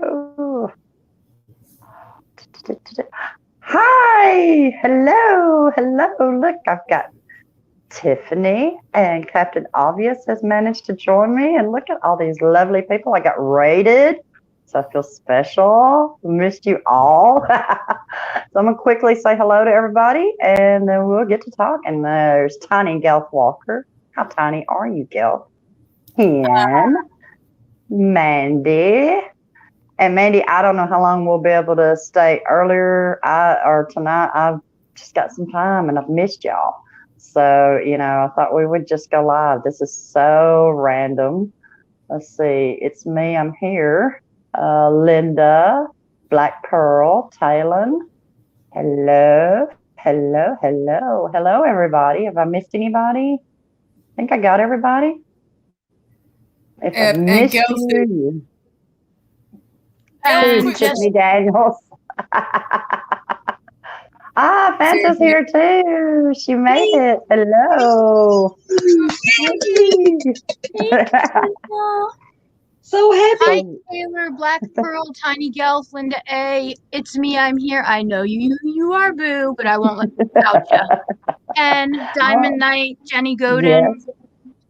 Oh. Hi, hello. Look, I've got Tiffany and Captain Obvious has managed to join me. And look at all these lovely people. I got rated, so I feel special. Missed you all. So I'm going to quickly say hello to everybody and then we'll get to talk. And there's Tiny Gelf Walker. How tiny are you, Gelf? And Mandy. And Mandy, I don't know how long we'll be able to stay earlier or tonight. I've just got some time and I've missed y'all. So, I thought we would just go live. This is so random. Let's see. It's me. I'm here. Linda, Black Pearl, Talon. Hello, everybody. Have I missed anybody? I think I got everybody. If I missed you. Tiffany Daniels. Banter's here too. She made it. Hello. So happy. Hi, Taylor, Black Pearl, Tiny Gelf, Linda A. It's me. I'm here. I know you are Boo, but I won't let you out ya. And Diamond Knight, Jenny Godin.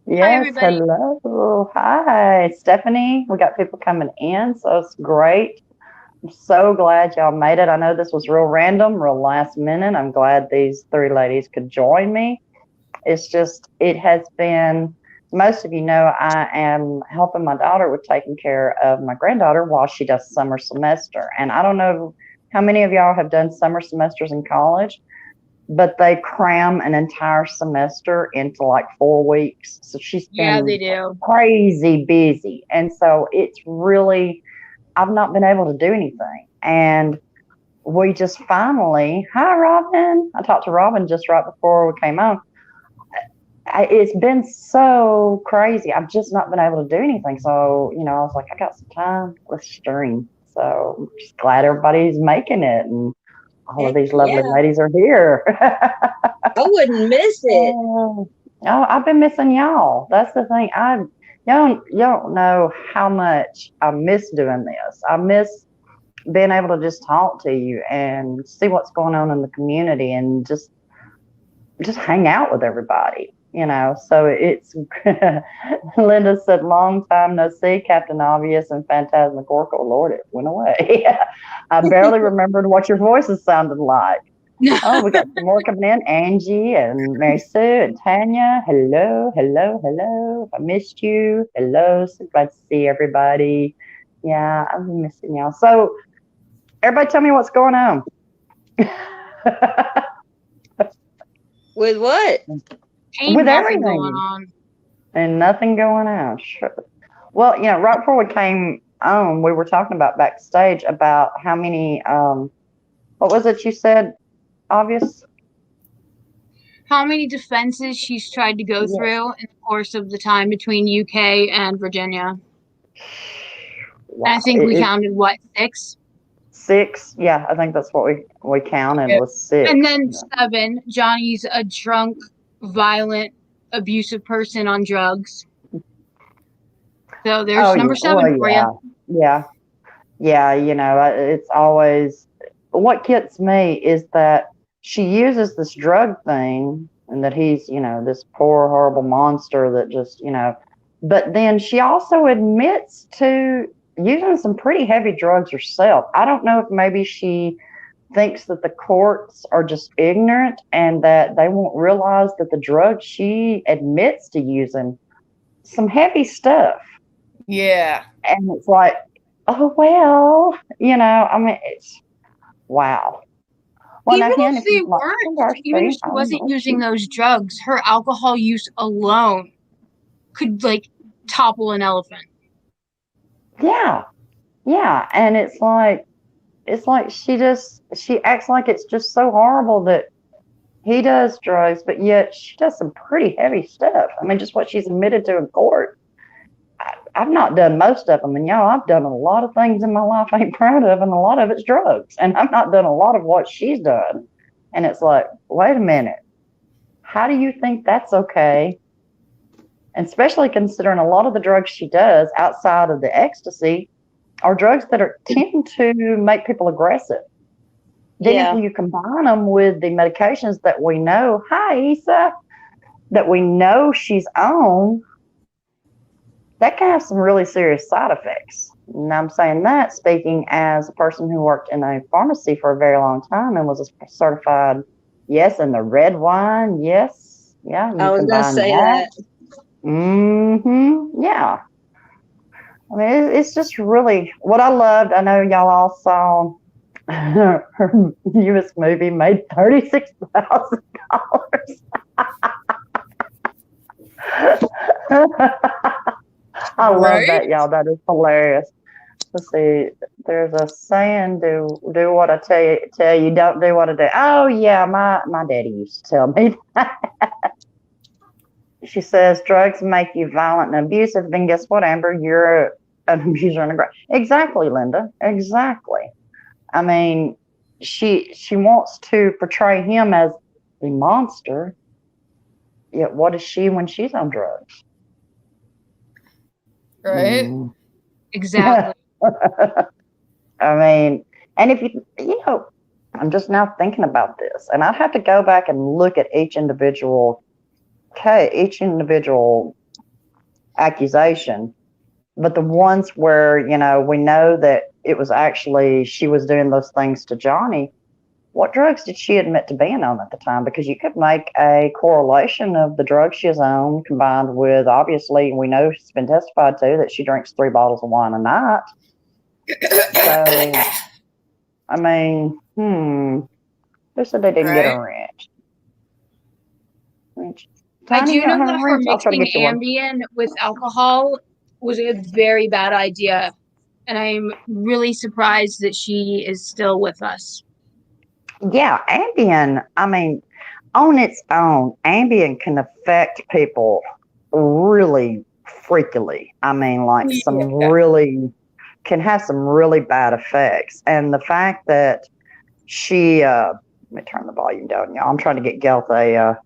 Yes, hi, everybody. Hello. Hi, Stephanie. We got people coming in, so it's great. I'm so glad y'all made it. I know this was real random, real last minute. I'm glad these three ladies could join me. It has been, most of you know, I am helping my daughter with taking care of my granddaughter while she does summer semester. And I don't know how many of y'all have done summer semesters in college, but they cram an entire semester into like 4 weeks. So she's been they do. Crazy busy. And so it's really, I've not been able to do anything. And we just finally, hi, Robin. I talked to Robin just right before we came on. It's been so crazy. I've just not been able to do anything. So, I was like, I got some time. Let's stream. So I'm just glad everybody's making it. And all of these lovely ladies are here. I wouldn't miss it. Oh, I've been missing y'all. That's the thing. Y'all don't know how much I miss doing this. I miss being able to just talk to you and see what's going on in the community and just hang out with everybody. So it's Linda said, long time no see, Captain Obvious and Phantasmagorical. Lord, it went away. I barely remembered what your voices sounded like. Oh, we got some more coming in. Angie and Mary Sue and Tanya. Hello. If I missed you, hello. So glad to see everybody. Yeah, I've been missing y'all. So everybody tell me what's going on. With what? Ain't with nothing everything going on. And nothing going on. Sure. Well, right before we came on, we were talking about backstage about how many, what was it you said, Obvious? How many defenses she's tried to go through in the course of the time between UK and Virginia? Wow. And I think we counted, 6? 6? Yeah, I think that's what we counted was 6. And then 7, Johnny's a drunk, violent, abusive person on drugs. So there's number 7 for you. Yeah. It's always, what gets me is that she uses this drug thing and that he's, this poor, horrible monster that just, but then she also admits to using some pretty heavy drugs herself. I don't know if maybe she thinks that the courts are just ignorant and that they won't realize that the drugs she admits to using some heavy stuff. Yeah. And it's like, oh, well, it's wow. Well, even if they weren't, even if she wasn't using those drugs, her alcohol use alone could topple an elephant. Yeah. And it's like she acts like it's just so horrible that he does drugs, but yet she does some pretty heavy stuff. I mean, just what she's admitted to in court. I've not done most of them, and I've done a lot of things in my life I ain't proud of, and a lot of it's drugs, and I've not done a lot of what she's done. And it's like, wait a minute, how do you think that's okay? And especially considering a lot of the drugs she does outside of the ecstasy are drugs that tend to make people aggressive. Then Yeah. if you combine them with the medications that we know, hi Issa, that we know she's on, that can have some really serious side effects. And I'm saying that speaking as a person who worked in a pharmacy for a very long time and was a certified, yes, in the red wine, yes, yeah, you I was going to combine say that. that. Yeah. I mean, it's just really what I loved. I know y'all all saw her newest movie made $36,000. I love that, y'all. That is hilarious. Let's see. There's a saying: "Do what I tell you. Don't do what I do." Oh yeah, my daddy used to tell me that. She says drugs make you violent and abusive. Then guess what, Amber? You're an abuser and aggressor. Exactly, Linda. Exactly. I mean, she wants to portray him as the monster. Yet, what is she when she's on drugs? Right? Exactly. I mean, and if you know, I'm just now thinking about this, and I'd have to go back and look at each individual accusation, but the ones where, you know, we know that it was actually she was doing those things to Johnny. What drugs did she admit to being on at the time? Because you could make a correlation of the drugs she's on combined with, obviously, we know she's been testified to that she drinks 3 bottles of wine a night. So, I mean, who said they didn't get a wrench? I do know that her I'll try to mixing get you one. Ambien with alcohol was a very bad idea, and I'm really surprised that she is still with us. Yeah, Ambien, I mean, on its own, Ambien can affect people really freakily. I mean, like can have some really bad effects. And the fact that she, let me turn the volume down, y'all. I'm trying to get Gelth a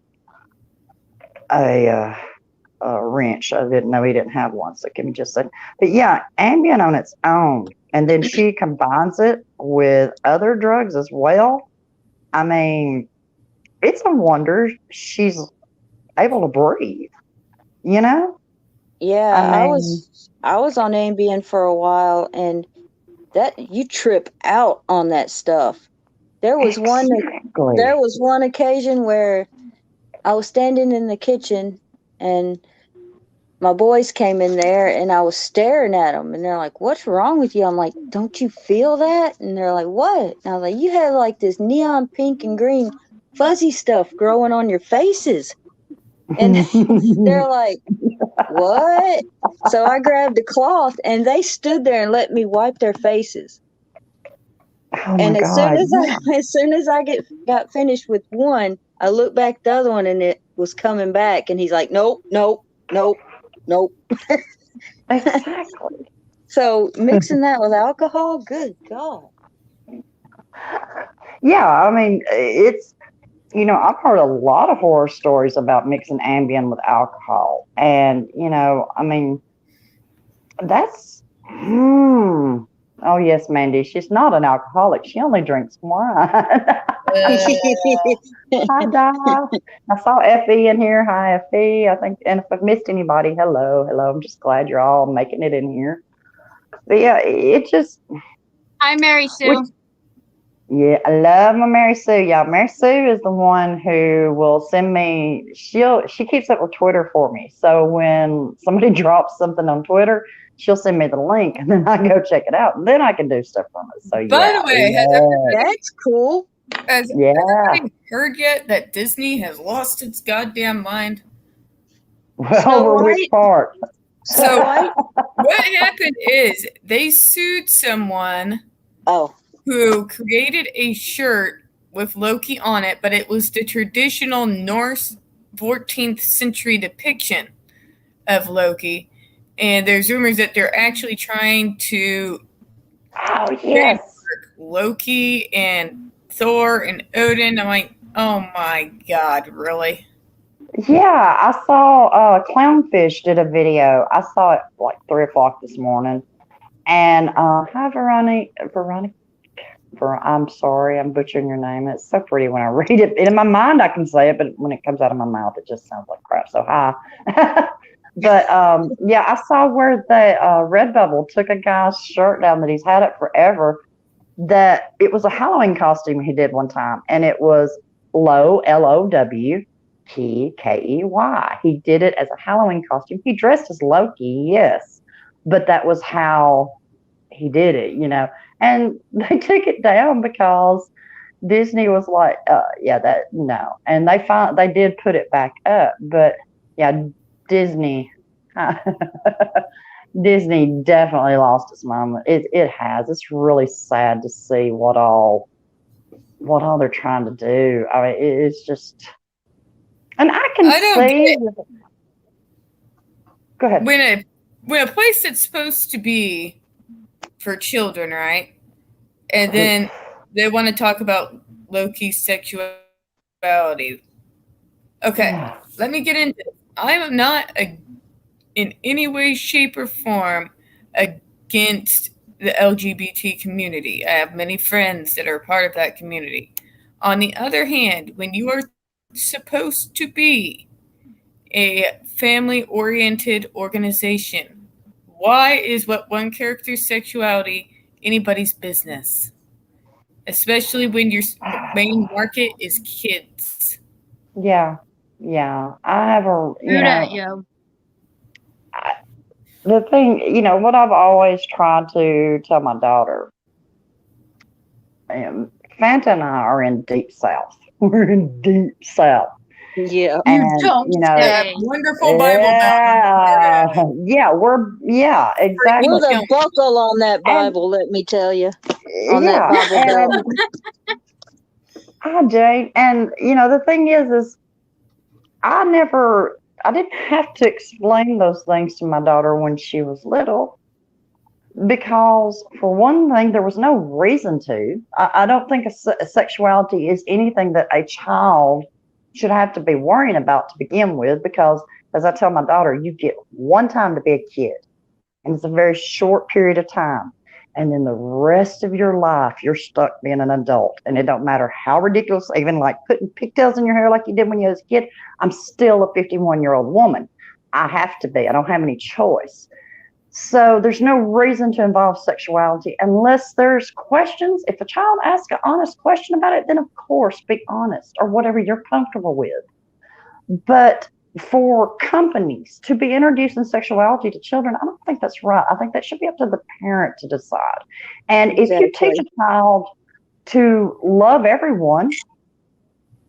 wrench. I didn't know he didn't have one, so give me just a second. But yeah, Ambien on its own, and then she combines it with other drugs as well. I mean, it's a wonder she's able to breathe, you know? Yeah, I was on Ambien for a while, and that you trip out on that stuff. There was one occasion where I was standing in the kitchen and my boys came in there and I was staring at them and they're like, "What's wrong with you?" I'm like, "Don't you feel that?" And they're like, "What?" And I was like, "You have like this neon pink and green fuzzy stuff growing on your faces." And they're like, "What?" So I grabbed a cloth and they stood there and let me wipe their faces. Oh and my as God. soon as I got finished with one, I looked back at the other one and it was coming back. And he's like, "Nope, nope, nope, nope." Exactly. So mixing that with alcohol, good God. Yeah, I mean, it's, you know, I've heard a lot of horror stories about mixing Ambien with alcohol. And, you know, I mean, that's, oh, yes, Mandy, she's not an alcoholic. She only drinks wine. Hi, Doc. I saw Effie in here. Hi, Effie. I think, and if I've missed anybody, hello. I'm just glad you're all making it in here. But yeah, it just. Hi, Mary Sue. Yeah, I love my Mary Sue, y'all. Mary Sue is the one who will send me. She keeps up with Twitter for me. So when somebody drops something on Twitter, she'll send me the link, and then I go check it out, and then I can do stuff from it. So By the way, that's cool. Has everybody heard yet that Disney has lost its goddamn mind? Well, over which part? So what happened is they sued someone who created a shirt with Loki on it, but it was the traditional Norse 14th century depiction of Loki. And there's rumors that they're actually trying to Loki and Thor and Odin. I'm like, oh my God, really? Yeah, I saw Clownfish did a video. I saw it like 3 o'clock this morning. And hi, Veronica. I'm sorry, I'm butchering your name. It's so pretty when I read it. And in my mind, I can say it, but when it comes out of my mouth, it just sounds like crap. So hi. But yeah, I saw where the Redbubble took a guy's shirt down that he's had it forever. That it was a Halloween costume he did one time, and it was Lowtkey. He did it as a Halloween costume. He dressed as Loki, yes, but that was how he did it, And they took it down because Disney was like, yeah, that no, and they did put it back up, but yeah, Disney. Disney definitely lost its moment. It has. It's really sad to see what all they're trying to do. I mean, it's just, and I can see. Go ahead. When a place that's supposed to be for children, right? And then they want to talk about low-key sexuality. Okay, let me get into it. I am not in any way, shape, or form against the LGBT community. I have many friends that are part of that community. On the other hand, when you are supposed to be a family-oriented organization, why is what one character's sexuality anybody's business? Especially when your main market is kids. Yeah. I have the thing, what I've always tried to tell my daughter, Fanta and I are in deep south. We're in deep south. Yeah. And, that wonderful Bible. Yeah, exactly. We're the buckle on that Bible, let me tell you. On that Bible belt. Hi, Jane. And, the thing is I didn't have to explain those things to my daughter when she was little because, for one thing, there was no reason to. I don't think sexuality is anything that a child should have to be worrying about to begin with because, as I tell my daughter, you get one time to be a kid, and it's a very short period of time. And then the rest of your life, you're stuck being an adult. And it don't matter how ridiculous, even like putting pigtails in your hair like you did when you was a kid, I'm still a 51-year-old woman. I have to be. I don't have any choice. So there's no reason to involve sexuality unless there's questions. If a child asks an honest question about it, then of course be honest or whatever you're comfortable with. But for companies to be introducing sexuality to children, I don't think that's right. I think that should be up to the parent to decide. And if you teach a child to love everyone,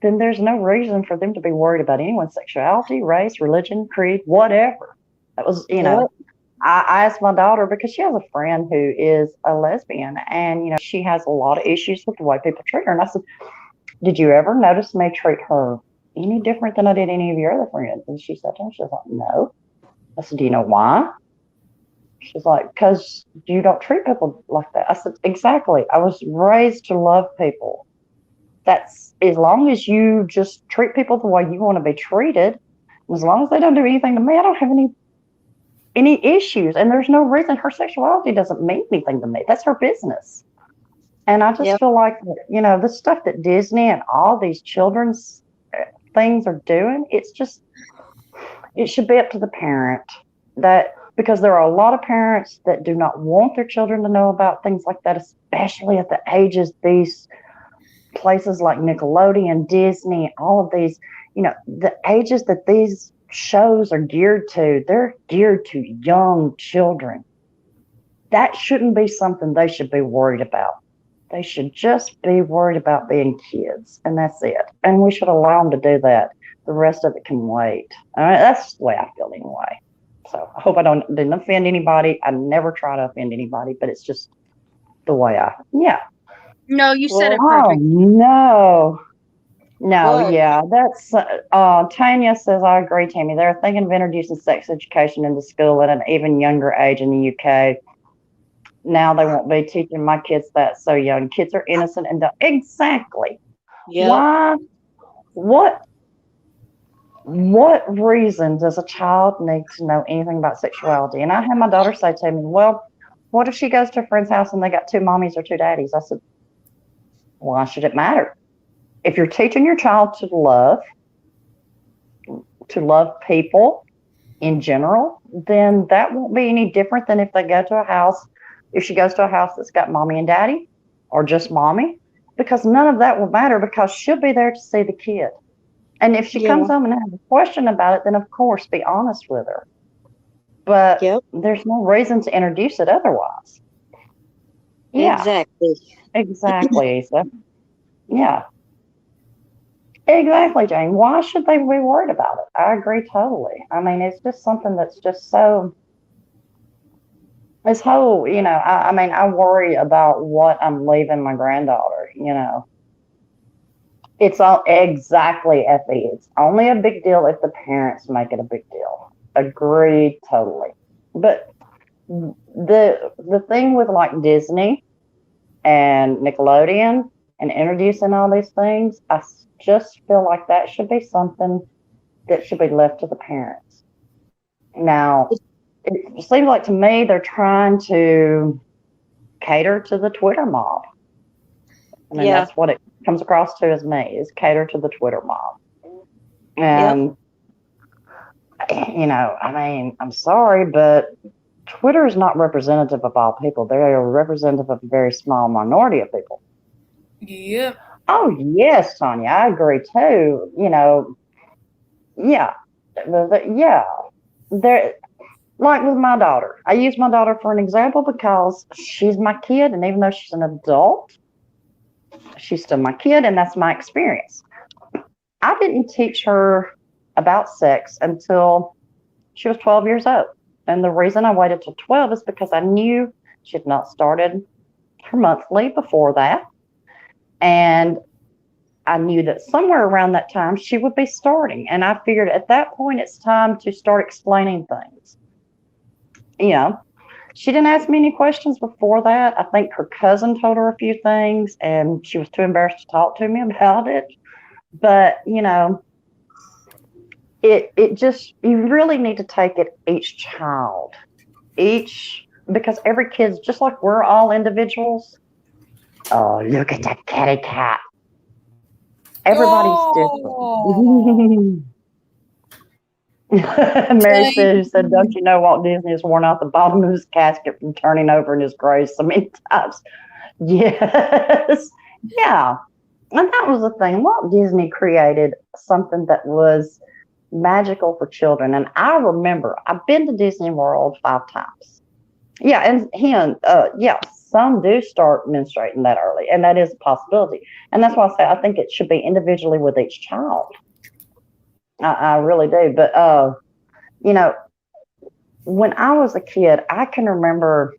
then there's no reason for them to be worried about anyone's sexuality, race, religion, creed, whatever. That was, I asked my daughter because she has a friend who is a lesbian and, she has a lot of issues with the way people treat her. And I said, did you ever notice me treat her any different than I did any of your other friends? And she said, she was like, no. I said, do you know why? She's like, because you don't treat people like that. I said, exactly. I was raised to love people. That's as long as you just treat people the way you want to be treated, as long as they don't do anything to me, I don't have any issues. And there's no reason her sexuality doesn't mean anything to me. That's her business. And I just feel like, the stuff that Disney and all these children's things are doing, it should be up to the parent because there are a lot of parents that do not want their children to know about things like that, especially at the ages these places like Nickelodeon, Disney, all of these, the ages that these shows are geared to, they're geared to young children. That shouldn't be something they should be worried about. They should just be worried about being kids, and that's it. And we should allow them to do that. The rest of it can wait. All right, that's the way I feel anyway. So I hope I didn't offend anybody. I never try to offend anybody, but it's just the way No, you said it perfect. Oh, no, yeah, that's Tanya says, I agree, Tammy. They're thinking of introducing sex education into school at an even younger age in the UK. Now they won't be teaching my kids that so young. Kids are innocent and dumb. Exactly. Yep. Why? What reason does a child need to know anything about sexuality? And I had my daughter say to me, well, What if she goes to a friend's house and they got 2 mommies or 2 daddies? I said, why should it matter? If you're teaching your child to love people in general, then that won't be any different than if they go to a house, if she goes to a house that's got mommy and daddy or just mommy, because none of that will matter because she'll be there to see the kid. And if she comes home and has a question about it, then of course be honest with her. But there's no reason to introduce it otherwise. Yeah. Exactly, Issa. Yeah. Exactly, Jane. Why should they be worried about it? I agree totally. I mean, it's just something that's just so, this whole, I mean, I worry about what I'm leaving my granddaughter, It's all exactly, Effie. It's only a big deal if the parents make it a big deal. Agreed totally. But the thing with like Disney and Nickelodeon and introducing all these things, I just feel like that should be something that should be left to the parents. Now, it seems like to me they're trying to cater to the Twitter mob. I mean, that's what it comes across to as me, is cater to the Twitter mob. And, I mean, I'm sorry, but Twitter is not representative of all people. They are representative of a very small minority of people. Yep. Oh, yes, Tanya, I agree too. There, like with my daughter. I use my daughter for an example because she's my kid, and even though she's an adult, she's still my kid, and that's my experience. I didn't teach her about sex until she was 12 years old. And the reason I waited till 12 is because I knew she had not started her monthly before that. And I knew that somewhere around that time she would be starting. And I figured at that point it's time to start explaining things. She didn't ask me any questions before that. I think her cousin told her a few things and she was too embarrassed to talk to me about it. But, it just, you really need to take it each child, because every kid's just like we're all individuals. Oh, look at that kitty cat. Everybody's different. Mary said, don't you know Walt Disney has worn out the bottom of his casket from turning over in his grave so many times? Yes. Yeah. And that was the thing. Walt Disney created something that was magical for children. And I remember, I've been to Disney World 5 times. Yeah, and some do start menstruating that early, and that is a possibility. And that's why I say I think it should be individually with each child. I really do. But, when I was a kid, I can remember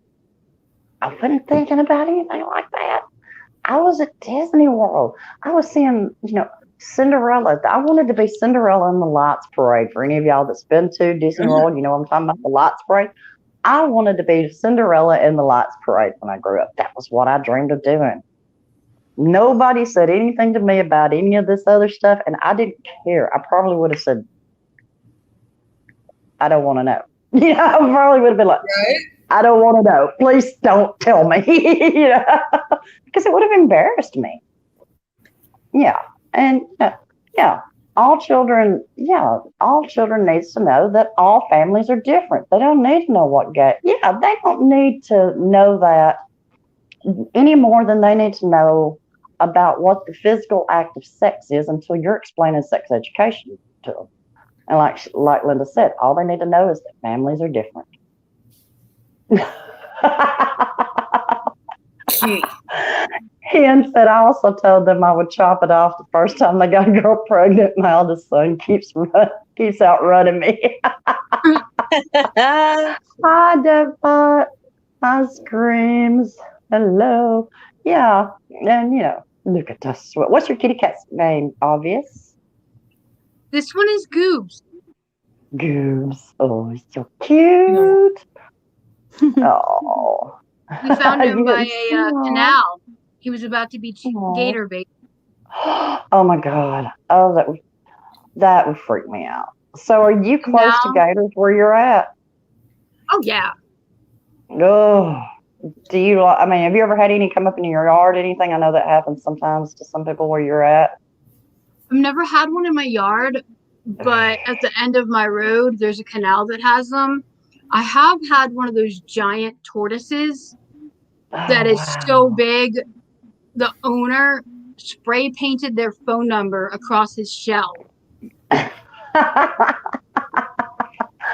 I wasn't thinking about anything like that. I was at Disney World. I was seeing, Cinderella. I wanted to be Cinderella in the Lights Parade. For any of y'all that's been to Disney World, you know what I'm talking about, the Lights Parade. I wanted to be Cinderella in the Lights Parade when I grew up. That was what I dreamed of doing. Nobody said anything to me about any of this other stuff, and I didn't care. I probably would have said, I don't want to know. I probably would have been like, I don't want to know. Please don't tell me. Because it would have embarrassed me. Yeah. And all children needs to know that all families are different. They don't need to know what they don't need to know that any more than they need to know about what the physical act of sex is until you're explaining sex education to them. And like Linda said, all they need to know is that families are different. Hen said, I also told them I would chop it off the first time they got a girl pregnant. My eldest son keeps outrunning me. Hi, Devbot. Hi, Screams. Hello. Yeah. And, look at us. What's your kitty cat's name? Obvious. This one is Goobs. Goobs. Oh, he's so cute. Oh. We found him by a canal. He was about to be gator bait. Oh my God. Oh, that would freak me out. So are you close to gators where you're at? Oh yeah. Oh, Do you? I mean, have you ever had any come up in your yard? Anything? I know that happens sometimes to some people where you're at. I've never had one in my yard, but at the end of my road, there's a canal that has them. I have had one of those giant tortoises that is so big. The owner spray painted their phone number across his shell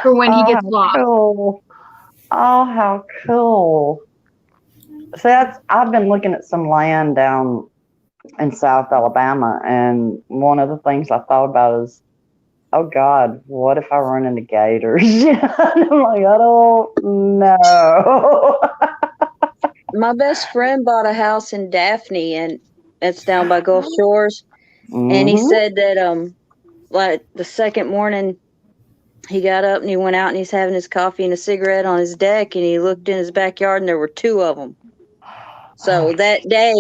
for when he gets lost. Cool. Oh, how cool. So I've been looking at some land down in South Alabama, and one of the things I thought about is, oh God, what if I run into gators? I'm like, I don't know. My best friend bought a house in Daphne, and it's down by Gulf Shores. Mm-hmm. And he said that like the second morning he got up and he went out and he's having his coffee and a cigarette on his deck, and he looked in his backyard and there were 2 of them. So that day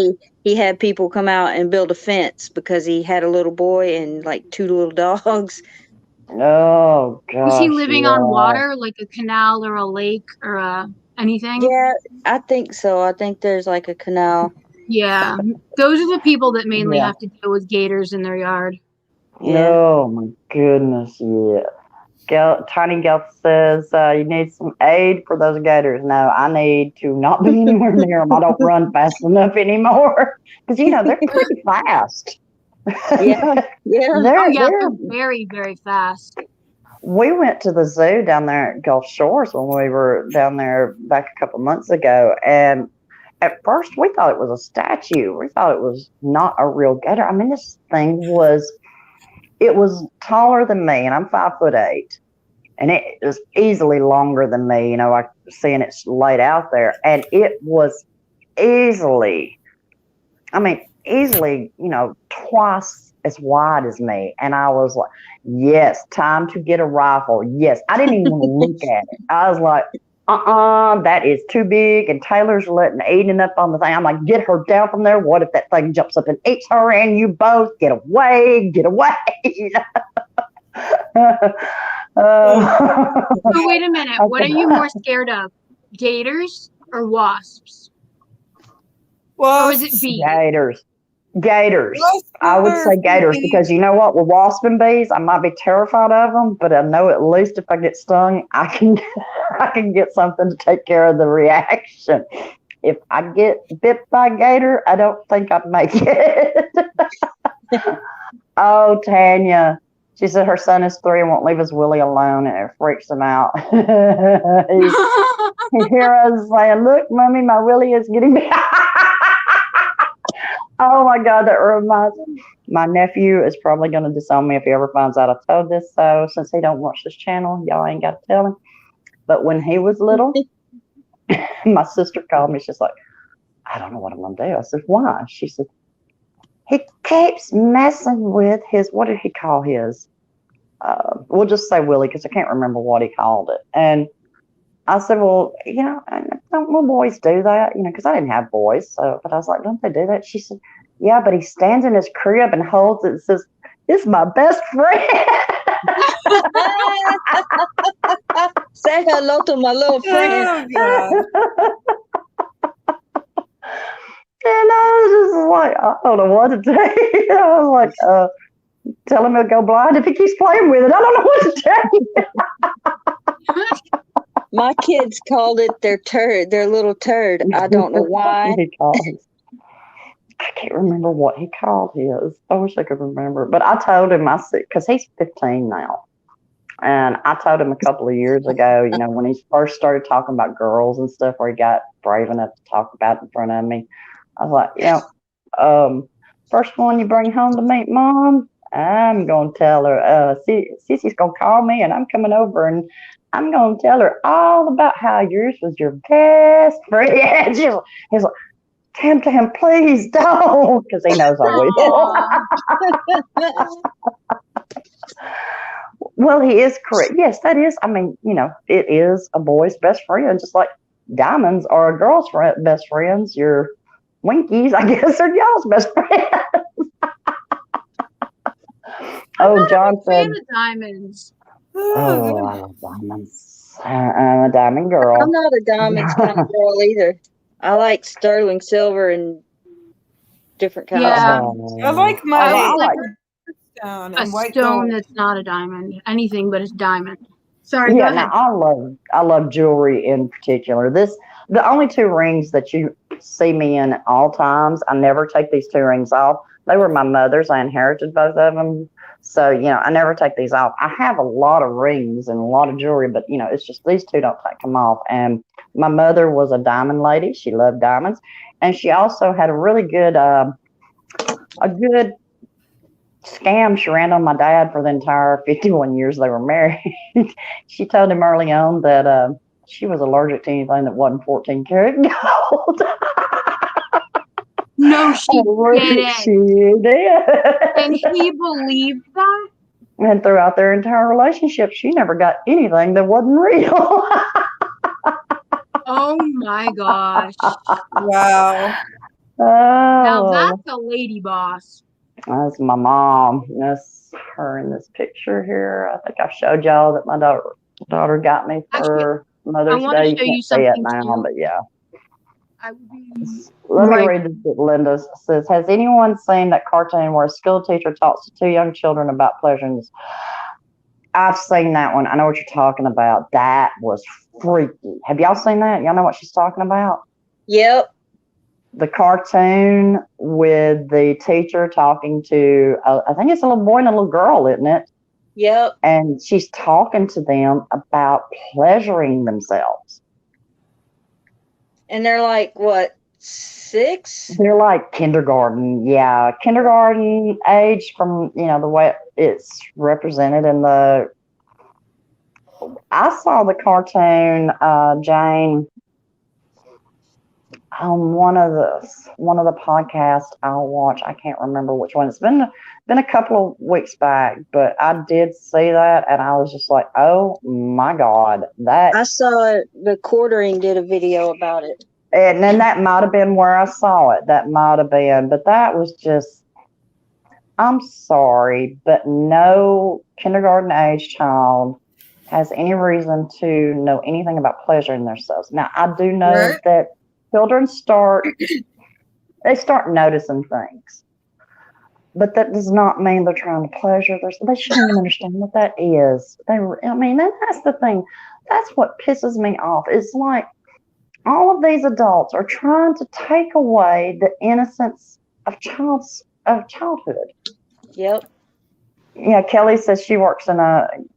he had people come out and build a fence because he had a little boy and like 2 little dogs. Oh gosh. Was he living on water, like a canal or a lake or anything? Yeah, I think so. I think there's like a canal. Yeah, those are the people that mainly have to deal with gators in their yard. Yeah. Oh my goodness, yeah. Tiny Gal says, you need some aid for those gators. No, I need to not be anywhere near them. I don't run fast enough anymore. Because, they're pretty fast. Yeah. They're very, very fast. We went to the zoo down there at Gulf Shores when we were down there back a couple months ago. And at first we thought it was a statue. We thought it was not a real gator. I mean, this thing was taller than me, and I'm 5'8", and it was easily longer than me. I seeing it laid out there, and it was easily, twice as wide as me. And I was like, yes, time to get a rifle. Yes, I didn't even want to look at it. I was like, that is too big. And Taylor's eating up on the thing. I'm like, get her down from there. What if that thing jumps up and eats her and you both? Get away. So wait a minute. What are you more scared of? Gators or wasps? Well, or is it bees? Gators. I would say gators because you know what? With wasp and bees, I might be terrified of them, but I know at least if I get stung, I can get something to take care of the reaction. If I get bit by a gator, I don't think I'd make it. Oh, Tanya. She said her son is 3 and won't leave his Willie alone, and it freaks him out. He hears us saying, look, Mommy, my Willie is getting bit. Oh my God, that reminds me. My nephew is probably going to disown me if he ever finds out I told this. So since he don't watch this channel, y'all ain't got to tell him. But when he was little, my sister called me. She's like, I don't know what I'm going to do. I said, why? She said, he keeps messing with his, what did he call his? We'll just say Willie because I can't remember what he called it. And I said, well, don't little boys do that? Because I didn't have boys. But I was like, don't they do that? She said, yeah, but he stands in his crib and holds it and says, this is my best friend. Say hello to my little friend. And I was just like, I don't know what to tell you. I was like, tell him he'll go blind if he keeps playing with it. I don't know what to tell you. My kids called it their little turd. I don't know why. I can't remember what he called his. I wish I could remember. But I told him, I said, because he's 15 now. And I told him a couple of years ago, when he first started talking about girls and stuff, where he got brave enough to talk about it in front of me. I was like, first one you bring home to meet Mom, I'm going to tell her, Sissy's going to call me and I'm coming over and I'm going to tell her all about how yours was your best friend. He's like, Tim, please don't, because he knows I will. Well, he is correct. Yes, that is. It is a boy's best friend, just like diamonds are a girl's best friends. Your Winkies, I guess, are y'all's best friends. John said, diamonds. Oh, I love diamonds. I'm a diamond girl. I'm not a diamonds kind of girl either. I like sterling silver and different kinds. Yeah. I like my stone and white stone gold. That's not a diamond. Anything but a diamond. Sorry, yeah, go ahead. I love jewelry in particular. The only 2 rings that you see me in at all times, I never take these 2 rings off. They were my mother's. I inherited both of them. So, I never take these off. I have a lot of rings and a lot of jewelry, but, it's just these 2 don't take them off. And my mother was a diamond lady. She loved diamonds. And she also had a really good, a good scam she ran on my dad for the entire 51 years they were married. She told him early on that she was allergic to anything that wasn't 14 karat gold. No, she didn't. She did. And he believed that? And throughout their entire relationship, she never got anything that wasn't real. Oh my gosh. Wow. Now that's a lady boss. That's my mom. That's her in this picture here. I think I showed y'all that my daughter got me for Mother's Day. You can't see it now, but yeah. Let me read this. Linda says, has anyone seen that cartoon where a school teacher talks to 2 young children about pleasures? I've seen that one. I know what you're talking about. That was freaky. Have y'all seen that? Y'all know what she's talking about? Yep. The cartoon with the teacher talking to, I think it's a little boy and a little girl, isn't it? Yep. And she's talking to them about pleasuring themselves. And they're like, what, 6? They're like kindergarten. Yeah, kindergarten age from, the way it's represented in the... I saw the cartoon, Jane, on one of the podcasts I'll watch. I can't remember which one. It's been a couple of weeks back, but I did see that, and I was just like, oh my God, that... I saw it. The Quartering did a video about it. And then that might have been where I saw it. That might have been, but that was just... I'm sorry, but no kindergarten age child has any reason to know anything about pleasuring themselves. Now, I do know that children start noticing things, but that does not mean they're trying to pleasure themselves. They shouldn't even understand what that is. That's the thing. That's what pisses me off. It's like all of these adults are trying to take away the innocence of childhood. Yep. Yeah, Kelly says she works in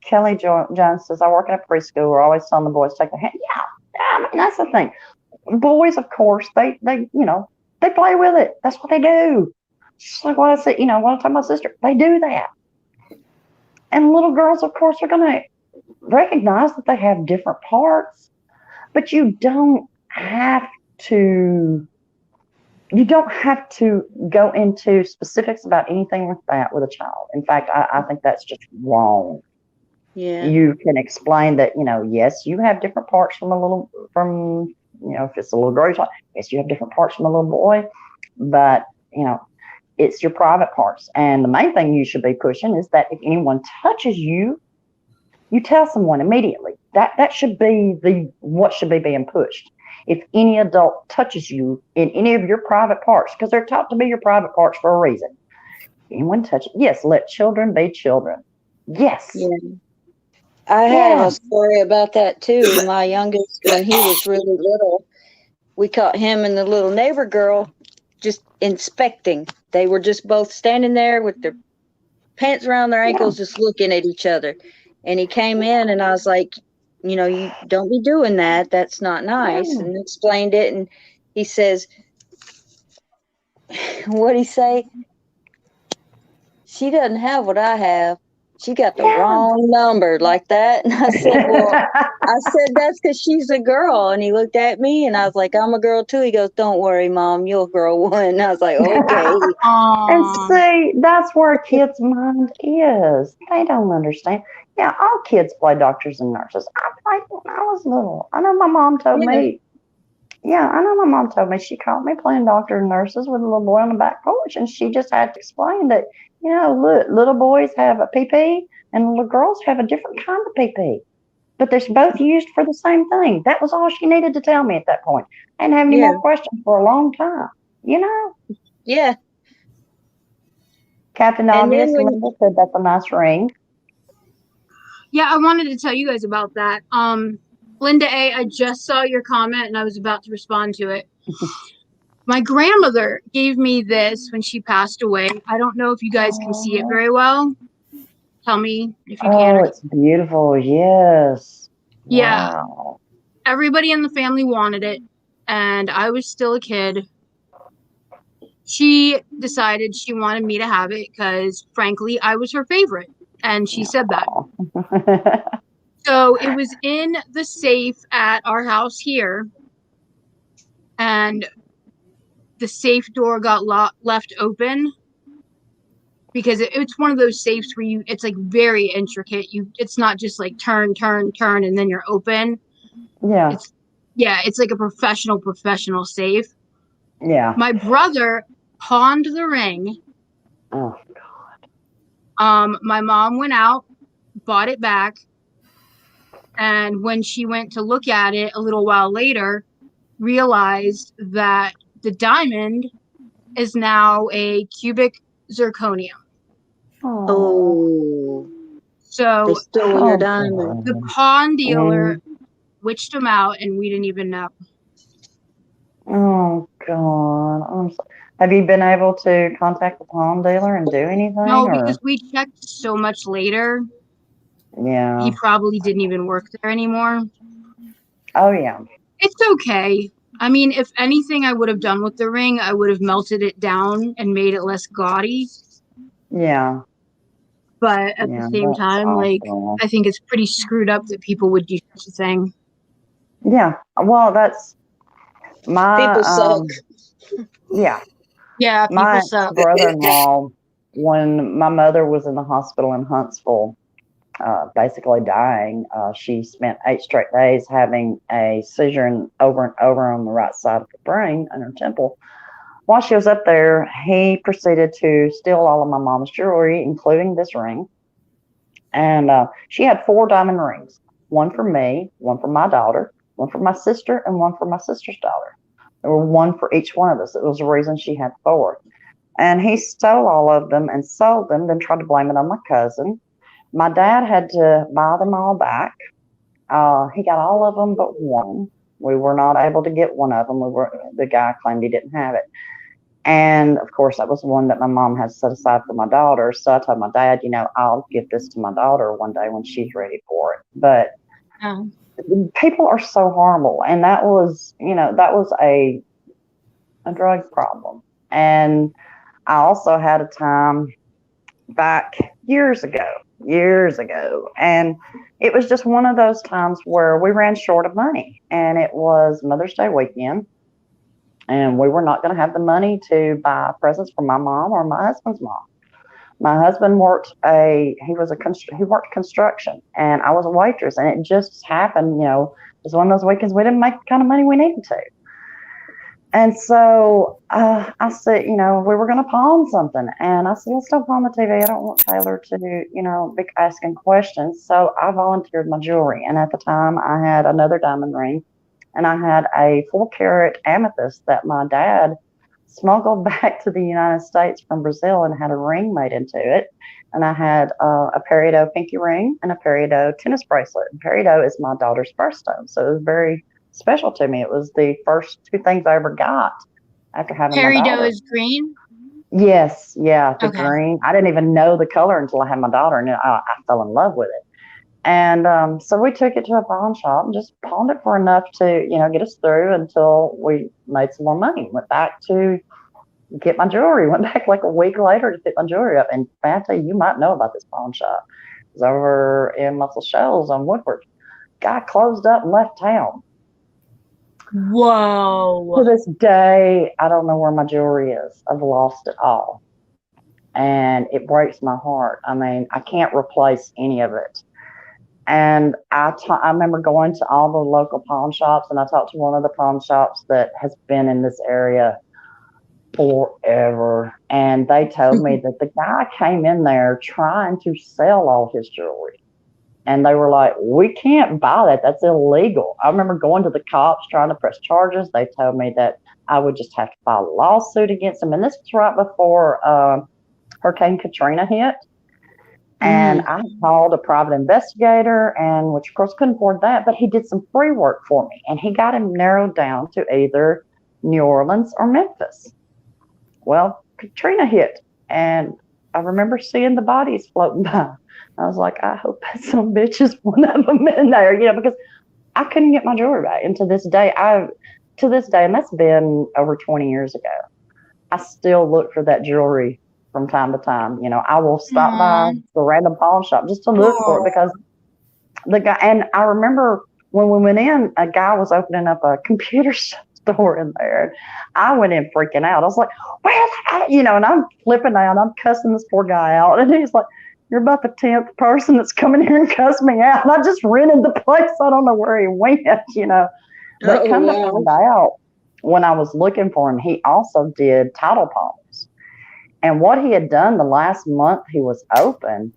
Kelly Jones says, I work in a preschool. We're always telling the boys to take their hand. Yeah, that's the thing. Boys, of course, they play with it. That's what they do. Just like what I said, when I talk to my sister, they do that. And little girls, of course, are going to recognize that they have different parts, but you don't have to go into specifics about anything like that with a child. In fact, I think that's just wrong. Yeah. You can explain that, yes, you have different parts if it's a little girl, yes, you have different parts from a little boy, but, it's your private parts. And the main thing you should be pushing is that if anyone touches you, you tell someone immediately. That should be what should be being pushed. If any adult touches you in any of your private parts, because they're taught to be your private parts for a reason. Anyone touch it? Yes, let children be children. Yes. Yeah. I have a story about that too. My youngest, when he was really little, we caught him and the little neighbor girl just inspecting. They were just both standing there with their pants around their ankles, just looking at each other. And he came in and I was like, you don't be doing that. That's not nice. And explained it. And he says, what'd he say? She doesn't have what I have. She got the wrong number like that. And I said, that's because she's a girl. And he looked at me and I was like, I'm a girl too. He goes, don't worry, Mom, you'll grow one. And I was like, okay. And see, that's where a kid's mind is. They don't understand. Yeah, all kids play doctors and nurses. I played when I was little. I know my mom told me. Yeah, I know my mom told me she caught me playing doctor and nurses with a little boy on the back porch, and she just had to explain that, look, little boys have a pee-pee and little girls have a different kind of pee-pee. but they're both used for the same thing. That was all she needed to tell me at that point. I didn't have any more questions for a long time, you know? Yeah. Captain Obvious, Linda said that's a nice ring. Yeah, I wanted to tell you guys about that. Linda A, I just saw your comment and I was about to respond to it. My grandmother gave me this when she passed away. I don't know if you guys can see it very well. Tell me if you can. Oh, it's beautiful. Yes. Yeah. Wow. Everybody in the family wanted it, and I was still a kid. She decided she wanted me to have it because, frankly, I was her favorite, and she said that. So it was in the safe at our house here, and the safe door got left open because it's one of those safes where it's like very intricate. It's not just like turn, and then you're open. Yeah. It's like a professional safe. Yeah. My brother pawned the ring. Oh God. My mom went out, bought it back, and when she went to look at it a little while later, realized that the diamond is now a cubic zirconium. Oh. So they stole your diamond. The pawn dealer witched them out, and we didn't even know. Oh God. Have you been able to contact the pawn dealer and do anything? No, because we checked so much later. Yeah. He probably didn't even work there anymore. Oh yeah. It's okay. I mean, if anything I would have done with the ring, I would have melted it down and made it less gaudy. Yeah. But at the same time, I think it's pretty screwed up that people would do such a thing. Yeah. Well, that's my people suck. Yeah. Yeah, people my suck. brother-in-law, when my mother was in the hospital in Huntsville, basically dying, she spent 8 straight days having a seizure over and over on the right side of the brain and her temple. While she was up there, he proceeded to steal all of my mom's jewelry, including this ring. And she had 4 diamond rings, one for me, one for my daughter, one for my sister, and one for my sister's daughter. There were one for each one of us. It was the reason she had 4. And he stole all of them and sold them, then tried to blame it on my cousin. My dad had to buy them all back. He got all of them but one. We were not able to get one of them. The guy claimed he didn't have it. And of course, that was one that my mom had set aside for my daughter. So I told my dad, I'll give this to my daughter one day when she's ready for it. But people are so horrible. And that was a drug problem. And I also had a time back years ago, and it was just one of those times where we ran short of money, and it was Mother's Day weekend, and we were not going to have the money to buy presents for my mom or my husband's mom. My husband worked he worked construction, and I was a waitress, and it just happened, it was one of those weekends we didn't make the kind of money we needed to. And so I said, we were going to pawn something. And I said, let's don't pawn the TV. I don't want Taylor to, be asking questions. So I volunteered my jewelry. And at the time, I had another diamond ring. And I had a 4-carat amethyst that my dad smuggled back to the United States from Brazil and had a ring made into it. And I had a peridot pinky ring and a peridot tennis bracelet. And peridot is my daughter's birthstone. So it was very special to me. It was the first 2 things I ever got after having my daughter. Peridot is green? Yes, yeah, the green. I didn't even know the color until I had my daughter, and I fell in love with it. And so we took it to a pawn shop and just pawned it for enough to, get us through until we made some more money. Went back to get my jewelry. Went back like a week later to pick my jewelry up. And Fanta, you might know about this pawn shop. It was over in Muscle Shoals on Woodward. Guy closed up and left town. Whoa. To this day, I don't know where my jewelry is. I've lost it all. And it breaks my heart. I mean, I can't replace any of it. And I remember going to all the local pawn shops, and I talked to one of the pawn shops that has been in this area forever. And they told me that the guy came in there trying to sell all his jewelry. And they were like, we can't buy that. That's illegal. I remember going to the cops trying to press charges. They told me that I would just have to file a lawsuit against them. And this was right before Hurricane Katrina hit. And I called a private investigator, and which of course couldn't afford that, but he did some free work for me. And he got him narrowed down to either New Orleans or Memphis. Well, Katrina hit, and I remember seeing the bodies floating by. I was like, I hope that some bitch is one of them in there, because I couldn't get my jewelry back. And to this day, and that's been over 20 years ago, I still look for that jewelry from time to time. I will stop by the random pawn shop just to look for it, because the guy, and I remember when we went in, a guy was opening up a computer store in there. And I went in freaking out. I was like, where's that? And I'm flipping out. I'm cussing this poor guy out. And he's like, you're about the 10th person that's coming here and cussed me out. And I just rented the place. I don't know where he went, But come to find out, when I was looking for him, he also did title palms. And what he had done the last month he was open,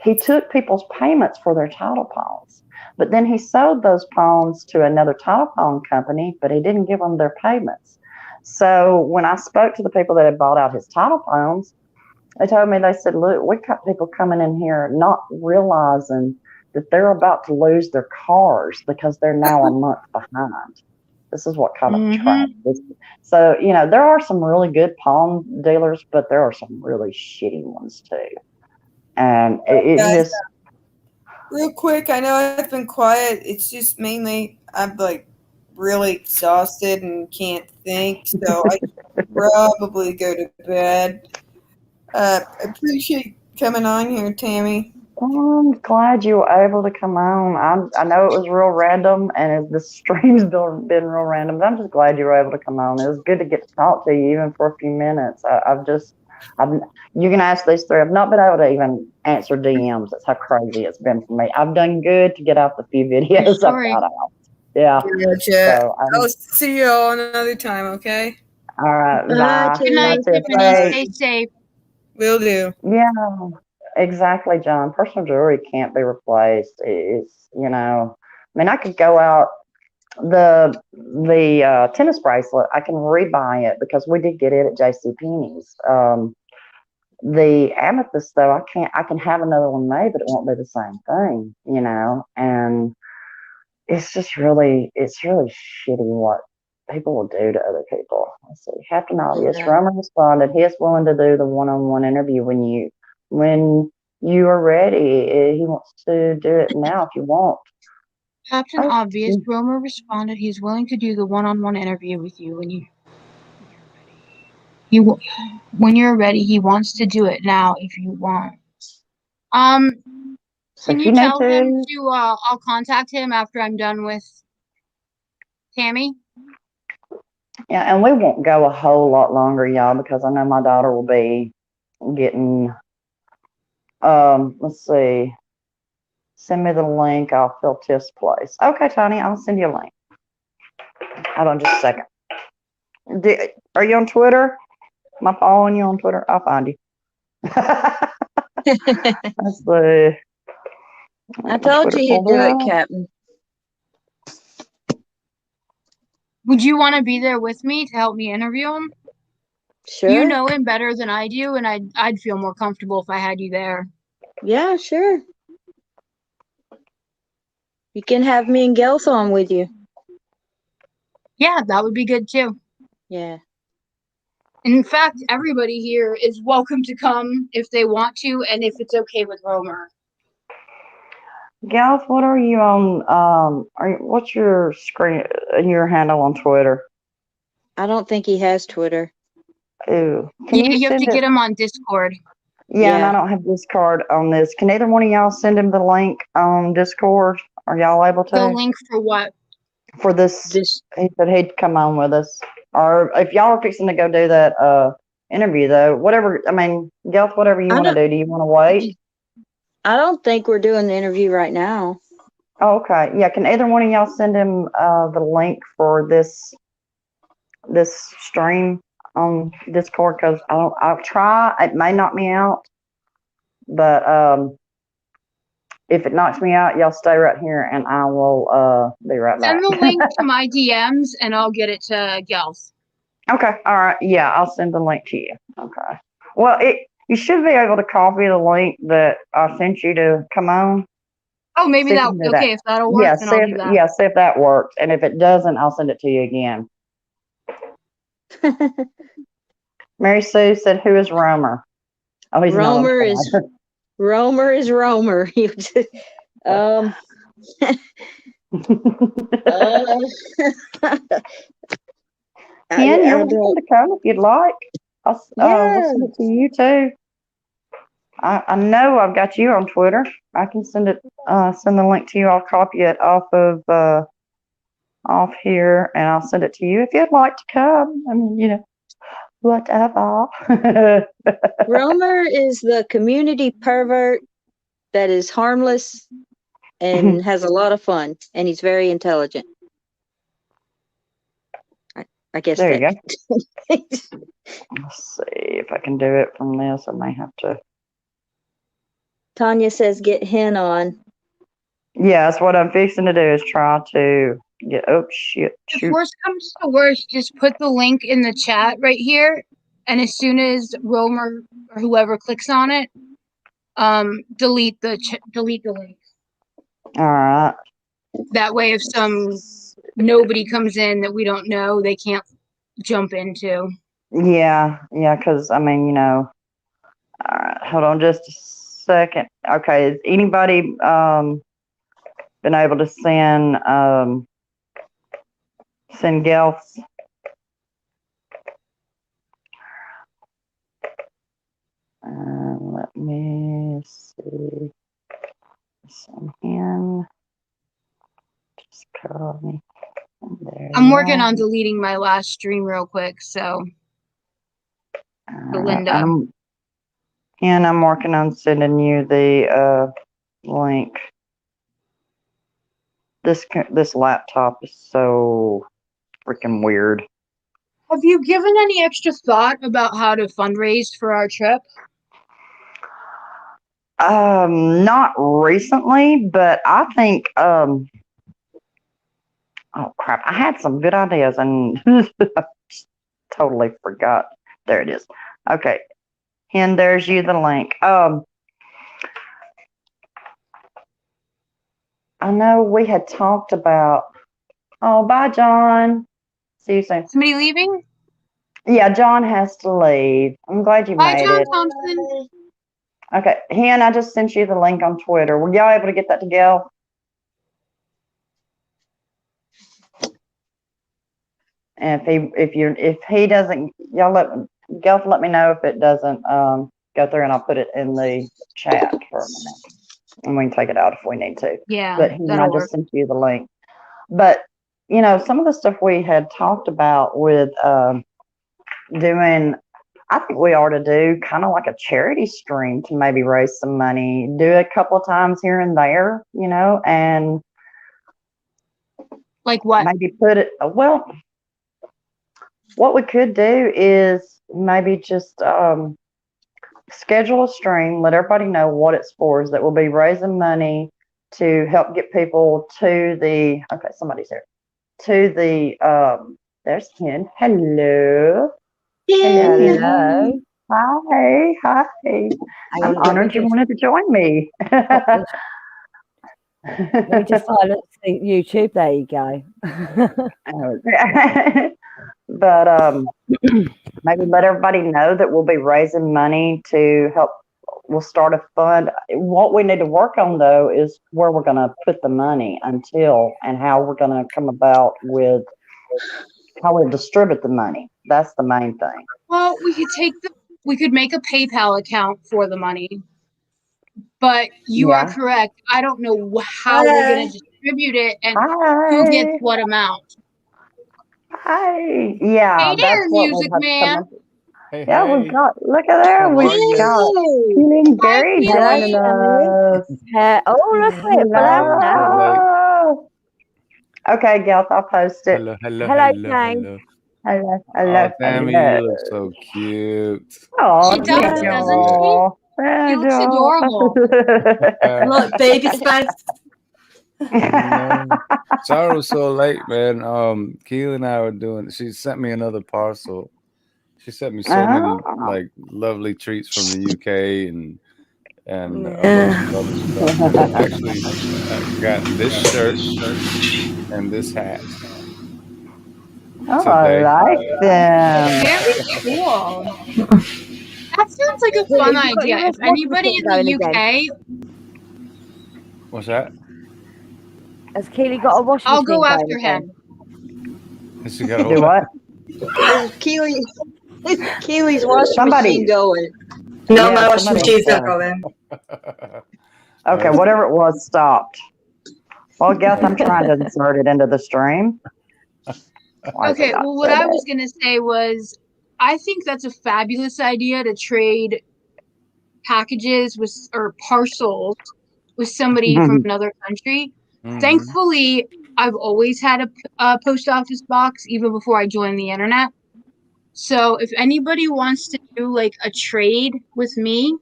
he took people's payments for their title palms. But then he sold those palms to another title palm company, but he didn't give them their payments. So when I spoke to the people that had bought out his title palms, they told me, they said, look, we got people coming in here not realizing that they're about to lose their cars because they're now a month behind. This is what kind of trend is. So, there are some really good palm dealers, but there are some really shitty ones too. And it just... Real quick, I know I've been quiet. It's just mainly I'm like really exhausted and can't think, so I should probably go to bed. I appreciate coming on here, Tammy. I'm glad you were able to come on. I know it was real random, and the stream's been real random, but I'm just glad you were able to come on. It was good to get to talk to you, even for a few minutes. You can ask these three. I've not been able to even answer DMs. That's how crazy it's been for me. I've done good to get out the few videos I've got out. Yeah. So, I'll see you all another time, okay? All right. Bye. Good night, Tiffany. Stay safe. Will do. Yeah, exactly, John. Personal jewelry can't be replaced. It's, I could go out, the tennis bracelet, I can rebuy it because we did get it at JCPenney's. The amethyst, though, I can have another one made, but it won't be the same thing, and it's just really shitty what people will do to other people. Let's see. Captain Obvious. Roman responded, he is willing to do the one-on-one interview when you are ready. He wants to do it now if you want. Captain Obvious. Romer responded, he's willing to do the one-on-one interview with you when you're ready. He wants to do it now if you want. Can you tell him to I'll contact him after I'm done with Tammy? Yeah, and we won't go a whole lot longer, y'all, because I know my daughter will be getting, let's see, send me the link. I'll fill Tiff's place. Okay, Tony, I'll send you a link. Hold on just a second. Are you on Twitter? Am I following you on Twitter? I'll find you. Let's see. I told you you'd do it, Captain. Would you want to be there with me to help me interview him? Sure. You know him better than I do, and I'd feel more comfortable if I had you there. Yeah, sure. You can have me and Gelth on with you. Yeah, that would be good too. Yeah. In fact, everybody here is welcome to come if they want to, and if it's okay with Romer. Galth, what are you on? What's your your handle on Twitter? I don't think he has Twitter. Ooh, you have to get him on Discord. Yeah, and I don't have Discord on this. Can either one of y'all send him the link on Discord? Are y'all able to? The link for what? For this. He said he'd come on with us. Or if y'all are fixing to go do that interview, though, whatever. I mean, Gelth, whatever you want to do. Do you want to wait? I don't think we're doing the interview right now. Oh, okay. Yeah, can either one of y'all send him the link for this stream on Discord? Because I'll try. It may knock me out, but if it knocks me out, y'all stay right here, and I will be right back. Send the link to my DMs, and I'll get it to Gals. Okay. All right. Yeah, I'll send the link to you. Okay. Well, you should be able to copy the link that I sent you to come on. Oh, maybe that. Okay, if that'll work, then I'll do that. Yeah, see if that works, and if it doesn't, I'll send it to you again. Mary Sue said, "Who is Romer?" Oh, he's Romer is Romer. Ken, you're welcome to come if you'd like. I'll send it to you too. I know I've got you on Twitter. I can send the link to you. I'll copy it off here, and I'll send it to you if you'd like to come. I mean, whatever. Romer is the community pervert that is harmless and has a lot of fun, and he's very intelligent. I guess there you go. Let's see if I can do it from this. I may have to. Tanya says, "Get Hen on." Yeah, that's what I'm fixing to do. Is try to get. Oh shit! Shoot. If worst comes to worst, just put the link in the chat right here, and as soon as Romer or whoever clicks on it, delete the link. All right. That way, if nobody comes in that we don't know, they can't jump into. Yeah, because I mean, all right, hold on just a second. Okay, has anybody been able to send Gelfs? Let me see. Send him. Just call me. I'm working on deleting my last stream real quick, so Belinda. I'm working on sending you the link. This laptop is so freaking weird. Have you given any extra thought about how to fundraise for our trip? Not recently, but I think oh crap, I had some good ideas and I totally forgot. There it is. Okay. And there's the link. I know we had talked about. Oh, bye, John. See you soon. Somebody leaving? Yeah, John has to leave. I'm glad you made John it. Thompson. Okay, Hen, I just sent you the link on Twitter. Were y'all able to get that to Gail? And if he doesn't, Gail let me know if it doesn't go through, and I'll put it in the chat for a minute, and we can take it out if we need to. Yeah, but I just sent you the link. But some of the stuff we had talked about with doing, I think we ought to do kind of like a charity stream to maybe raise some money, do it a couple of times here and there, and like what? Maybe put it, well, what we could do is maybe just schedule a stream, let everybody know what it's for, is that we'll be raising money to help get people to the, okay, somebody's here, to the, there's Ken. Hello. Hello. Hi. I'm honored you wanted to join me. Let me just silence YouTube. There you go. But maybe let everybody know that we'll be raising money to help. We'll start a fund. What we need to work on, though, is where we're going to put the money and how we're going to come about with how we distribute the money. That's the main thing. Well, we could make a PayPal account for the money. But you are correct. I don't know how we're going to distribute it and who gets what amount. Hi. Yeah. Hey there, Music Man. Hey, we've got, look at there. We've got Feeling Gary joining us. Oh, look at it. Hello. Okay, Gail, I'll post it. Hello, Jane. Hello. Oh, Tammy, you look so cute. Oh, she does, doesn't she? He looks adorable. Look, baby spice. Sorry it was so late, man. Keely and I were doing. She sent me another parcel. She sent me so many like lovely treats from the UK and a bunch of other stuff. And I actually got this shirt and this hat. Oh, today. I like them. Very cool. That sounds like a fun idea. If anybody in the UK, What's that? Has Keely got a washing I'll machine? go after him. Has she got a Do what? Keely's washing machine going. No, Yeah, my washing somebody- machine's not going. Okay, whatever it was stopped. Well, I guess I'm trying to insert it into the stream. Okay, well, what I was going to say was I think that's a fabulous idea to trade packages with or parcels with somebody from another country. Thankfully, I've always had a post office box even before I joined the internet. So if anybody wants to do like a trade with me,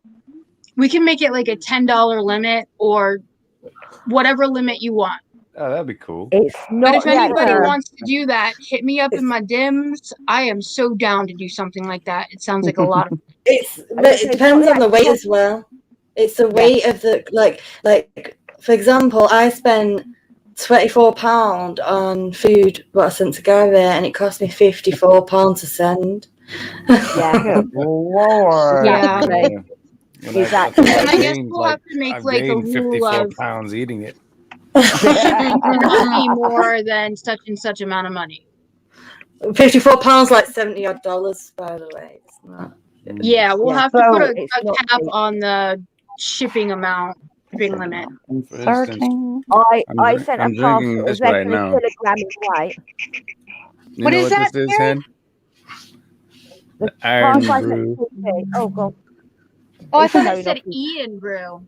we can make it like a $10 limit or whatever limit you want. Oh, that'd be cool. It's not. But if anybody wants to do that, hit me up in my DMs. I am so down to do something like that. It sounds like a lot of. It depends on the weight as well. It's the weight of the like. For example, I spent £24 on food what I sent to Gary, and it cost me £54 to send. Yeah. Lord. Yeah. Exactly. I guess we'll have to make like a rule 54 of pounds eating it. not be more than such and such amount of money. £54, like $70 odd, by the way. It's not. Yeah, we'll have to So put a it's cap on the shipping limit. Inserting. I sent I'm a parcel. drinking It this was less right than a now. kilogram in weight. You What know is what that, this is, Gary? Hen? The The Iron parcel I Brew. sent to Oh god. Oh, I It's thought so it said lucky. Ian Brew.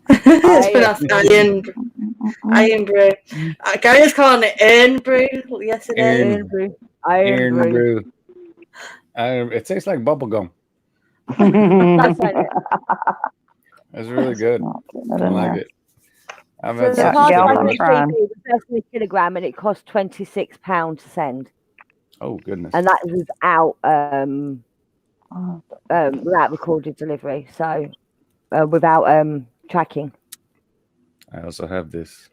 It's pronounced Iron Brew. Gary's calling it Iron Brew yesterday. Iron brew. Iron brew. Brew. It tastes like bubble gum. That's it. It's really good. I like it. I've So had the such parcel yeah, I I'm sent to trying. was less than a kilogram, and it cost £26 to send, Oh goodness. and that was without recorded delivery. So without tracking. I also have this.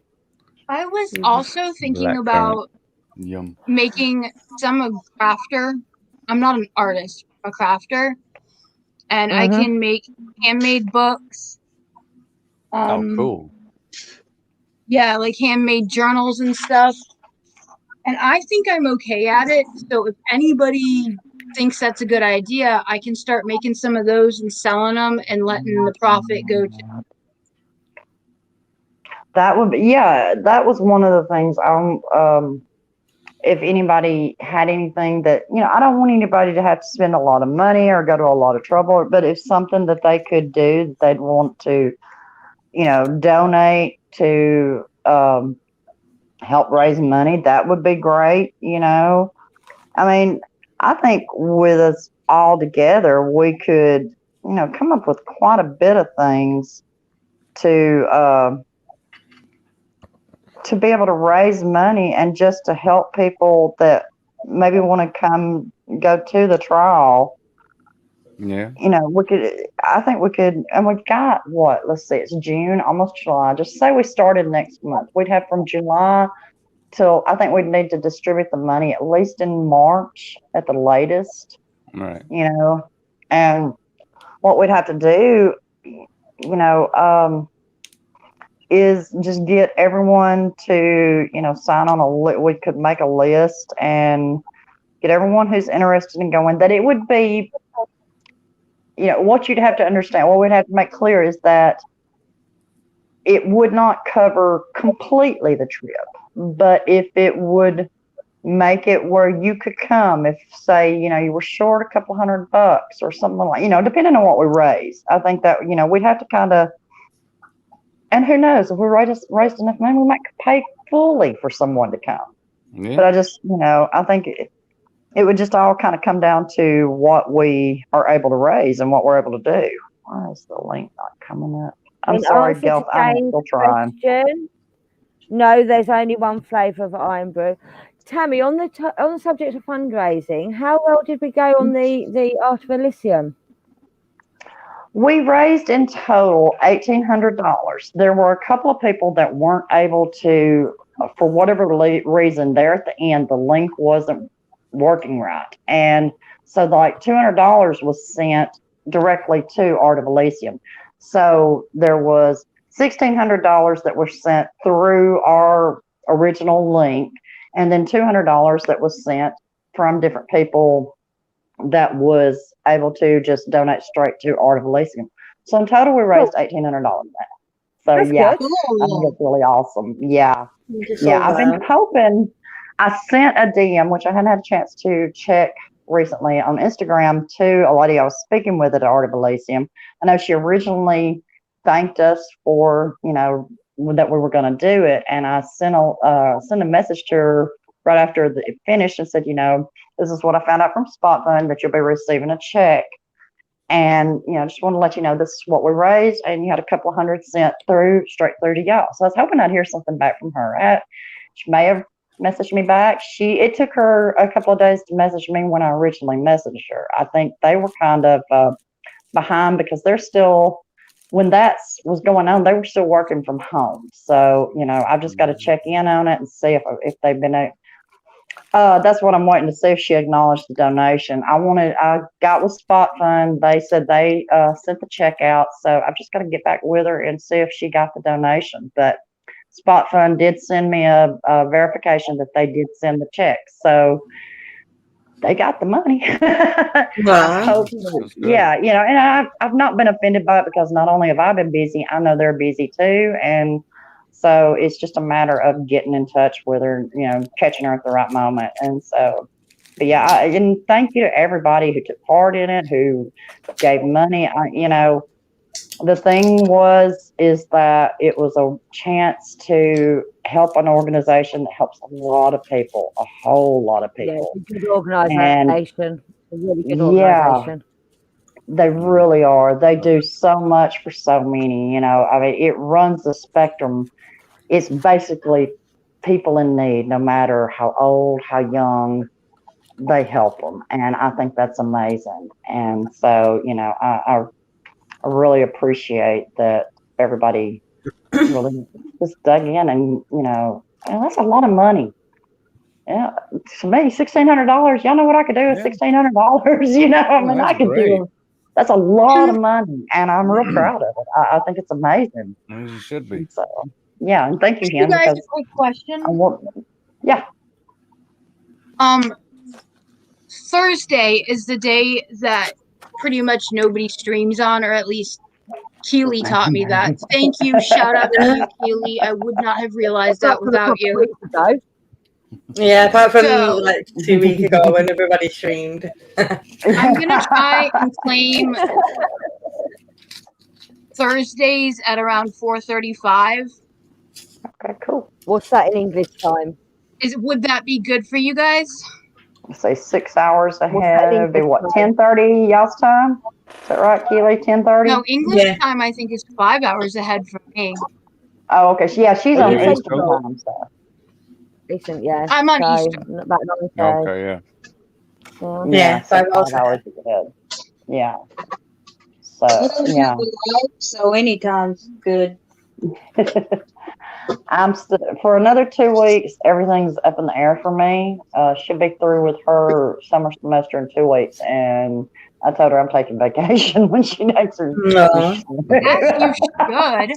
I was also thinking Black about Yum. making some a crafter. I'm not an artist, I'm a crafter, and I can make handmade books. Oh, cool. Yeah, like handmade journals and stuff. And I think I'm okay at it. So if anybody thinks that's a good idea, I can start making some of those and selling them and letting the profit go to. That would be, yeah, that was one of the things if anybody had anything that, I don't want anybody to have to spend a lot of money or go to a lot of trouble, but if something that they could do, that they'd want to, donate to help raise money, that would be great, I mean, I think with us all together, we could, come up with quite a bit of things to be able to raise money and just to help people that maybe want to go to the trial. Yeah. I think we could, and we've got what? Let's see, it's June, almost July. Just say we started next month. We'd have from July till, I think we'd need to distribute the money at least in March at the latest. Right. And what we'd have to do, is just get everyone to, sign on we could make a list and get everyone who's interested in going, that it would be, what you'd have to understand, what we'd have to make clear is that it would not cover completely the trip, but if it would make it where you could come, if say, you were short a couple $100 or something like, depending on what we raise, I think that, we'd have to kind of, and who knows, if we raised enough money, we might pay fully for someone to come. Yeah. But I just, I think it would just all kind of come down to what we are able to raise and what we're able to do. Why is the link not coming up? I'm sorry, Gelf. I'm still trying. Question, no, there's only one flavour of Iron Brew. Tammy, on the subject of fundraising, how well did we go on the Art of Elysium? We raised in total $1,800. There were a couple of people that weren't able to, for whatever reason, there at the end, the link wasn't working right. And so like $200 was sent directly to Art of Elysium. So there was $1,600 that were sent through our original link, and then $200 that was sent from different people that was able to just donate straight to Art of Elysium. So in total, we raised $1,800 now. So That's yeah, good. I think it's really awesome. Yeah, yeah. I've been hoping. I sent a DM, which I hadn't had a chance to check recently, on Instagram to a lady I was speaking with at Art of Elysium. I know she originally thanked us for, that we were going to do it, and I sent a message to her right after it finished and said, this is what I found out from Spot Fund, that you'll be receiving a check. And, just want to let you know this is what we raised. And you had a couple of hundred sent straight through to y'all. So I was hoping I'd hear something back from her. She may have messaged me back. It took her a couple of days to message me when I originally messaged her. I think they were kind of behind because they're still, when that was going on, they were still working from home. So, I've just got to check in on it and see if they've been that's what I'm waiting to see, if she acknowledged the donation. I got with Spot Fund. They said they sent the check out. So I've just got to get back with her and see if she got the donation. But Spot Fund did send me a verification that they did send the check. So they got the money. Wow. Yeah, and I've not been offended by it, because not only have I been busy, I know they're busy too. And so it's just a matter of getting in touch with her, catching her at the right moment. And so, but yeah, and thank you to everybody who took part in it, who gave money. The thing is that it was a chance to help an organization that helps a lot of people, a whole lot of people. Yeah, it's a good organization, a really good organization. They really are. They do so much for so many, it runs the spectrum. It's basically people in need, no matter how old, how young, they help them. And I think that's amazing. And so, I really appreciate that everybody really just dug in, and, that's a lot of money. Yeah, to me, $1,600, y'all know what I could do with $1,600, I could do. That's a lot of money, and I'm real proud of it. I think it's amazing. As you should be. So, yeah, and thank you, You guys, a quick question. Yeah. Thursday is the day that pretty much nobody streams on, or at least Keely taught me that. Thank you. Shout out to you, Keely. I would not have realized that without you. Yeah, apart from 2 weeks ago when everybody streamed. I'm going to try and claim Thursdays at around 4:35. Okay, cool. What's that in English time? Would that be good for you guys? Say 6 hours ahead. It'd be what, 10:30 y'all's time? Is that right, Keely? 10:30? No, English time I think is 5 hours ahead from me. Oh, okay. Yeah, she's on Eastern time. So. Eastern, yeah. I'm on Eastern. About 9:30. Okay, yeah. 5 hours ahead. Yeah. So, yeah. So anytime's good. I'm for another 2 weeks. Everything's up in the air for me. Should be through with her summer semester in 2 weeks, and I told her I'm taking vacation when she takes her. As you should.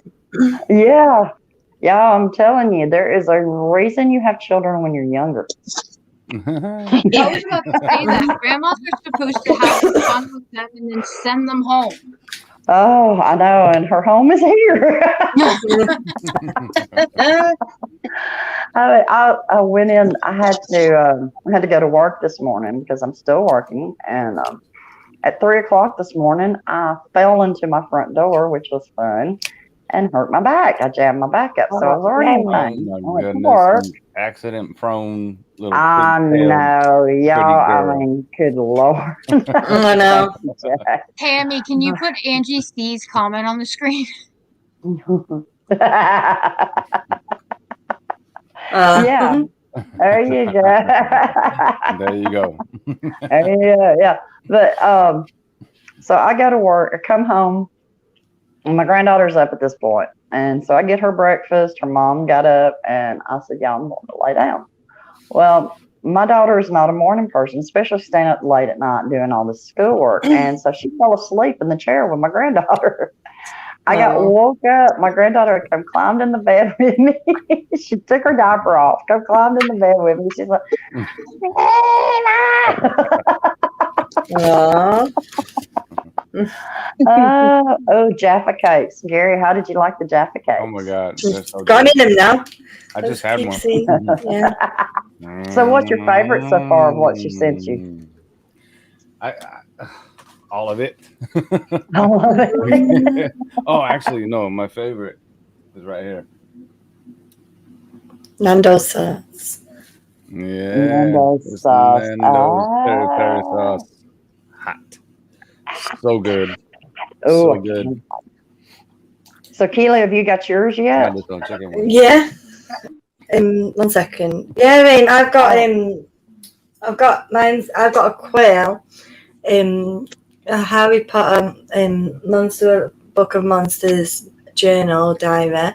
Yeah, I'm telling you, there is a reason you have children when you're younger. I was about to say that. Grandmas are supposed to have fun with them and then send them home. Oh, I know, and her home is here. I went in. I had to go to work this morning because I'm still working. And at 3:00 this morning, I fell into my front door, which was fun. and hurt my back. I jammed my back up, so I was already in pain. Oh my goodness, accident prone little. I know, y'all. I mean, good Lord. I know. Tammy, can you put Angie C's comment on the screen? Yeah. There you go. There you go. Yeah. But so I go to work, I come home, and my granddaughter's up at this point. And so I get her breakfast. Her mom got up, and I said, yeah, I'm going to lay down. Well, my daughter is not a morning person, especially staying up late at night doing all this schoolwork. And so she fell asleep in the chair with my granddaughter. I got woke up. My granddaughter come climbed in the bed with me. She took her diaper off, come climbed in the bed with me. She's like, oh, Jaffa cakes. Gary, how did you like the Jaffa cakes? Oh my God. Got in them now. I just had one. Yeah. So what's your favorite so far of what she sent you? All of it. All of it. Oh, actually, no. My favorite is right here. Nando's sauce. Yeah. Nando's sauce. Nando's peri sauce. Hot. So good. Oh, so good. So, Keely, have you got yours yet? Yeah. 1 second. Yeah, I mean, I've got a quail. A Harry Potter Monster Book of Monsters journal diary,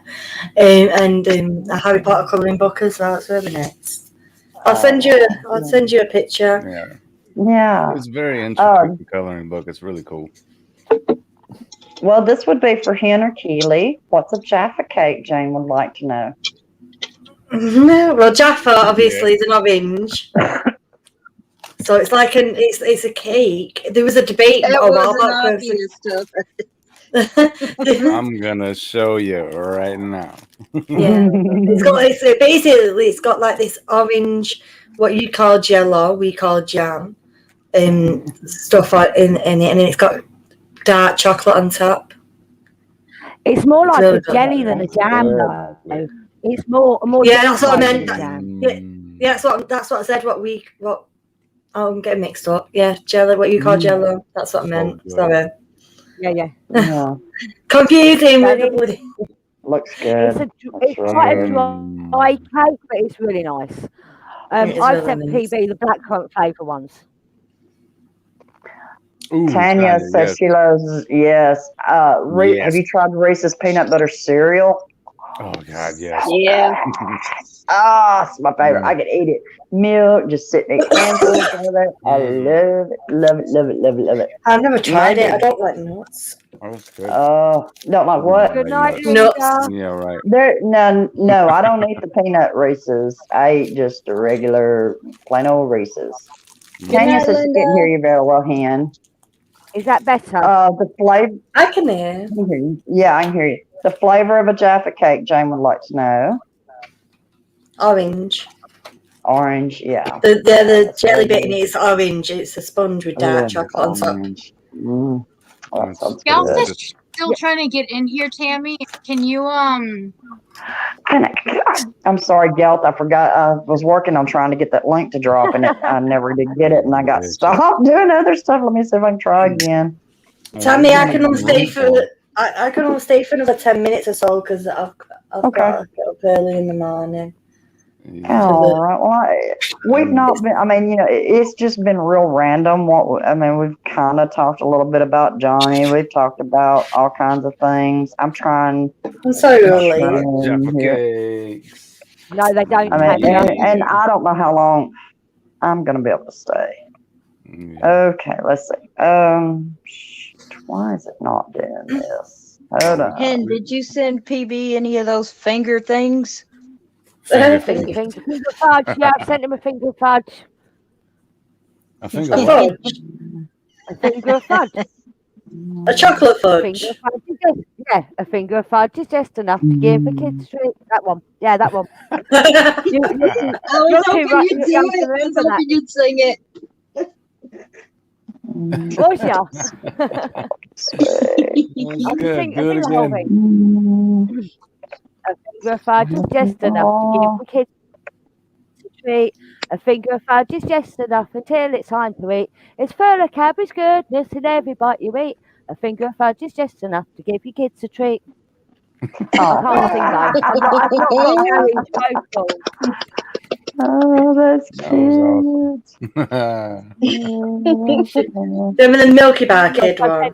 and a Harry Potter colouring book as well. It's really nice. I'll send you a picture. Yeah. It's very interesting colouring book. It's really cool. Well, this would be for Hen or Keely. What's a Jaffa cake? Jane would like to know. Well, Jaffa obviously is an orange. So it's like it's a cake. There was a debate It a while wasn't back. obvious stuff. I'm gonna show you right now. Yeah, it's got like this orange, what you call jello, we call jam, stuff like in it, and it's got dark chocolate on top. It's more like a jelly than a jam, though. It's more. Yeah, that's what I meant. Yeah, that's what I said. I'm getting mixed up. Yeah, jello. What you call jello? That's what I meant. Sorry. Yeah. Confusing. Looks good. It's quite a dry cake, but it's really nice. I've sent PB the blackcurrant flavour ones. Ooh, Tanya says she loves, yes. Have you tried Reese's peanut butter cereal? Oh, God, yes. Yeah. It's my favorite. I can eat it. Milk, just sitting there. I love it. I've never tried it. I don't like nuts. Don't like what? Good night, nuts. Yeah, right. No, I don't eat the peanut Reese's. I eat just the regular, plain old Reese's. Tanya says she can't hear you very well, Hen. Is that better? The flavor. I can hear. Yeah, I can hear you. The flavor of a Jaffa cake, Jane would like to know. Orange, yeah. The jelly bit in it is orange. It's a sponge with dark chocolate on top. Gelt is still trying to get in here, Tammy. Can you I'm sorry, Gelt. I forgot. I was working on trying to get that link to drop, and I never did get it, and I got stopped doing other stuff. Let me see if I can try again. Tammy, I can only stay for another 10 minutes or so because I've got to get up early in the morning. All right. Well, we've not been. I mean, it's just been real random. We've kind of talked a little bit about Johnny. We've talked about all kinds of things. I'm sorry, No, they don't. And I don't know how long I'm going to be able to stay. Okay, let's see. Why is it not doing this? Hold on. And did you send PB any of those finger things? Finger fudge. Yeah, I sent him a finger fudge. A finger fudge? A finger fudge. A chocolate fudge. A finger fudge is just enough to give the kids treat. That one. Yeah, that one. I was hoping you'd do it. I was hoping you'd sing it. Was ya? Good. Do it the whole again. thing. A finger of fudge is just enough to give the kids a treat. A finger of fudge is just enough until it's time to eat. It's full of cabbage goodness in every bite you eat. A finger of fudge is just enough to give your kids a treat. I can't sing though. I've not got Gary's vocal. Oh, that's That was cute. Remember the Milky Bar Kid one?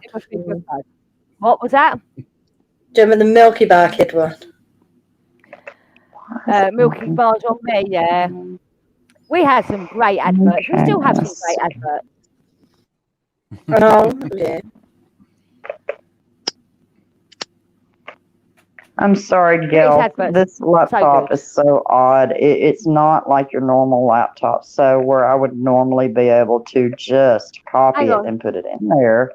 What was that? Do you remember the Milky Bar Kid one? Milky Bars on me, yeah. We had some great adverts. We still have some great adverts. Oh, yeah. I'm sorry, Gail. This laptop is so odd. It's not like your normal laptop. So where I would normally be able to just copy it and put it in there.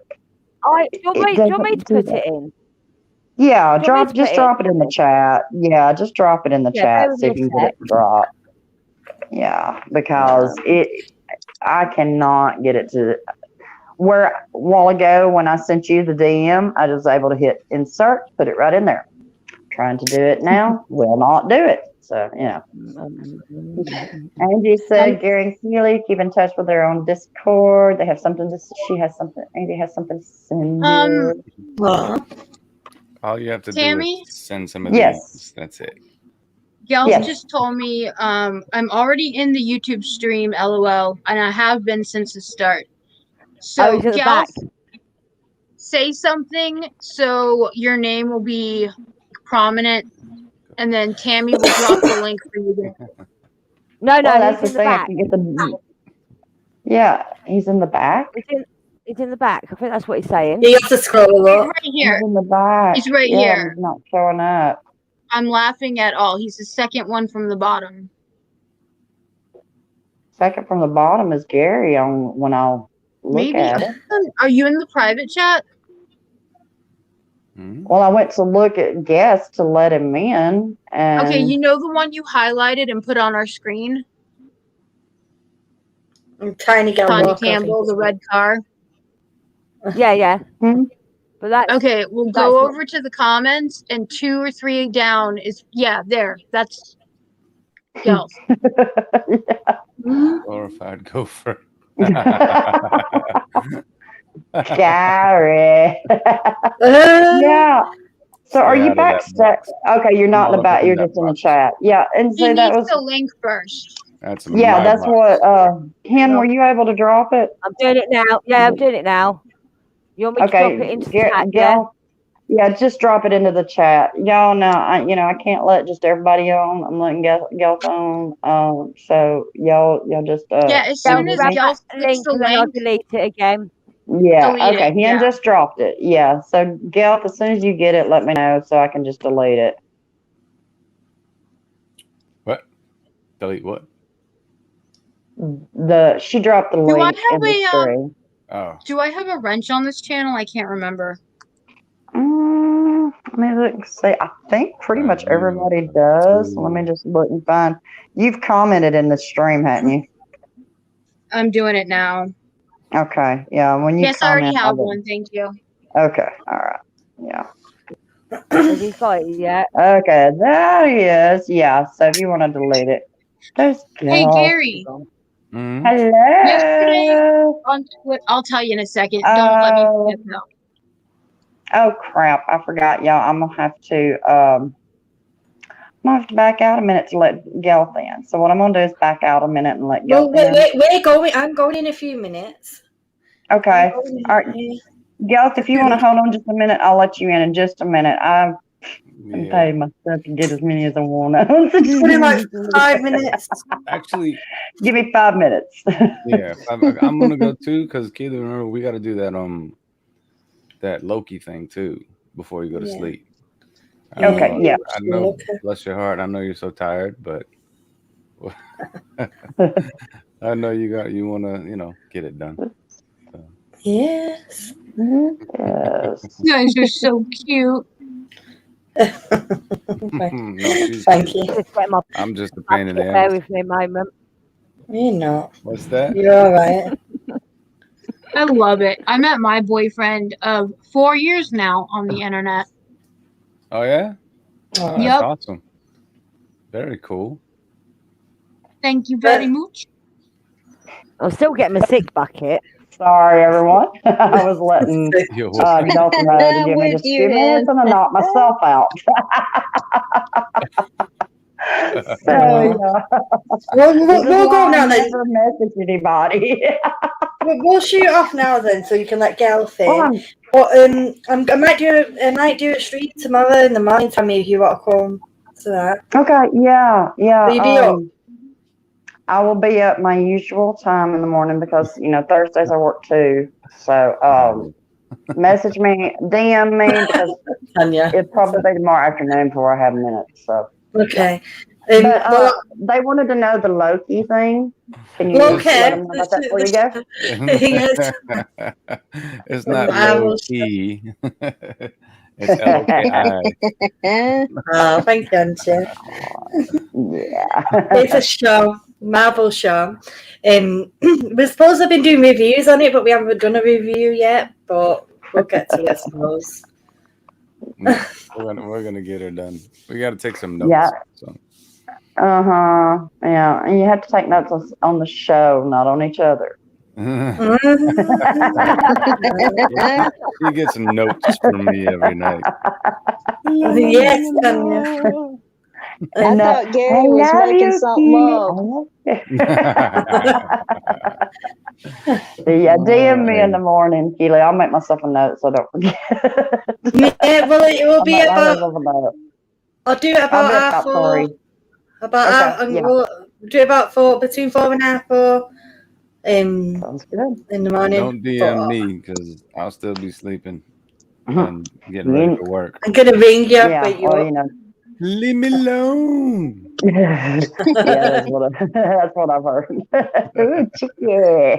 Do you want me to put it in? Yeah, drop it in the chat. Yeah, just drop it in the chat. See if you can get it to drop. Yeah, because I cannot get it to. Where a while ago when I sent you the DM, I was able to hit insert, put it right in there. Trying to do it now, will not do it. So, Angie said Gary and Keely keep in touch with their own Discord. They have something to. Angie has something to send you. All you have to Tammy? do is send some of these. That's it. Gail just told me I'm already in the YouTube stream, LOL, and I have been since the start. So, Gail, say something so your name will be prominent, and then Tammy will drop the link for you. No, that's he's the in the thing. back. I can get the. Yeah, he's in the back. He's in the back. I think that's what he's saying. You have to scroll up. He's right here. He's in the back. He's right here. He's not showing up. I'm laughing at all. He's the second one from the bottom. Second from the bottom is Gary on when I'll look at it. Are you in the private chat? Well, I went to look at guests to let him in. And Okay, you know the one you highlighted and put on our screen? Tiny Campbell, the red car. Yeah. But that's okay. We'll go over to the comments, and 2 or 3 down is there. That's Gels. Glorified gopher. Gary. Yeah. So are you backstage? Okay, you're not in the back. You're just in the chat. Yeah, and so that was the link first. That's that's what. Ken, were you able to drop it? I'm doing it now. Yeah, I'm doing it now. You want me to drop it into the chat? Yeah, just drop it into the chat. Y'all know, I can't let just everybody on. I'm letting Gail on. So y'all just as soon as Gail clicks the link, I'll delete it again. Yeah. Okay. He just dropped it. Yeah. So Gail, as soon as you get it, let me know so I can just delete it. What? Delete what? She dropped the link in the stream. Do I have a wrench on this channel? I can't remember. Let me look and see. I think pretty much everybody does. Let me just look and find. You've commented in the stream, haven't you? I'm doing it now. Okay. Yeah. When you I already have one. Thank you. Okay. All right. Yeah. Has he got it yet? Okay. There he is. Yeah. So if you want to delete it. Hey, Gary. Hello. Yesterday on Twitter, I'll tell you in a second. Don't let me forget though. Oh crap! I forgot, y'all. I'm gonna have to back out a minute to let Gail in. So what I'm gonna do is back out a minute and let Gail in. We're going. I'm going in a few minutes. Okay. All right, Gail. If you want to hold on just a minute, I'll let you in just a minute. I've paid myself to get as many as I want. So just put in like 5 minutes. Actually, give me 5 minutes. Yeah, I'm gonna go too because Keely, remember we got to do that Loki thing too before you go to sleep. Okay, yeah. I know, bless your heart. I know you're so tired, but I know you want to, get it done. So. Yes. Yes. You guys are so cute. Thank you. I'm just a pain in the ass. Bear with me a moment. You're not. What's that? You're all right. I love it. I met my boyfriend of 4 years now on the internet. Oh yeah? Oh, that's Yep. awesome. Very cool. Thank you very much. I'm still getting my sick bucket. Sorry, everyone. I was letting Nelson know to give me just a few minutes and I knocked myself out. So, yeah. We'll go now then. Never message anybody. We'll shoot off now then, so you can let Gail in. But I might do a stream tomorrow in the morning. Tell me if you want to come to that. Okay. Yeah. Will you be up? I will be at my usual time in the morning because Thursdays I work too. So message me, DM me because it'll probably be tomorrow afternoon before I have minutes. So okay. Yeah. But they wanted to know the Loki thing. Can you let them know about that before you go? It's not low key. It's LOKI. Oh, thank you, Auntie. Yeah. It's a show. Marvel show. We're supposed to have been doing reviews on it, but we haven't done a review yet. But we'll get to it, I suppose. We're gonna get her done. We got to take some notes. Yeah. So. Yeah. And you have to take notes on the show, not on each other. You get some notes from me every night. Yes, I thought Gary was making something up. Yeah, DM me in the morning, Keely. I'll make myself a note so I don't forget. Yeah, well, it will be about. I'll do it about half 4. We'll do it about 4, between 4 and half 4. Sounds good. In the morning. Don't DM me because I'll still be sleeping and getting ready for work. I'm gonna ring you, but leave me alone. Yeah, that's what I've heard. Yeah.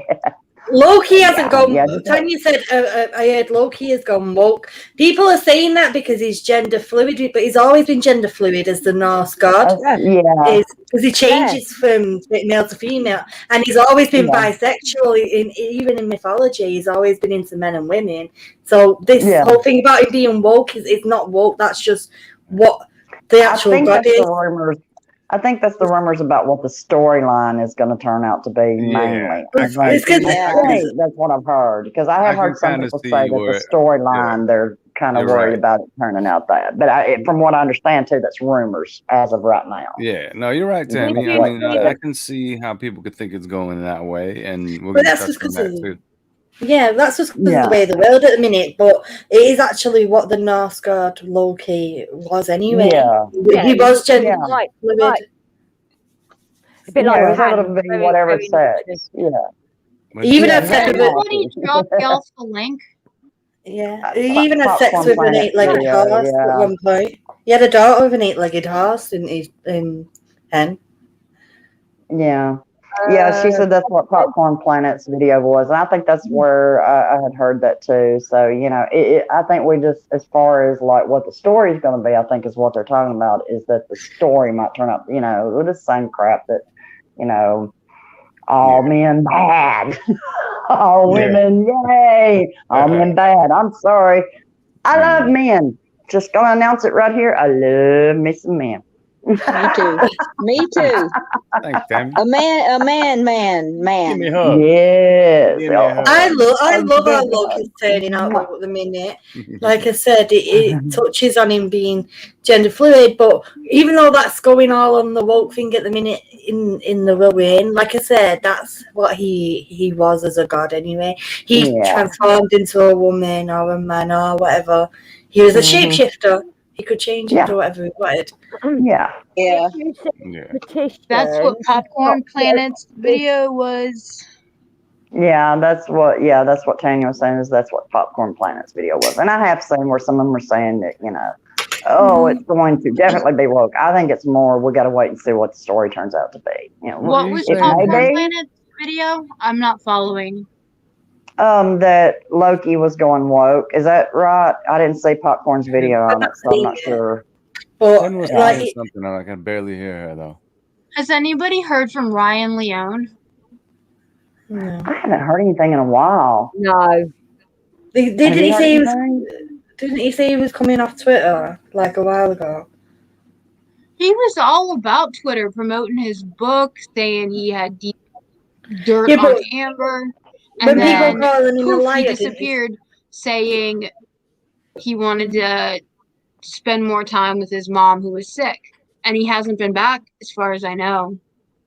Loki hasn't gone. Tanya said, I heard Loki has gone woke. People are saying that because he's gender fluid, but he's always been gender fluid as the Norse god. Because he changes from male to female, and he's always been bisexual. Even in mythology, he's always been into men and women. So this whole thing about him being woke is not woke. That's just what the actual god is. I think that's the rumors about what the storyline is going to turn out to be mainly. That's what I've heard. Because I have heard some people say that the storyline, they're kind of worried about it turning out that. But from what I understand, too, that's rumors as of right now. Yeah, no, you're right, Tammy. I mean, I can see how people could think it's going that way. And we're going to touch on that, too. Yeah, that's just because of the way of the world at the minute, but it is actually what the Norse god Loki was anyway. Yeah. He was gender fluid. A bit like whatever sex. Yeah. Even had sex with somebody drop Elf the link. Yeah. He even had sex with an 8-legged horse at one point. He had a daughter with an 8-legged horse in Hen. Yeah. Yeah, she said that's what Popcorn Planet's video was, and I think that's where I had heard that too. So I think we just, as far as like what the story is going to be, I think is what they're talking about is that the story might turn out, with the same crap that, all men bad, all women yay, all men bad. I'm sorry, I love men. Just gonna announce it right here. I love me some men. Me too. Me too. Thanks, Tammy. A man. Give me a hug. Yes. I love how Loki's turning out at the minute. Like I said, it touches on him being gender fluid, but even though that's going all on the woke thing at the minute in the Rowan, like I said, that's what he was as a god anyway. He transformed into a woman or a man or whatever. He was a shapeshifter. He could change into whatever he wanted. Yeah. That's what Popcorn Planet's video was. Yeah, that's what Tanya was saying, is that's what Popcorn Planet's video was. And I have seen where some of them are saying that, it's going to definitely be woke. I think it's more, we got to wait and see what the story turns out to be. What was Popcorn Planet's video? I'm not following. That Loki was going woke. Is that right? I didn't see Popcorn's video on it, so I'm not sure. Jen was saying something, I can barely hear her though. Has anybody heard from Ryan Leone? No. I haven't heard anything in a while. No. Didn't he say he was coming off Twitter like a while ago? He was all about Twitter, promoting his book, saying he had deep dirt on Amber, and then he disappeared, saying he wanted to spend more time with his mom who was sick, and he hasn't been back as far as I know.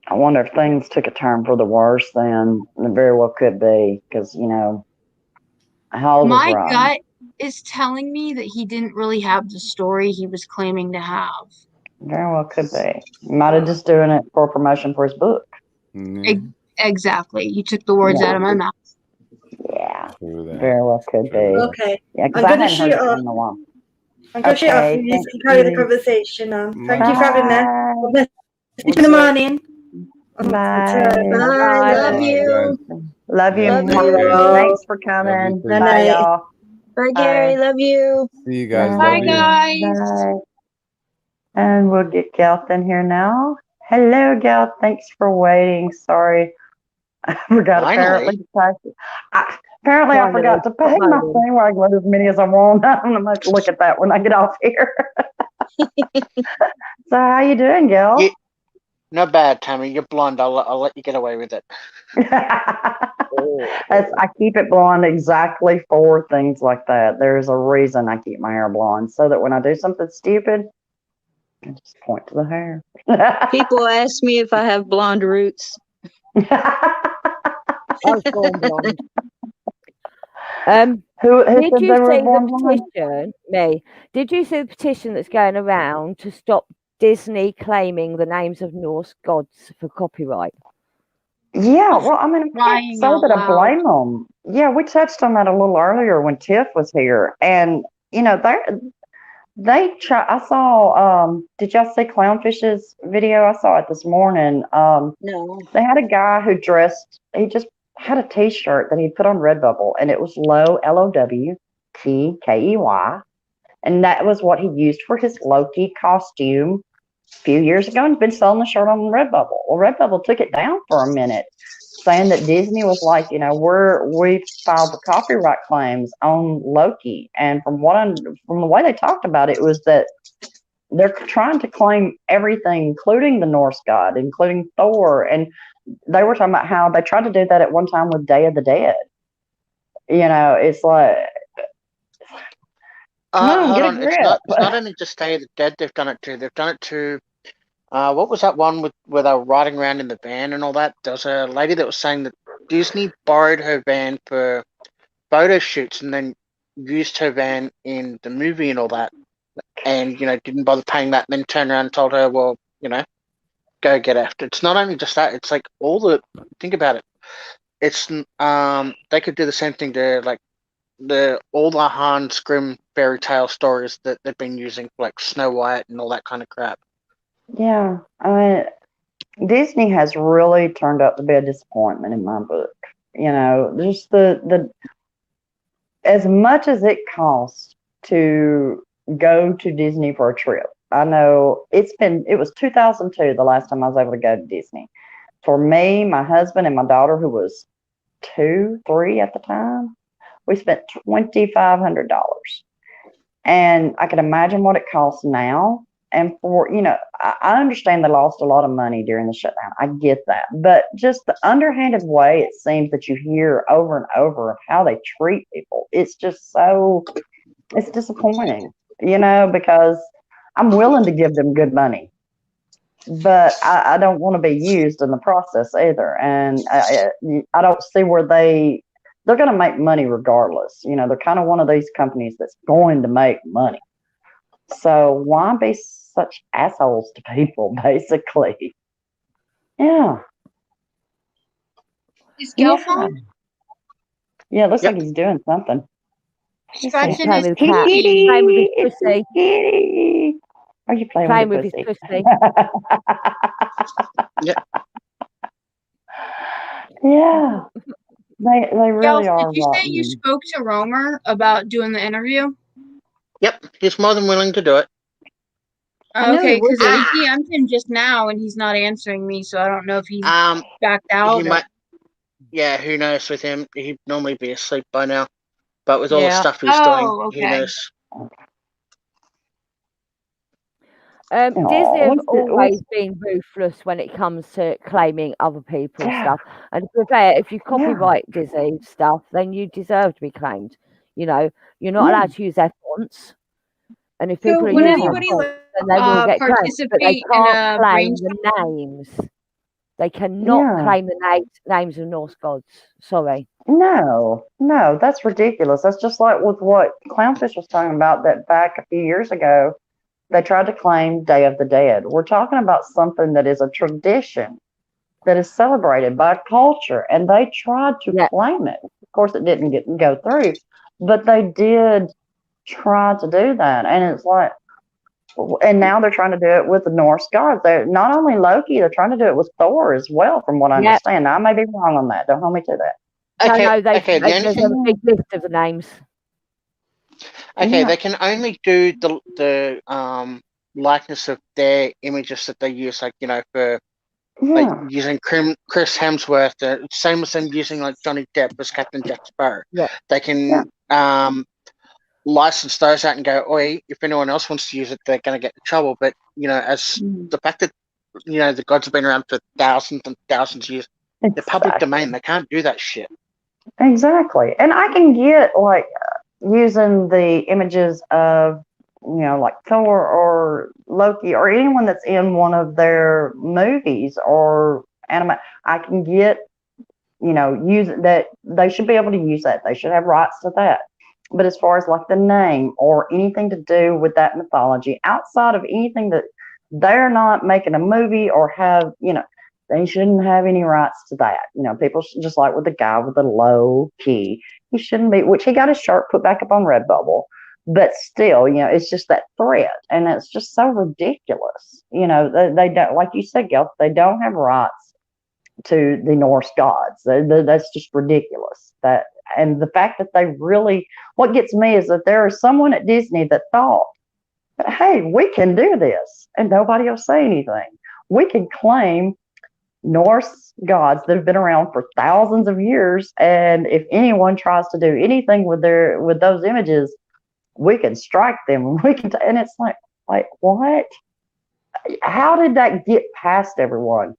I wonder if things took a turn for the worse then. It very well could be, because, you know, how old my is Rob? gut is telling me that he didn't really have the story he was claiming to have. Very well could be. He might have just doing it for promotion for his book. Exactly. You took the words out of my mouth. Yeah. Very well could be. Okay. Yeah, because I hadn't heard it in a while. I'm going to shut off. You can carry the conversation on. Thank you for having me. See you in the morning. Bye. Bye. Love you. Love you. Thanks for coming. Bye, y'all. Bye, Gary. Love you. See you guys. Bye, guys. Bye. And we'll get Gelth in here now. Hello, Gelth. Thanks for waiting. Sorry. I forgot apparently to pay. I forgot to pay my thing where I can load as many as I want. I'm going to have to look at that when I get off here. So how you doing, Gelth? Not bad, Tammy. You're blonde. I'll let you get away with it. I keep it blonde exactly for things like that. There's a reason I keep my hair blonde, so that when I do something stupid, I just point to the hair. People ask me if I have blonde roots. I was born blonde. Did you see the petition? Me. Did you see the petition that's going around to stop Disney claiming the names of Norse gods for copyright? Yeah, well, I mean, I can't say that I blame them. Yeah, we touched on that a little earlier when Tiff was here, and you know, they try. I saw. Did y'all see Clownfish's video? I saw it this morning. No. They had a guy who dressed. He just had a T-shirt that he put on Redbubble, and it was LOWTKEY, and that was what he used for his Loki costume a few years ago, and he's been selling the shirt on Redbubble. Well, Redbubble took it down for a minute, saying that Disney was like, you know, we filed the copyright claims on Loki, and from the way they talked about it was that they're trying to claim everything, including the Norse god, including Thor, and they were talking about how they tried to do that at one time with Day of the Dead. You know, it's like, hold on. It's not only just Day of the Dead they've done it to. They've done it to, what was that one where they were riding around in the van and all that? There was a lady that was saying that Disney borrowed her van for photo shoots and then used her van in the movie and all that. And, you know, didn't bother paying that, and then turned around and told her, well, you know, go get after. It's not only just that, it's like think about it. It's, they could do the same thing to, like, all the Hans Grimm fairy tale stories that they've been using, like Snow White and all that kind of crap. Yeah, I mean, Disney has really turned out to be a disappointment in my book. You know, just the as much as it costs to go to Disney for a trip. I know it was 2002 the last time I was able to go to Disney. For me, my husband, and my daughter, who was 2, 3 at the time, we spent $2,500. And I can imagine what it costs now. And for, you know, I understand they lost a lot of money during the shutdown. I get that. But just the underhanded way it seems that you hear over and over of how they treat people, it's just it's disappointing, you know, because I'm willing to give them good money. But I don't want to be used in the process either. And I don't see where they're going to make money regardless. You know, they're kind of one of these companies that's going to make money. So why be such assholes to people, basically? Yeah. Is Gelf on? Yeah, it looks like he's doing something. Scratching his kitty. Playing with his pussy. Kitty. Are you playing with his pussy? Yeah. Yeah. They really Gelf, are. did you say you spoke to Romer about doing the interview? Yep, he's more than willing to do it. Okay, because I DM'd him just now and he's not answering me, so I don't know if he's backed out. yeah, who knows with him? He'd normally be asleep by now. But with all the stuff he's doing, who knows? Disney have always been ruthless when it comes to claiming other people's stuff. And to be fair, if you copyright Disney stuff, then you deserve to be claimed. You know, you're not allowed to use their fonts. And if people are using fonts, then they will get claimed. But they can't claim the names. They cannot claim the names of Norse gods. Sorry. No, that's ridiculous. That's just like with what Clownfish was talking about, that back a few years ago, they tried to claim Day of the Dead. We're talking about something that is a tradition that is celebrated by culture, and they tried to claim it. Of course, it didn't go through, but they did try to do that. And it's like, and now they're trying to do it with the Norse gods. They're not only Loki, they're trying to do it with Thor as well, from what I understand. Now, I may be wrong on that. Don't hold me to that. No, there's a big list of the names. Okay, they can only do the likeness of their images that they use, like, you know, for like using Chris Hemsworth, same as them using like Johnny Depp as Captain Jack Sparrow. Yeah. They can license those out and go, oi, if anyone else wants to use it, they're going to get in trouble. But, you know, as the fact that, you know, the gods have been around for thousands and thousands of years, the public domain, they can't do that shit. Exactly. And I can get like using the images of, you know, like Thor or Loki or anyone that's in one of their movies or anime. I can get, you know, use that. They should be able to use that. They should have rights to that. But as far as like the name or anything to do with that mythology, outside of anything that they're not making a movie or have, you know, they shouldn't have any rights to that. You know, people just like with the guy with the low key, he shouldn't be, which he got his shirt put back up on Redbubble. But still, you know, it's just that threat. And it's just so ridiculous. You know, they don't, like you said, Gail, they don't have rights to the Norse gods. That's just ridiculous. And the fact that they really, what gets me is that there is someone at Disney that thought, hey, we can do this. And nobody will say anything. We can claim Norse gods that have been around for thousands of years, and if anyone tries to do anything with those images, we can strike them. And it's like what? How did that get past everyone?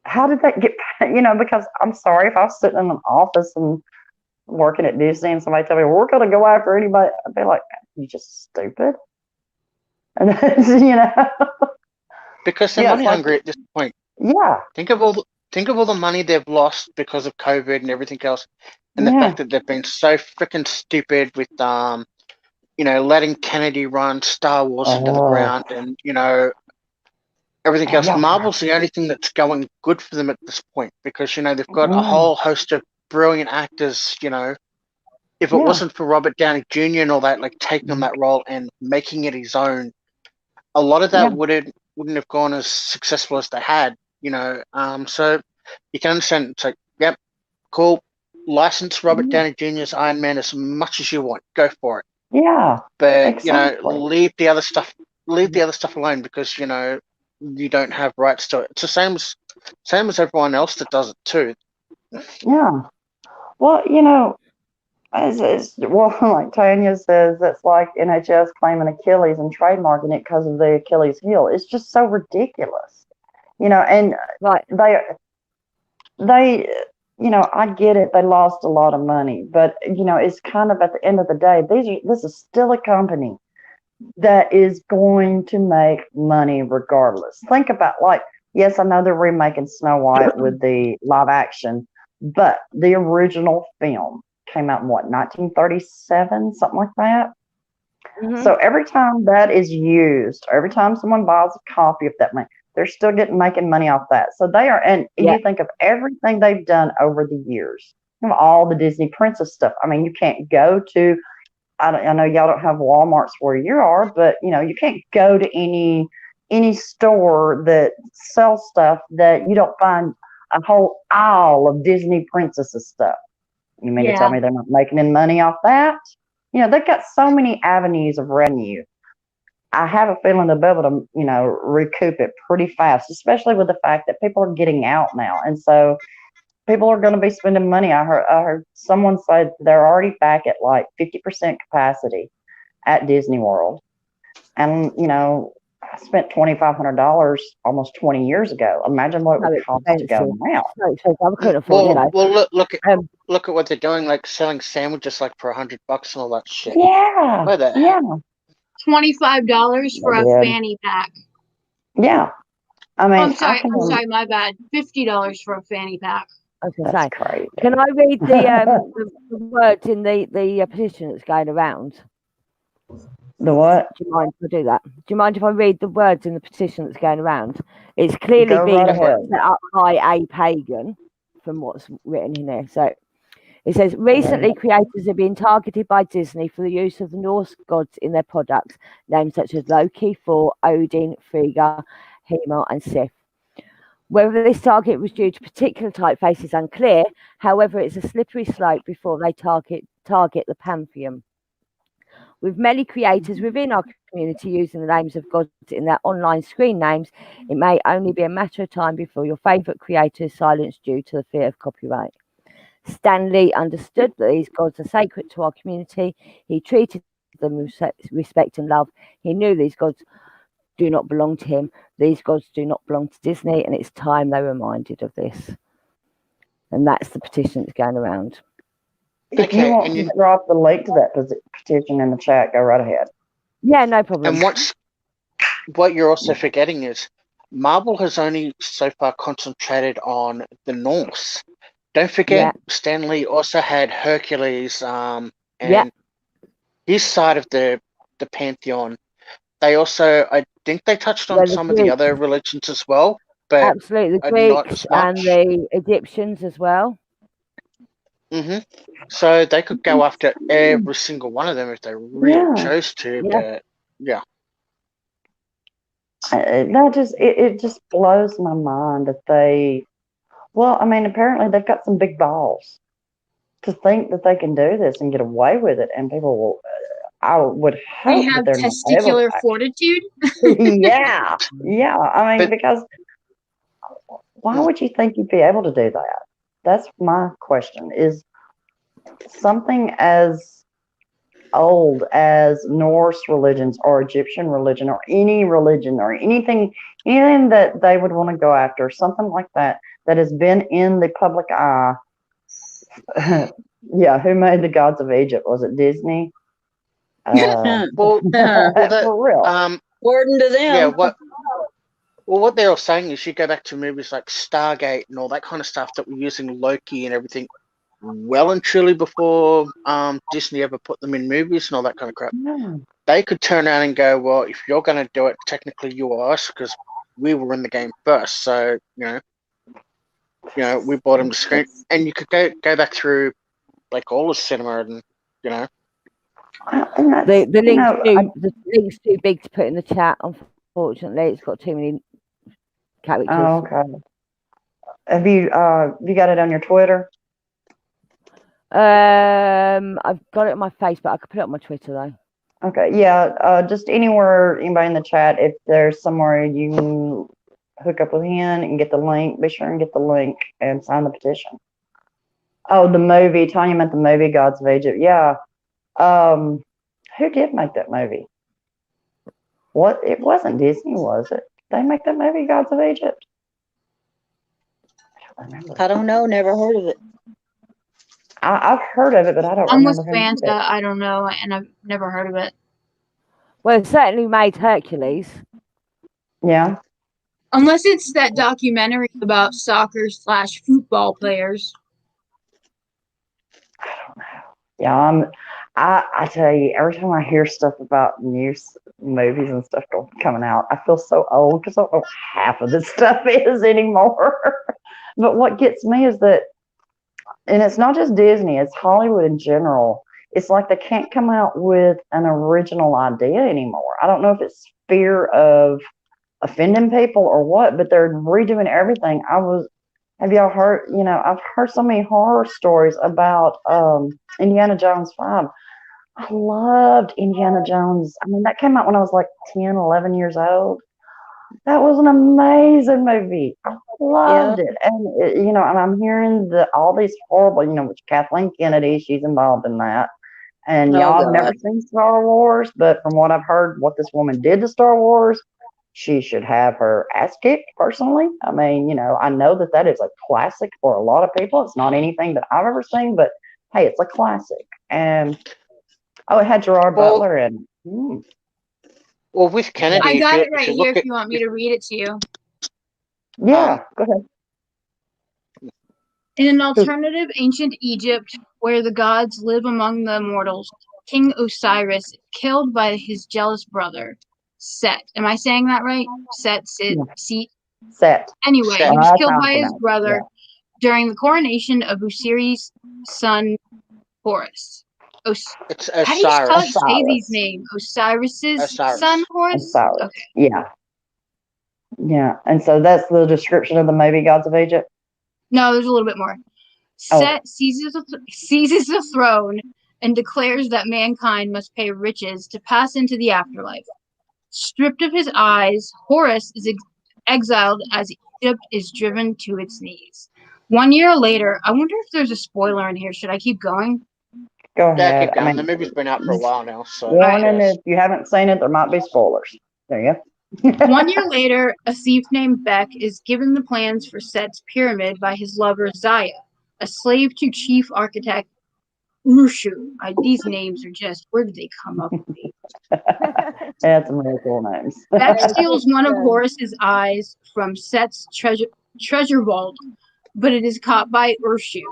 How did that get? You know, because I'm sorry, if I was sitting in an office and working at Disney and somebody tell me we're going to go after anybody, I'd be like, you just stupid. And you know, because they're money hungry at this point. Yeah. Think of all the money they've lost because of COVID and everything else, and the fact that they've been so freaking stupid with you know, letting Kennedy run Star Wars into the ground, and you know, everything else. Marvel's the only thing that's going good for them at this point, because you know they've got a whole host of brilliant actors. You know, if it wasn't for Robert Downey Jr. and all that, like taking on that role and making it his own, a lot of that wouldn't have gone as successful as they had. You know, so you can understand. It's like, yep, cool. License Robert Downey Jr.'s Iron Man as much as you want. Go for it. Yeah. But exactly. you know, leave the other stuff alone, because you know you don't have rights to it. It's the same as everyone else that does it too. Yeah. Well, you know, like Tanya says, that's like NHS claiming Achilles and trademarking it because of the Achilles heel. It's just so ridiculous. You know, and they, you know, I get it. They lost a lot of money, but you know, it's kind of at the end of the day, this is still a company that is going to make money regardless. Think about, like, yes, I know they're remaking Snow White with the live action, but the original film came out in what, 1937, something like that. So every time that is used, or every time someone buys a copy of that, they're still making money off that. So they are, and you think of everything they've done over the years, you know, all the Disney princess stuff. I mean, you can't go to, I know y'all don't have Walmarts where you are, but you know, you can't go to any store that sells stuff that you don't find a whole aisle of Disney princesses stuff. You mean to tell me they're not making any money off that? You know, they've got so many avenues of revenue. I have a feeling they'll be able to, you know, recoup it pretty fast, especially with the fact that people are getting out now. And so people are going to be spending money. I heard someone say they're already back at like 50% capacity at Disney World. And, you know, I spent $2,500 almost 20 years ago. Imagine what it would cost to go now. Look at what they're doing, like selling sandwiches like for $100 and all that shit. Yeah. Where the yeah. $25 for a fanny pack. Yeah. I mean, I'm sorry, my bad. $50 for a fanny pack. That's crazy. Can I read the words in the petition that's going around? The what? Do you mind if I do that? Do you mind if I read the words in the petition that's going around? It's clearly being set up by a pagan, from what's written in there. So it says, recently creators have been targeted by Disney for the use of the Norse gods in their products, names such as Loki, Thor, Odin, Frigga, Hema, and Sif. Whether this target was due to particular typeface is unclear. However, it's a slippery slope before they target the pantheon. With many creators within our community using the names of gods in their online screen names, it may only be a matter of time before your favourite creator is silenced due to the fear of copyright. Stan Lee understood that these gods are sacred to our community. He treated them with respect and love. He knew these gods do not belong to him. These gods do not belong to Disney, and it's time they were reminded of this. And that's the petition that's going around. If you want to drop the link to that petition in the chat, go right ahead. Yeah, no problem. And what you're also forgetting is Marvel has only so far concentrated on the Norse. Don't forget, Stan Lee also had Hercules and his side of the pantheon. They also, I think they touched on some of the other religions as well. But absolutely, the Greeks and the Egyptians as well. So they could go after every single one of them if they really chose to. But it just blows my mind that they. Well, I mean, apparently they've got some big balls to think that they can do this and get away with it, and people will. I would hope they have that testicular fortitude. yeah. I mean, because why would you think you'd be able to do that? That's my question. Is something as old as Norse religions or Egyptian religion or any religion or anything that they would want to go after, something like that has been in the public eye. Who made the gods of Egypt? Was it Disney? For real. According to them. Yeah, what they're all saying is you go back to movies like Stargate and all that kind of stuff that were using Loki and everything well and truly before Disney ever put them in movies and all that kind of crap. They could turn around and go, well, if you're going to do it, technically you are us because we were in the game first. So, you know, we bought them to screen. And you could go back through like all the cinema and, you know. The link's too big to put in the chat, unfortunately. It's got too many characters. Oh, okay. Have you got it on your Twitter? I've got it on my Facebook. I could put it on my Twitter though. Okay, just anywhere, anybody in the chat, if there's somewhere you can hook up with him and get the link, be sure and get the link and sign the petition. Oh, the movie. Tanya meant the movie Gods of Egypt. Yeah. Who did make that movie? What? It wasn't Disney, was it? Did they make that movie Gods of Egypt? I don't know. Never heard of it. I've heard of it, but I don't remember. I'm with Fanta. I don't know, and I've never heard of it. Well, it certainly made Hercules. Yeah. Unless it's that documentary about soccer/football players. I don't know. Yeah, I tell you, every time I hear stuff about new movies and stuff coming out, I feel so old because I don't know what half of this stuff is anymore. But what gets me is that, and it's not just Disney, it's Hollywood in general. It's like they can't come out with an original idea anymore. I don't know if it's fear of offending people or what, but they're redoing everything. Have y'all heard, I've heard so many horror stories about Indiana Jones 5. I loved Indiana Jones. I mean, that came out when I was like 10, 11 years old. That was an amazing movie. I loved it. And, and I'm hearing all these horrible, which Kathleen Kennedy, she's involved in that. And y'all have never seen Star Wars, but from what I've heard, what this woman did to Star Wars, she should have her ass kicked, personally. I mean, I know that is a classic for a lot of people. It's not anything that I've ever seen, but hey, it's a classic. And, it had Gerard Butler in. Well, with Kennedy, I got it right here if you want me to read it to you. Yeah, go ahead. In an alternative ancient Egypt where the gods live among the mortals, King Osiris is killed by his jealous brother, Set. Am I saying that right? Set. Set. Anyway, he was killed by his brother during the coronation of Osiris' son, Horus. It's How do you say these names? Osiris's son, Horus? Okay. Yeah. Yeah. And so that's the description of the movie Gods of Egypt? No, there's a little bit more. Set seizes the throne and declares that mankind must pay riches to pass into the afterlife. Stripped of his eyes, Horus is exiled as Egypt is driven to its knees. 1 year later, I wonder if there's a spoiler in here. Should I keep going? Go ahead. Yeah, keep going. The movie's been out for a while now. So warning, if you haven't seen it, there might be spoilers. There you go. 1 year later, a thief named Beck is given the plans for Set's pyramid by his lover Zaya, a slave to chief architect Urushu. These names are just, where did they come up with these? That's some really cool names. Beck steals one of Horus's eyes from Set's treasure vault, but it is caught by Urushu.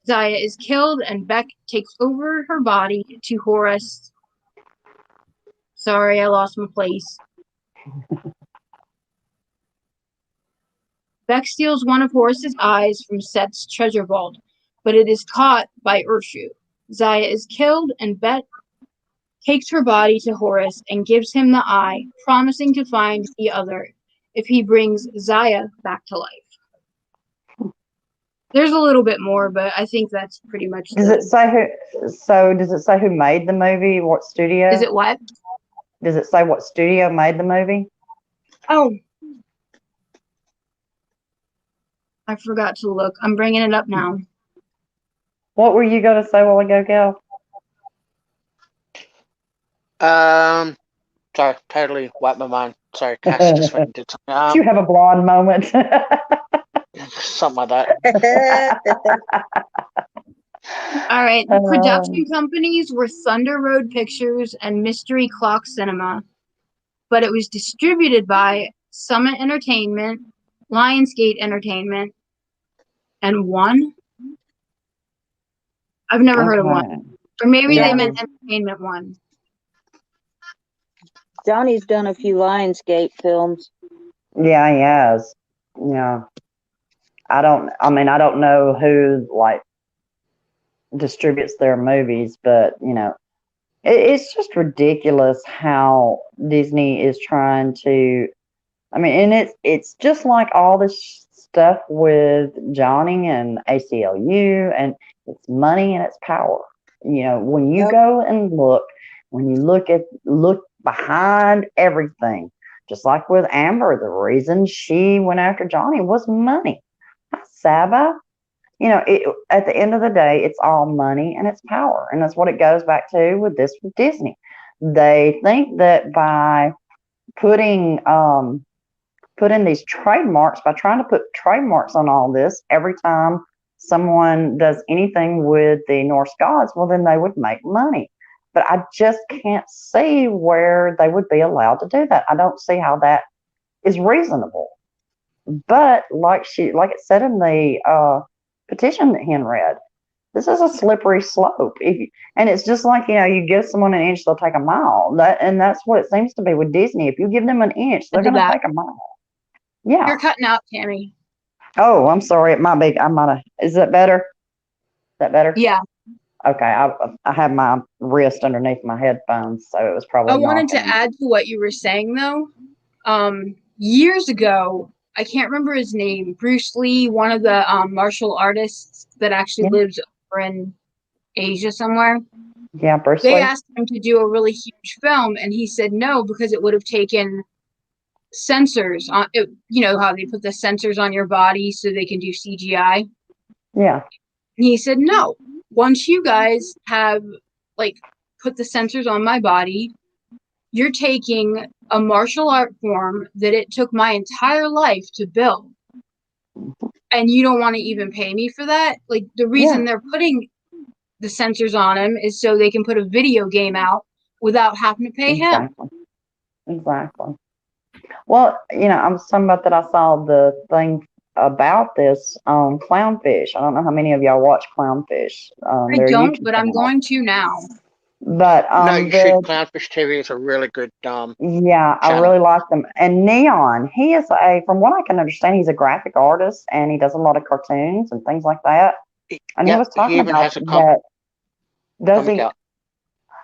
Zaya is killed, and Beck takes over her body to Horus. Sorry, I lost my place. Beck steals one of Horus's eyes from Set's treasure vault, but it is caught by Urushu. Zaya is killed, and Beck takes her body to Horus and gives him the eye, promising to find the other if he brings Zaya back to life. There's a little bit more, but I think that's pretty much. Does it say who made the movie? What studio? Is it what? Does it say what studio made the movie? Oh, I forgot to look. I'm bringing it up now. What were you going to say a while ago, Gal? Sorry, totally wiped my mind. Sorry, Cass just went and did something. You have a blonde moment. Something like that. All right. The production companies were Thunder Road Pictures and Mystery Clock Cinema, but it was distributed by Summit Entertainment, Lionsgate Entertainment, and One. I've never heard of One. Or maybe they meant Entertainment One. Johnny's done a few Lionsgate films. Yeah, he has. Yeah. I don't know who distributes their movies, but it's just ridiculous how Disney is trying to. And it's just like all this stuff with Johnny and ACLU, and it's money and it's power. When you go and look behind everything, just like with Amber, the reason she went after Johnny was money. Saba, at the end of the day, it's all money and it's power. And that's what it goes back to with Disney. They think that by putting these trademarks, by trying to put trademarks on all this, every time someone does anything with the Norse gods, well, then they would make money. But I just can't see where they would be allowed to do that. I don't see how that is reasonable. But like it said in the petition that Hen read, this is a slippery slope. And it's just like, you give someone an inch, they'll take a mile. And that's what it seems to be with Disney. If you give them an inch, they're going to take a mile. Yeah. You're cutting out, Tammy. Oh, I'm sorry. It might be. Is that better? Is that better? Yeah. Okay. I have my wrist underneath my headphones, so it was probably. I wanted to add to what you were saying, though. Years ago, I can't remember his name. Bruce Lee, one of the martial artists that actually lives over in Asia somewhere. Yeah, Bruce Lee. They asked him to do a really huge film, and he said no because it would have taken sensors on it. You know how they put the sensors on your body so they can do CGI? Yeah. And he said, no, once you guys have like put the sensors on my body, you're taking a martial art form that it took my entire life to build. And you don't want to even pay me for that? Like, the reason they're putting the sensors on him is so they can put a video game out without having to pay him. Exactly. Well, you know, I'm talking about that. I saw the thing about this on Clownfish. I don't know how many of y'all watch Clownfish. I don't, but I'm going to now. But no, you should. Clownfish TV is a really good yeah, channel. I really like them. And Neon, he is from what I can understand, he's a graphic artist and he does a lot of cartoons and things like that. And he was talking about that. Does he?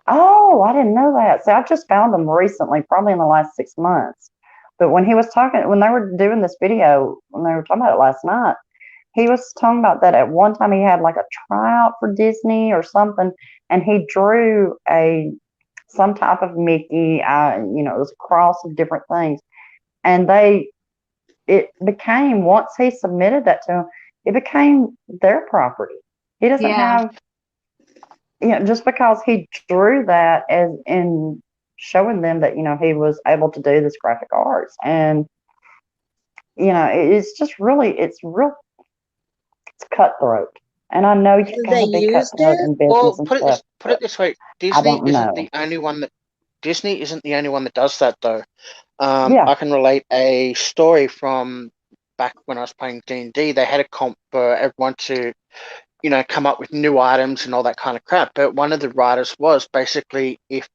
Oh, I didn't know that. So I just found him recently, probably in the last 6 months. But when he was talking, when they were doing this video, when they were talking about it last night, he was talking about that at one time he had like a tryout for Disney or something, and he drew some type of Mickey. You know, it was a cross of different things, and it became, once he submitted that to him, it became their property. He doesn't have, you know, just because he drew that as in showing them that, you know, he was able to do this graphic arts, and you know, it's just really, it's cutthroat. And I know you gotta be cutthroat in business and stuff. Put it this way: Disney isn't the only one that does that, though. I can relate a story from back when I was playing D&D. They had a comp for everyone to, you know, come up with new items and all that kind of crap. But one of the writers was basically, if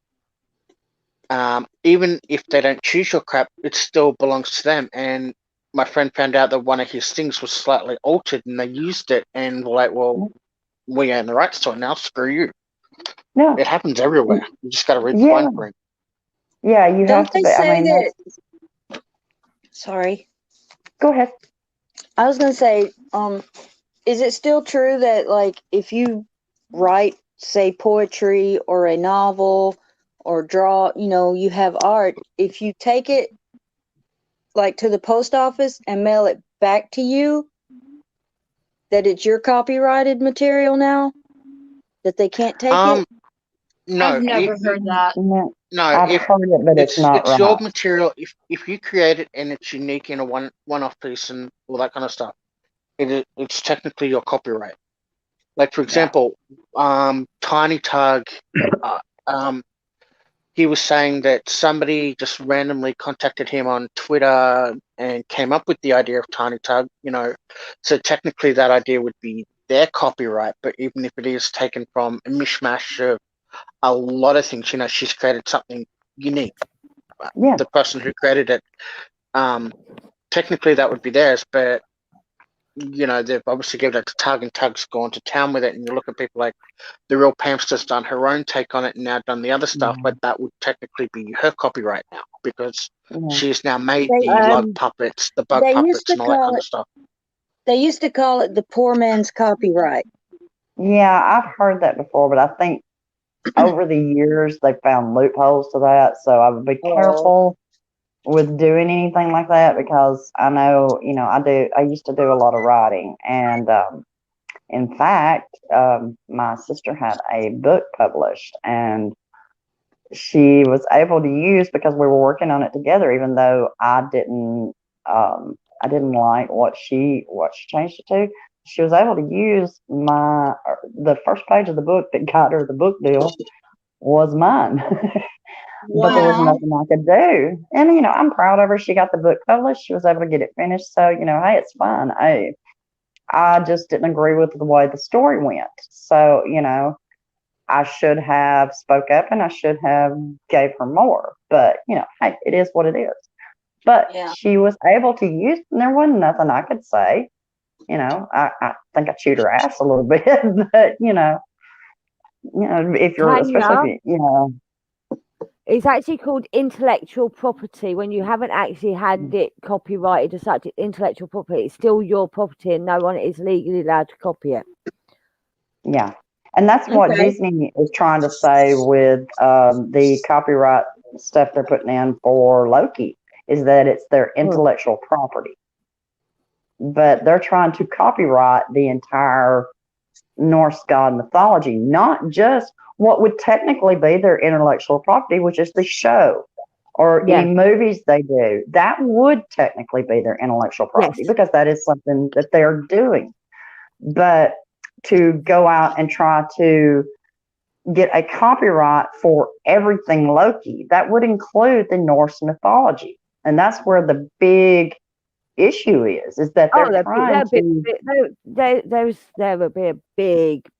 even if they don't choose your crap, it still belongs to them. And my friend found out that one of his things was slightly altered, and they used it, and were like, "Well, we own the rights to it now. Screw you." No, it happens everywhere. You just got to read the fine print. Yeah, you have to. Sorry. Go ahead. I was gonna say, is it still true that, like, if you write, say, poetry or a novel or draw, you know, you have art, if you take it like to the post office and mail it back to you, that it's your copyrighted material now? That they can't take it? No, I've never heard that. No, I've heard it, but it's not right. Your material. If you create it and it's unique in a one-off piece and all that kind of stuff, it's technically your copyright. Like, for example, Tiny Tug, he was saying that somebody just randomly contacted him on Twitter and came up with the idea of Tiny Tug, you know, so technically that idea would be their copyright, but even if it is taken from a mishmash of a lot of things, you know, she's created something unique. The person who created it, technically that would be theirs, but you know, they've obviously given it to Tug, and Tug's gone to town with it. And you look at people like the Real Pamster's done her own take on it and now done the other stuff, but that would technically be her copyright now, because she's now made the lug puppets, the bug puppets, and all that kind of stuff. They used to call it the poor man's copyright. Yeah, I've heard that before, but I think over the years they found loopholes to that, so I would be careful with doing anything like that, because I know, you know, I used to do a lot of writing, and in fact, my sister had a book published, and she was able to use, because we were working on it together, even though I didn't like what she changed it to. She was able to use the first page of the book that got her the book deal was mine. But there was nothing I could do. And, you know, I'm proud of her. She got the book published. She was able to get it finished. So, you know, hey, it's fine. I just didn't agree with the way the story went. So, you know, I should have spoke up and I should have gave her more. But, you know, hey, it is what it is. But she was able to use, and there wasn't nothing I could say. You know, I think I chewed her ass a little bit. But, you know, if you're, especially if you know. It's actually called intellectual property when you haven't actually had it copyrighted as such. Intellectual property, it's still your property and no one is legally allowed to copy it. Yeah. And that's what Disney is trying to say with the copyright stuff they're putting in for Loki. is that it's their intellectual property. But they're trying to copyright the entire Norse god mythology, not just what would technically be their intellectual property, which is the show or any movies they do. That would technically be their intellectual property because that is something that they're doing. But to go out and try to get a copyright for everything Loki, that would include the Norse mythology. And that's where the big issue is that they're trying to... There would be a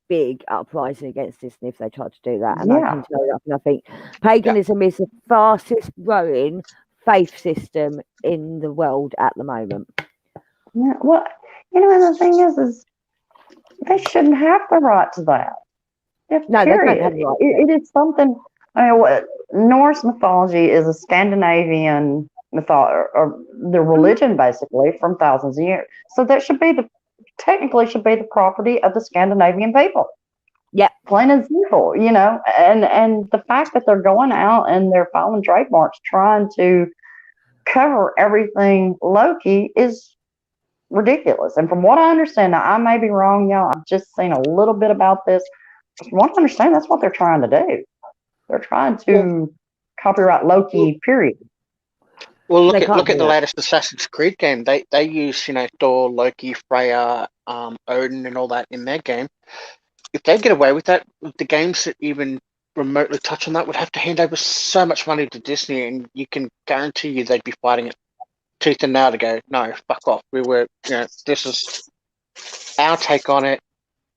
big uprising against Disney if they tried to do that. And I can tell you, and I think paganism is the fastest growing faith system in the world at the moment. Yeah, well, and the thing is they shouldn't have the right to that. No, they don't have the right. It is something. Norse mythology is a Scandinavian mythology, or the religion basically from thousands of years. So that technically should be the property of the Scandinavian people. Yeah, plain and simple. And the fact that they're going out and they're filing trademarks trying to cover everything Loki is ridiculous. And from what I understand, now I may be wrong, y'all. I've just seen a little bit about this. From what I understand, that's what they're trying to do. They're trying to copyright Loki, period. Well, look at the latest Assassin's Creed game. They use Thor, Loki, Freya, Odin, and all that in their game. If they get away with that, the games that even remotely touch on that would have to hand over so much money to Disney, and you can guarantee you they'd be fighting it tooth and nail to go, no, fuck off. This is our take on it.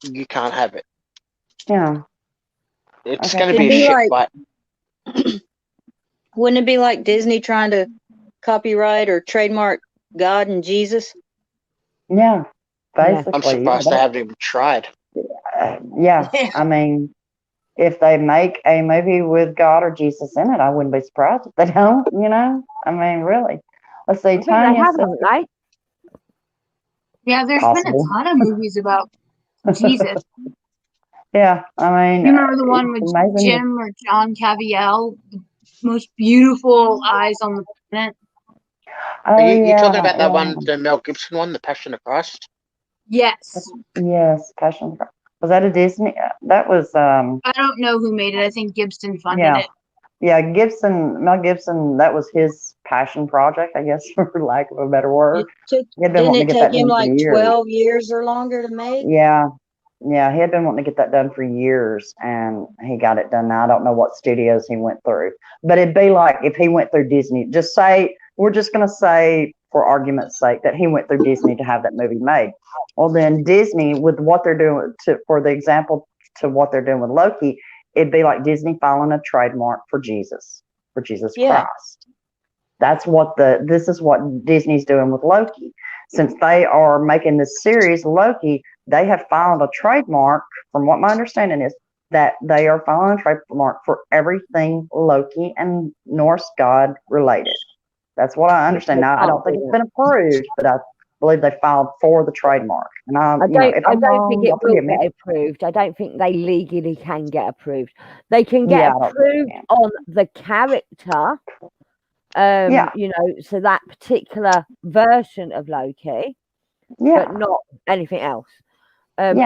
You can't have it. Yeah. It's going to be a shit fight. Wouldn't it be like Disney trying to copyright or trademark God and Jesus? Yeah, basically. I'm surprised they haven't even tried. I mean, if they make a movie with God or Jesus in it, I wouldn't be surprised if they don't, I mean, really. Let's see, Tanya said... Yeah, there's been a ton of movies about Jesus. Yeah, I mean... You remember the one with Jim or John Caviezel? The most beautiful eyes on the planet? You're talking about that one, the Mel Gibson one, The Passion of Christ? Yes. Yes, Passion of Christ. Was that a Disney? That was... I don't know who made it. I think Gibson funded it. Yeah, Mel Gibson, that was his passion project, I guess, for lack of a better word. Didn't it take him like 12 years or longer to make? Yeah, he had been wanting to get that done for years, and he got it done. Now, I don't know what studios he went through, but it'd be like if he went through Disney. We're just going to say, for argument's sake, that he went through Disney to have that movie made. Well, then Disney, with what they're doing, for the example to what they're doing with Loki, it'd be like Disney filing a trademark for Jesus Christ. That's this is what Disney's doing with Loki. Since they are making this series, Loki, they have filed a trademark, from what my understanding is, that they are filing a trademark for everything Loki and Norse god related. That's what I understand. Now, I don't think it's been approved, but I believe they filed for the trademark. And I don't think it will get approved. I don't think they legally can get approved. They can get approved on the character, so that particular version of Loki, but not anything else. And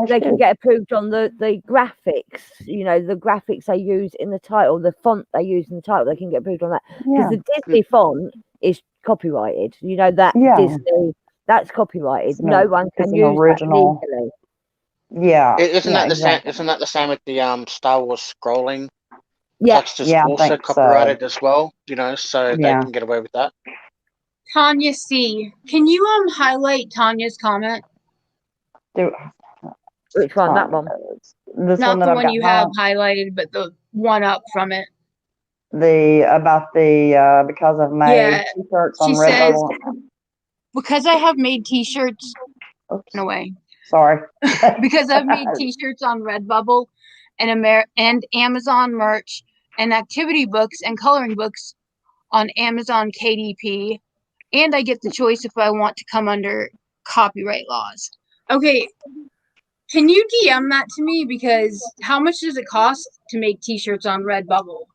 they can get approved on the graphics, the graphics they use in the title, the font they use in the title, they can get approved on that. Because the Disney font is copyrighted. Disney, that's copyrighted. No one can use original. That legally. Yeah. Isn't that the same with the Star Wars scrolling? Text is also copyrighted as well, so they can get away with that. Tanya C. Can you highlight Tanya's comment? Which one? That one? Not the one you have highlighted, but the one up from it. About the because I've made t-shirts on Redbubble. Because I have made t-shirts. In a way. Sorry. Because I've made t-shirts on Redbubble and Amazon merch and activity books and coloring books on Amazon KDP, and I get the choice if I want to come under copyright laws. Okay, can you DM that to me? Because how much does it cost to make t-shirts on Redbubble?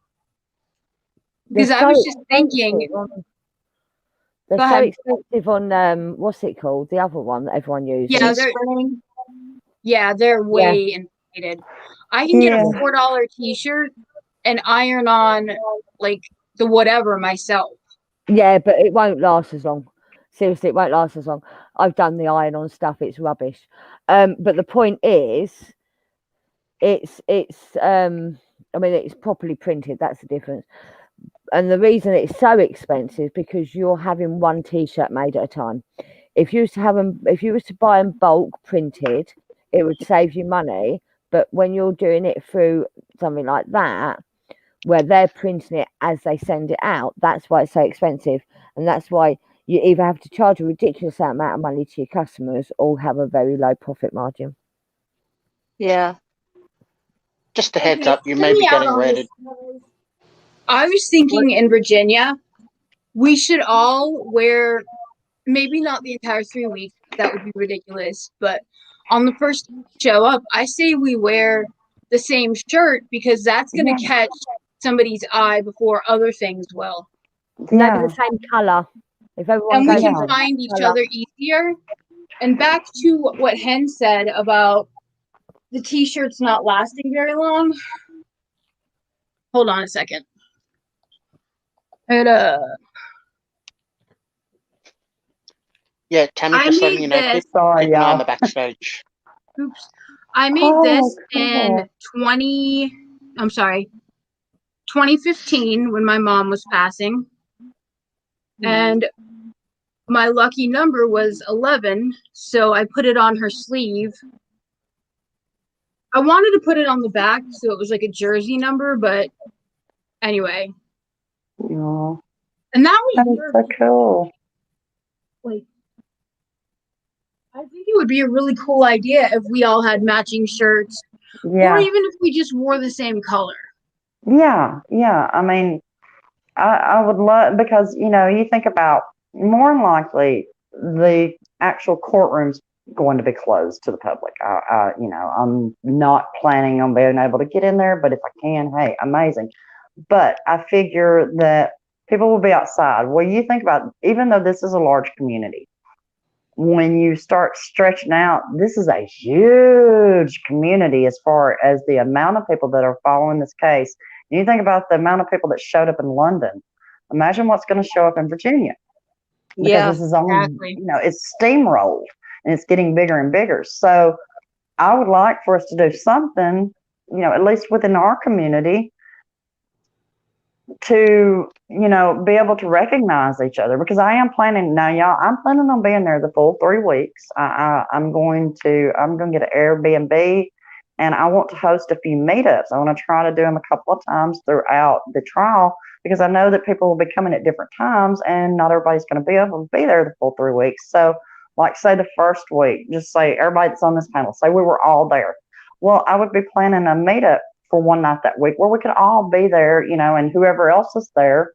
Because I was just thinking. They're so expensive on what's it called? The other one that everyone uses. Yeah, they're way inflated. I can get a $4 t-shirt and iron on like the whatever myself. Yeah, but it won't last as long. Seriously, it won't last as long. I've done the iron-on stuff; it's rubbish. But the point is, it's I mean, it's properly printed. That's the difference. And the reason it's so expensive because you're having one T-shirt made at a time. If you was to buy them bulk printed, it would save you money. But when you're doing it through something like that, where they're printing it as they send it out, that's why it's so expensive, and that's why you either have to charge a ridiculous amount of money to your customers or have a very low profit margin. Yeah. Just a heads up, you may be getting raided. I was thinking in Virginia, we should all wear, maybe not the entire 3 weeks, that would be ridiculous, but on the first show up, I say we wear the same shirt because that's going to catch somebody's eye before other things will. Maybe the same color. If everyone and we can find each other easier. And back to what Hen said about the t-shirts not lasting very long. Hold on a second. Yeah, Tammy, just letting you know, keep an eye on the backstage. Oops. I made this in 2015 when my mom was passing. And my lucky number was 11, so I put it on her sleeve. I wanted to put it on the back so it was like a jersey number, but anyway. Yeah. And that was so cool. Like, I think it would be a really cool idea if we all had matching shirts, or even if we just wore the same color. Yeah. I mean, I would love, because, you think about, more than likely, the actual courtroom's going to be closed to the public. I'm not planning on being able to get in there, but if I can, hey, amazing. But I figure that people will be outside. Well, you think about, even though this is a large community, when you start stretching out, this is a huge community as far as the amount of people that are following this case. And you think about the amount of people that showed up in London. Imagine what's going to show up in Virginia. Because this is only, it's steamrolled and it's getting bigger and bigger. So I would like for us to do something, at least within our community, to, be able to recognize each other, because I am planning I'm planning on being there the full 3 weeks. I'm going to get an Airbnb, and I want to host a few meetups. I want to try to do them a couple of times throughout the trial, because I know that people will be coming at different times and not everybody's going to be able to be there the full 3 weeks. So like, say the first week, just say everybody that's on this panel, say we were all there. Well, I would be planning a meetup for one night that week where we could all be there, and whoever else is there,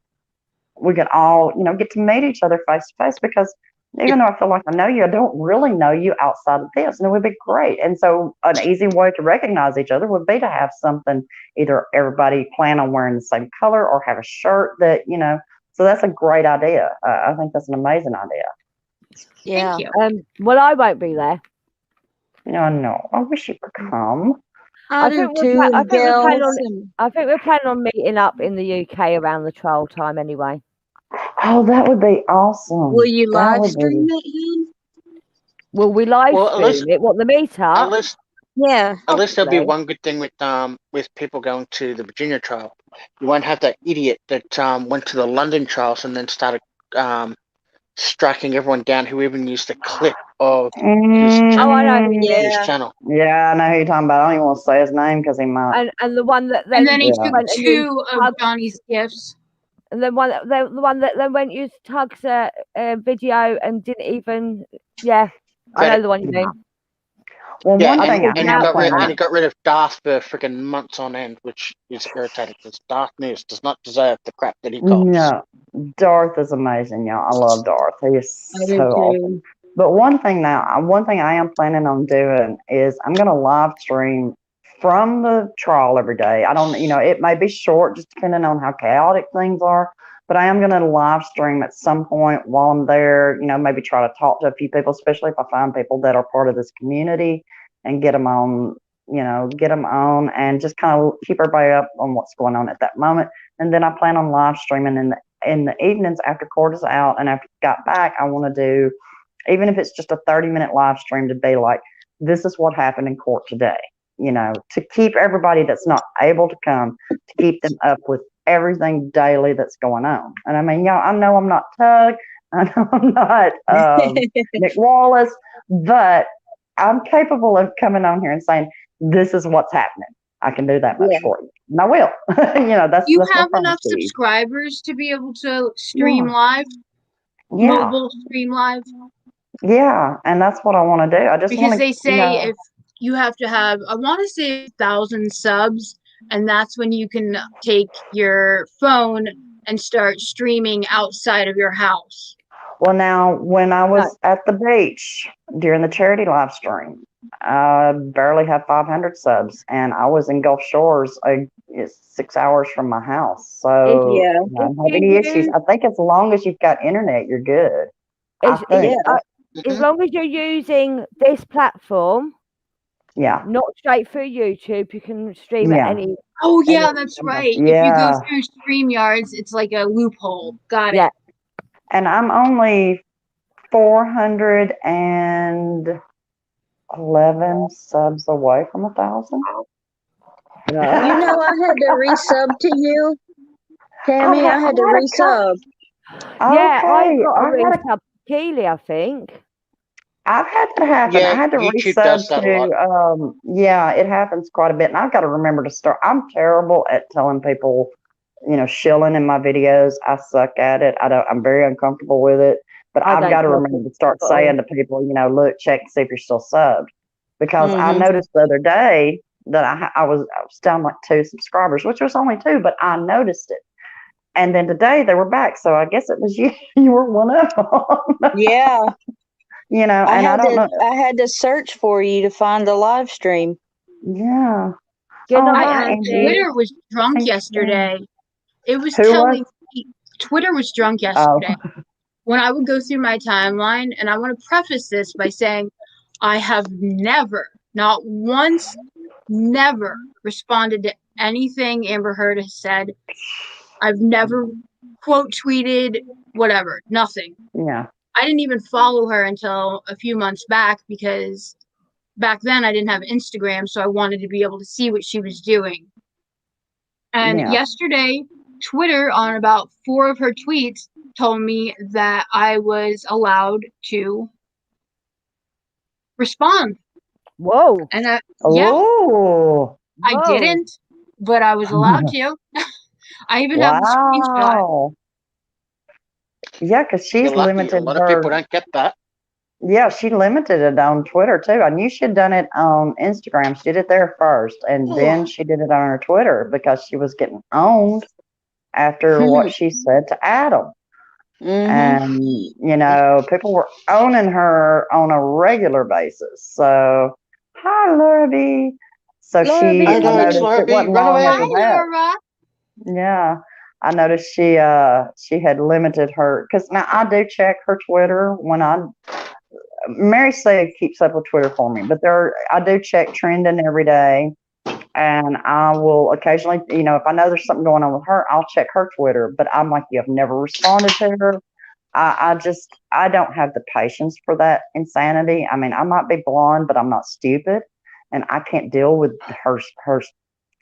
we could all, get to meet each other face to face, because even though I feel like I know you, I don't really know you outside of this, and it would be great. And so an easy way to recognize each other would be to have something, either everybody plan on wearing the same color or have a shirt that, so that's a great idea. I think that's an amazing idea. Yeah. Well, I won't be there. No, I wish you could come. I think we're planning on meeting up in the UK around the trial time anyway. Oh, that would be awesome. Will you live stream it? Will we live stream it? What, the meetup? At least there'll be one good thing with people going to the Virginia trial. You won't have that idiot that went to the London trials and then started striking everyone down who even used the clip of his channel. Yeah, I know who you're talking about. I don't even want to say his name because he might. And the one that then he took 2 of Johnny's gifts. And then the one that then went used Tug's video and didn't even I know the one you mean. Well, one thing he got rid of Darth for freaking months on end, which is irritating because Darth News does not deserve the crap that he got. No, Darth is amazing, y'all. I love Darth. He is so awesome. But one thing I am planning on doing is I'm going to live stream from the trial every day. I don't, it may be short, just depending on how chaotic things are. But I am going to live stream at some point while I'm there. Maybe try to talk to a few people, especially if I find people that are part of this community, and get them on. And just kind of keep everybody up on what's going on at that moment. And then I plan on live streaming in the evenings after court is out, and after I got back, I want to do, even if it's just a 30-minute live stream, to be like, this is what happened in court today. To keep everybody that's not able to come, to keep them up with everything daily that's going on. And I mean, y'all, I know I'm not Tug, I know I'm not Nick Wallace, but I'm capable of coming on here and saying, this is what's happening. I can do that much for you. And I will. That's have enough subscribers to be able to stream live? Yeah. Mobile stream live? Yeah, and that's what I want to do. I just because they say if you have to have, I want to say 1,000 subs, and that's when you can take your phone and start streaming outside of your house. Well, now, when I was at the beach during the charity live stream, I barely had 500 subs, and I was in Gulf Shores, 6 hours from my house. So I don't have any issues. I think as long as you've got internet, you're good. As long as you're using this platform, not straight through YouTube, you can stream at any. Oh yeah, that's right. If you go through StreamYards, it's like a loophole. Got it. And I'm only 411 subs away from 1,000. I had to resub to you, Tammy. I had to resub. Yeah, I got a resub to Keely, I think. I've had that happen. I had to resub to, it happens quite a bit. And I've got to remember to start. I'm terrible at telling people, shilling in my videos. I suck at it. I'm very uncomfortable with it. But I've got to remember to start saying to people, look, check to see if you're still subbed. Because I noticed the other day that I was down like 2 subscribers, which was only 2, but I noticed it. And then today they were back. So I guess it was you. You were one of them. Yeah. I don't know. I had to search for you to find the live stream. Yeah. Twitter was drunk yesterday. It was telling me Twitter was drunk yesterday. When I would go through my timeline, and I want to preface this by saying I have never, not once, never responded to anything Amber Heard has said. I've never quote tweeted, whatever, nothing. Yeah. I didn't even follow her until a few months back because back then I didn't have Instagram, so I wanted to be able to see what she was doing. And yesterday, Twitter, on about 4 of her tweets, told me that I was allowed to respond. Whoa. And I didn't, but I was allowed to. I even have the screenshot. Yeah, because she's limited. A lot of people don't get that. Yeah, she limited it on Twitter too. I knew she'd done it on Instagram. She did it there first, and then she did it on her Twitter because she was getting owned after what she said to Adam. And people were owning her on a regular basis. So, hi, Laura B. So she noticed it wasn't long after that. Yeah. I noticed she had limited her, because now I do check her Twitter when Mary Say keeps up with Twitter for me, but I do check trending every day, and I will occasionally, if I know there's something going on with her, I'll check her Twitter. But I'm like, I've never responded to her. I don't have the patience for that insanity. I mean, I might be blonde, but I'm not stupid, and I can't deal with her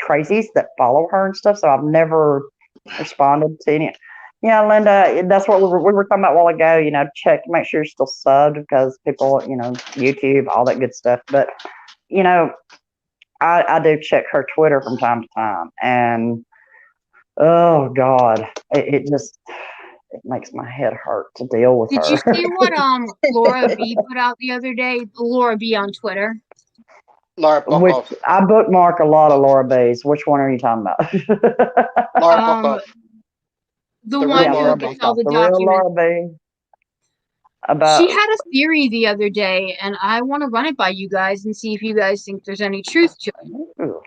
crazies that follow her and stuff. So I've never responded to any. Yeah, Linda, that's what we were talking about a while ago. Check, make sure you're still subbed, because people, YouTube, all that good stuff. But I do check her Twitter from time to time, and oh God, it makes my head hurt to deal with her. Did you see what Laura B put out the other day? Laura B on Twitter. I bookmark a lot of Laura B's. Which one are you talking about? The one who gets all the documents. Real Laura B. about. She had a theory the other day, and I want to run it by you guys and see if you guys think there's any truth to it. Ooh.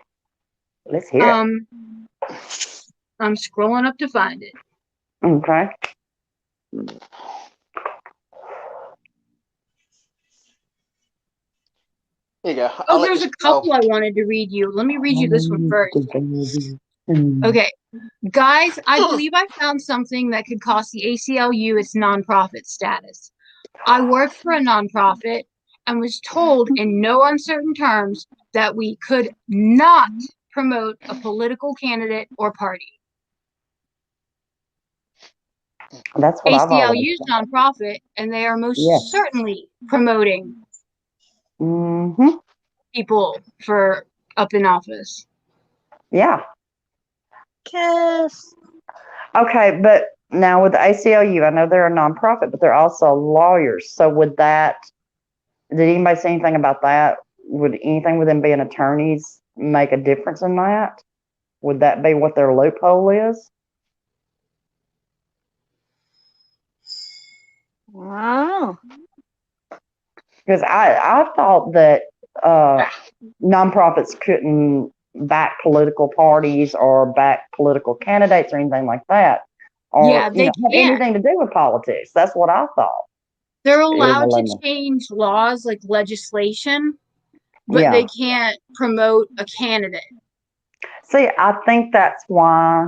Let's hear it. I'm scrolling up to find it. Okay. Here you go. Oh, there's a couple I wanted to read you. Let me read you this one first. Okay. Guys, I believe I found something that could cost the ACLU its nonprofit status. I work for a nonprofit and was told in no uncertain terms that we could not promote a political candidate or party. That's what ACLU's nonprofit, and they are most certainly promoting people for up in office. Yeah. Yes. Okay, but now with the ACLU, I know they're a nonprofit, but they're also lawyers. So would that, did anybody say anything about that? Would anything with them being attorneys make a difference in that? Would that be what their loophole is? Wow. Because I thought that nonprofits couldn't back political parties or back political candidates or anything like that, or have anything to do with politics. That's what I thought. They're allowed to change laws like legislation, but they can't promote a candidate. See, I think that's why.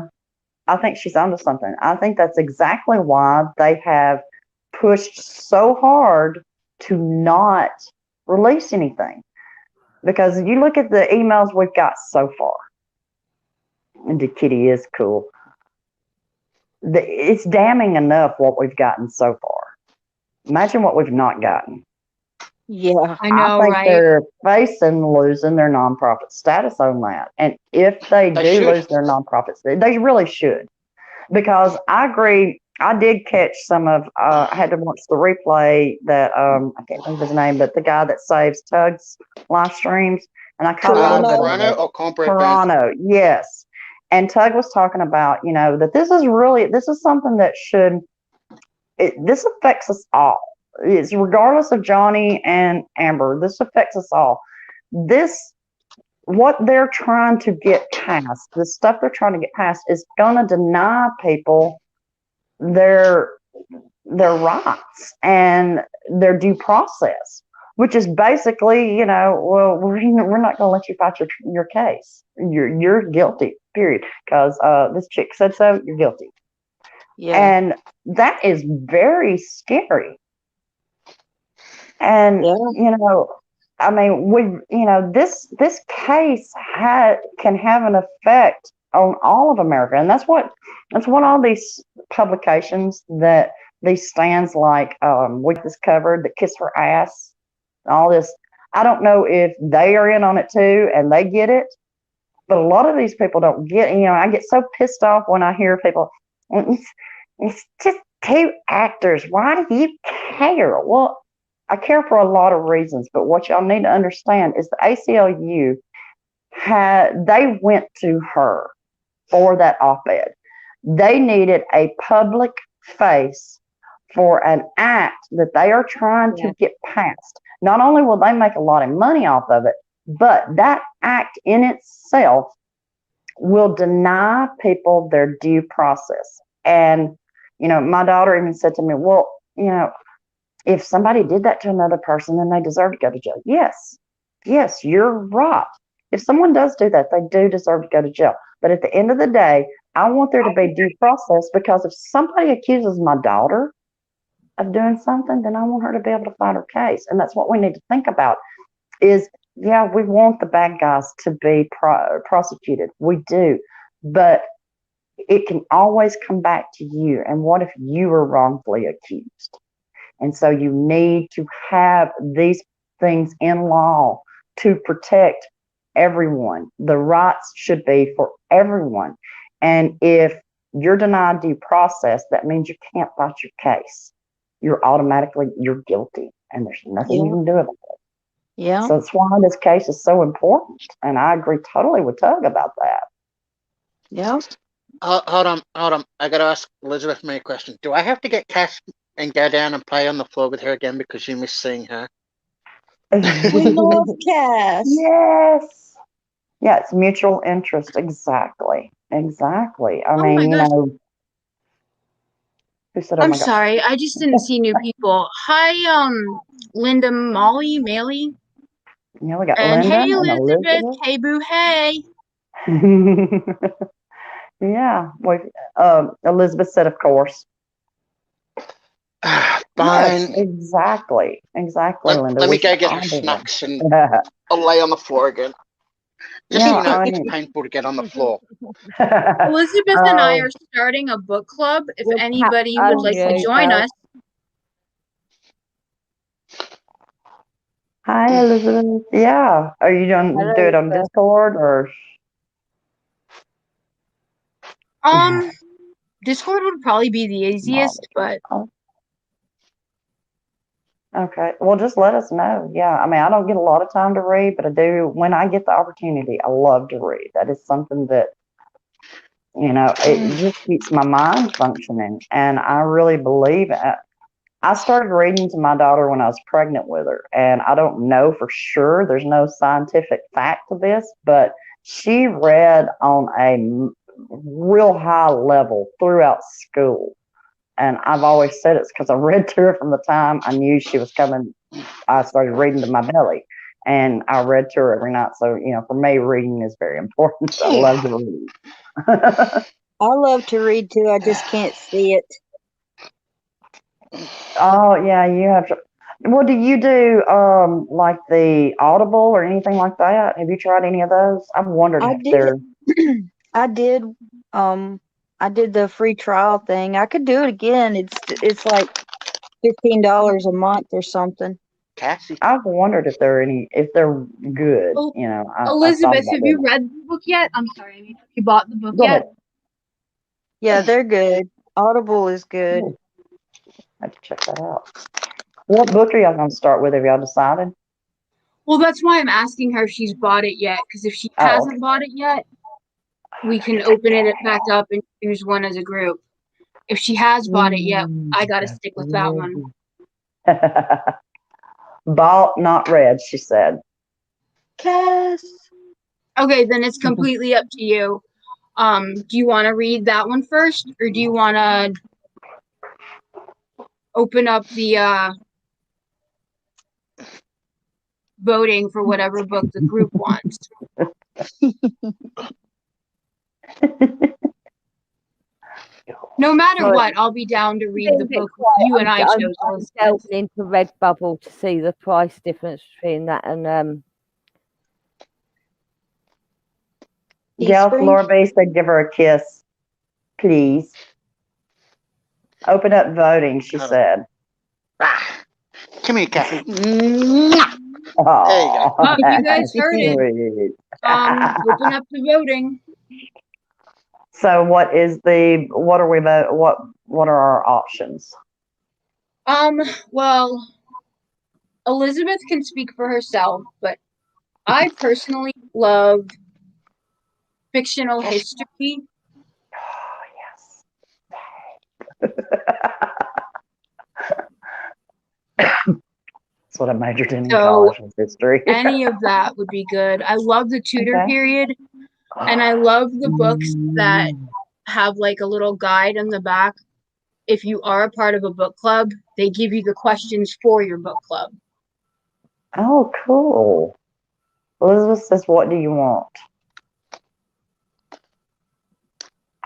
I think she's onto something. I think that's exactly why they have pushed so hard to not release anything. Because you look at the emails we've got so far, and the kitty is cool. It's damning enough what we've gotten so far. Imagine what we've not gotten. Yeah, I know, I think right? they're facing losing their nonprofit status on that. And if they do lose their nonprofit status, they really should. Because I agree, I did catch some of, I had to watch the replay that, I can't think of his name, but the guy that saves Tug's live streams. And I caught a little bit of it. Toronto, yes. And Tug was talking about, that this is something that this affects us all. It's regardless of Johnny and Amber, this affects us all. What they're trying to get past, the stuff they're trying to get past is going to deny people their rights and their due process, which is basically, well, we're not going to let you fight your case. You're guilty, period. Because this chick said so, you're guilty. Yeah. And that is very scary. And, I mean, this case can have an effect on all of America. And that's what all these publications that these stands like, we just covered, that Kiss Her Ass, all this. I don't know if they are in on it too and they get it, but a lot of these people don't get, I get so pissed off when I hear people, it's just two actors. Why do you care? Well, I care for a lot of reasons, but what y'all need to understand is the ACLU they went to her for that op-ed. They needed a public face for an act that they are trying to get passed. Not only will they make a lot of money off of it, but that act in itself will deny people their due process. And, my daughter even said to me, well, if somebody did that to another person, then they deserve to go to jail. Yes, you're right. If someone does do that, they do deserve to go to jail. But at the end of the day, I want there to be due process, because if somebody accuses my daughter of doing something, then I want her to be able to fight her case. And that's what we need to think about is, we want the bad guys to be prosecuted. We do. But it can always come back to you. And what if you were wrongfully accused? And so you need to have these things in law to protect everyone. The rights should be for everyone. And if you're denied due process, that means you can't fight your case. You're guilty, and there's nothing you can do about it. Yeah. So that's why this case is so important. And I agree totally with Tug about that. Yeah. Hold on. I got to ask Elizabeth my question. Do I have to get cash and go down and play on the floor with her again because you miss seeing her. We love Cass. Yes. Yeah, it's mutual interest. Exactly. Exactly. I mean, you know. Who said, oh I'm sorry, I just didn't see new people. Hi, Linda, Molly, Maley. Yeah, we got and Linda hey, and Elizabeth. Hey, Boo, hey. Yeah. Elizabeth said, of course. Fine. Yes, exactly. Exactly, Linda. Let me go get her snacks and I'll lay on the floor again. Just so you know, it's painful to get on the floor. Elizabeth and I are starting a book club. If anybody would like to join us. Hi, Elizabeth. Yeah. Are you going to do it on Discord or? Discord would probably be the easiest, but. Okay. Well, just let us know. Yeah. I mean, I don't get a lot of time to read, but I do when I get the opportunity. I love to read. That is something that, you know, it just keeps my mind functioning. And I really believe it. I started reading to my daughter when I was pregnant with her. And I don't know for sure. There's no scientific fact to this, but she read on a real high level throughout school. And I've always said it's because I read to her from the time I knew she was coming. I started reading to my belly, and I read to her every night. So, you know, for me, reading is very important. I love to read. I love to read too. I just can't see it. Oh, yeah, you have to. Well, do you do like the Audible or anything like that? Have you tried any of those? I've wondered if they're. I did. I did the free trial thing. I could do it again. It's like $15 a month or something. Cassie. I've wondered if they're good. You know, Elizabeth, have you read the book yet? I'm sorry, I mean, have you bought the book yet? Yeah, they're good. Audible is good. Ooh. I have to check that out. What book are y'all going to start with? Have y'all decided? Well, that's why I'm asking her if she's bought it yet. Because if she hasn't bought it yet, we can open it back up and choose one as a group. If she has bought it yet, I got to stick with that one. Bought, not read, she said. Cass. Okay, then it's completely up to you. Do you want to read that one first, or do you want to open up the voting for whatever book the group wants? No matter what, I'll be down to read the book you and I chose. I'm delving into Redbubble to see the price difference between that and Gail Laura B said, "Give her a kiss, please." Open up voting, she said. Come here, Cassie. Oh, there you go. Well, you guys heard it. Open up the voting. So what are our options? Well, Elizabeth can speak for herself, but I personally love fictional history. Oh, yes. That's what I majored in college, was history. Any of that would be good. I love the Tudor period, and I love the books that have like a little guide in the back. If you are a part of a book club, they give you the questions for your book club. Oh, cool. Elizabeth says, "What do you want?"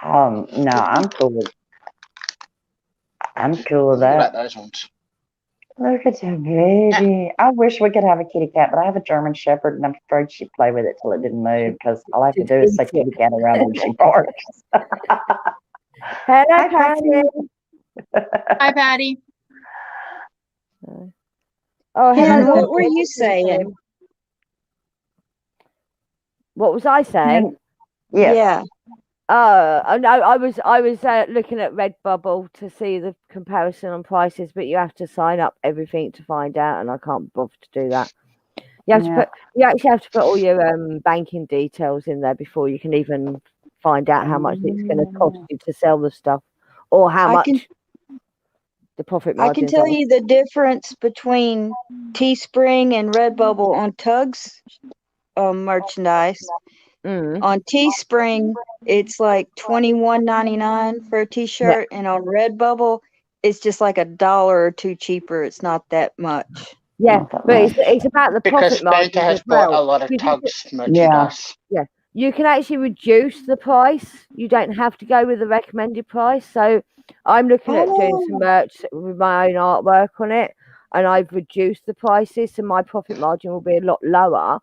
No, I'm cool with that. What about those ones? Look at your baby. I wish we could have a kitty cat, but I have a German Shepherd, and I'm afraid she'd play with it till it didn't move, because all I have to do is say kitty cat around when she barks. Hello, Patty. Hi, Patty. Oh, hello. What were you saying? What was I saying? Yes. Yeah. I was looking at Redbubble to see the comparison on prices, but you have to sign up everything to find out, and I can't bother to do that. You actually have to put all your banking details in there before you can even find out how much it's going to cost you to sell the stuff, or how much. the profit I can margins. tell you the difference between Teespring and Redbubble on Tugs merchandise. On Teespring, it's like $21.99 for a t-shirt, and on Redbubble, it's just like $1 or $2 cheaper. It's not that much. Yeah, but it's about the profit margin. Because Banter has bought a lot of Tugs merchandise. Yeah, you can actually reduce the price. You don't have to go with the recommended price. So I'm looking at doing some merch with my own artwork on it, and I've reduced the prices, so my profit margin will be a lot lower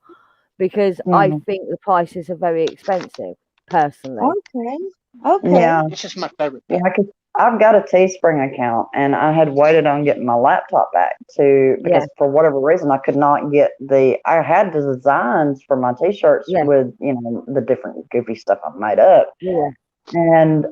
because I think the prices are very expensive, personally. Okay. Yeah. This is my favorite. I've got a Teespring account, and I had waited on getting my laptop back because for whatever reason I could not get I had the designs for my t-shirts with, the different goofy stuff I've made up. Yeah. And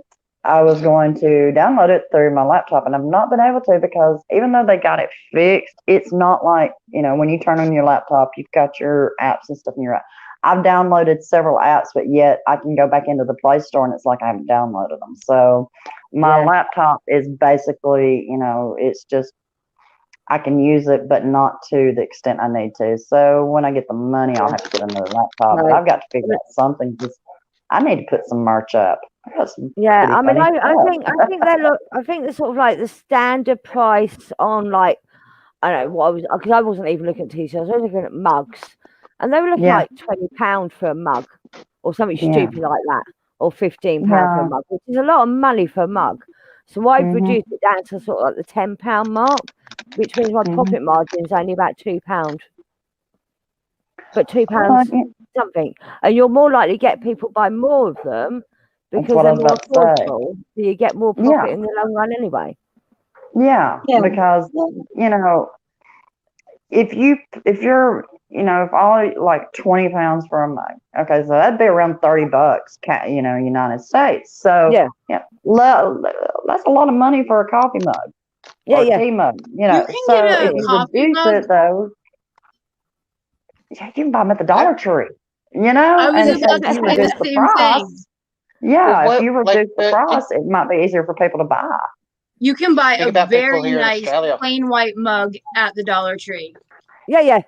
I was going to download it through my laptop, and I've not been able to because even though they got it fixed, it's not like, when you turn on your laptop, you've got your apps and stuff in your app. I've downloaded several apps, but yet I can go back into the Play Store and it's like I haven't downloaded them. So my laptop is basically, it's just, I can use it, but not to the extent I need to. So when I get the money, I'll have to get another laptop. But I've got to figure out something because I need to put some merch up. I think they're sort of like the standard price on, like, I don't know because I wasn't even looking at t-shirts. I was looking at mugs, and they were looking like £20 for a mug, or something stupid like that, or £15 for a mug, which is a lot of money for a mug. So I've reduced it down to sort of like the £10 mark, which means my profit margin is only about £2. But £2 something, and you're more likely to get people buy more of them because they're more affordable. So you get more profit in the long run anyway. Yeah, because if you're if all like £20 for a mug, okay, so that'd be around $30, United States. So that's a lot of money for a coffee mug or a tea mug. You can so get if you reduce it though, you can buy them at the Dollar Tree. I was about to say the same thing. Yeah, if you reduce the price, it might be easier for people to buy. You can buy a very nice plain white mug at the Dollar Tree. Yeah.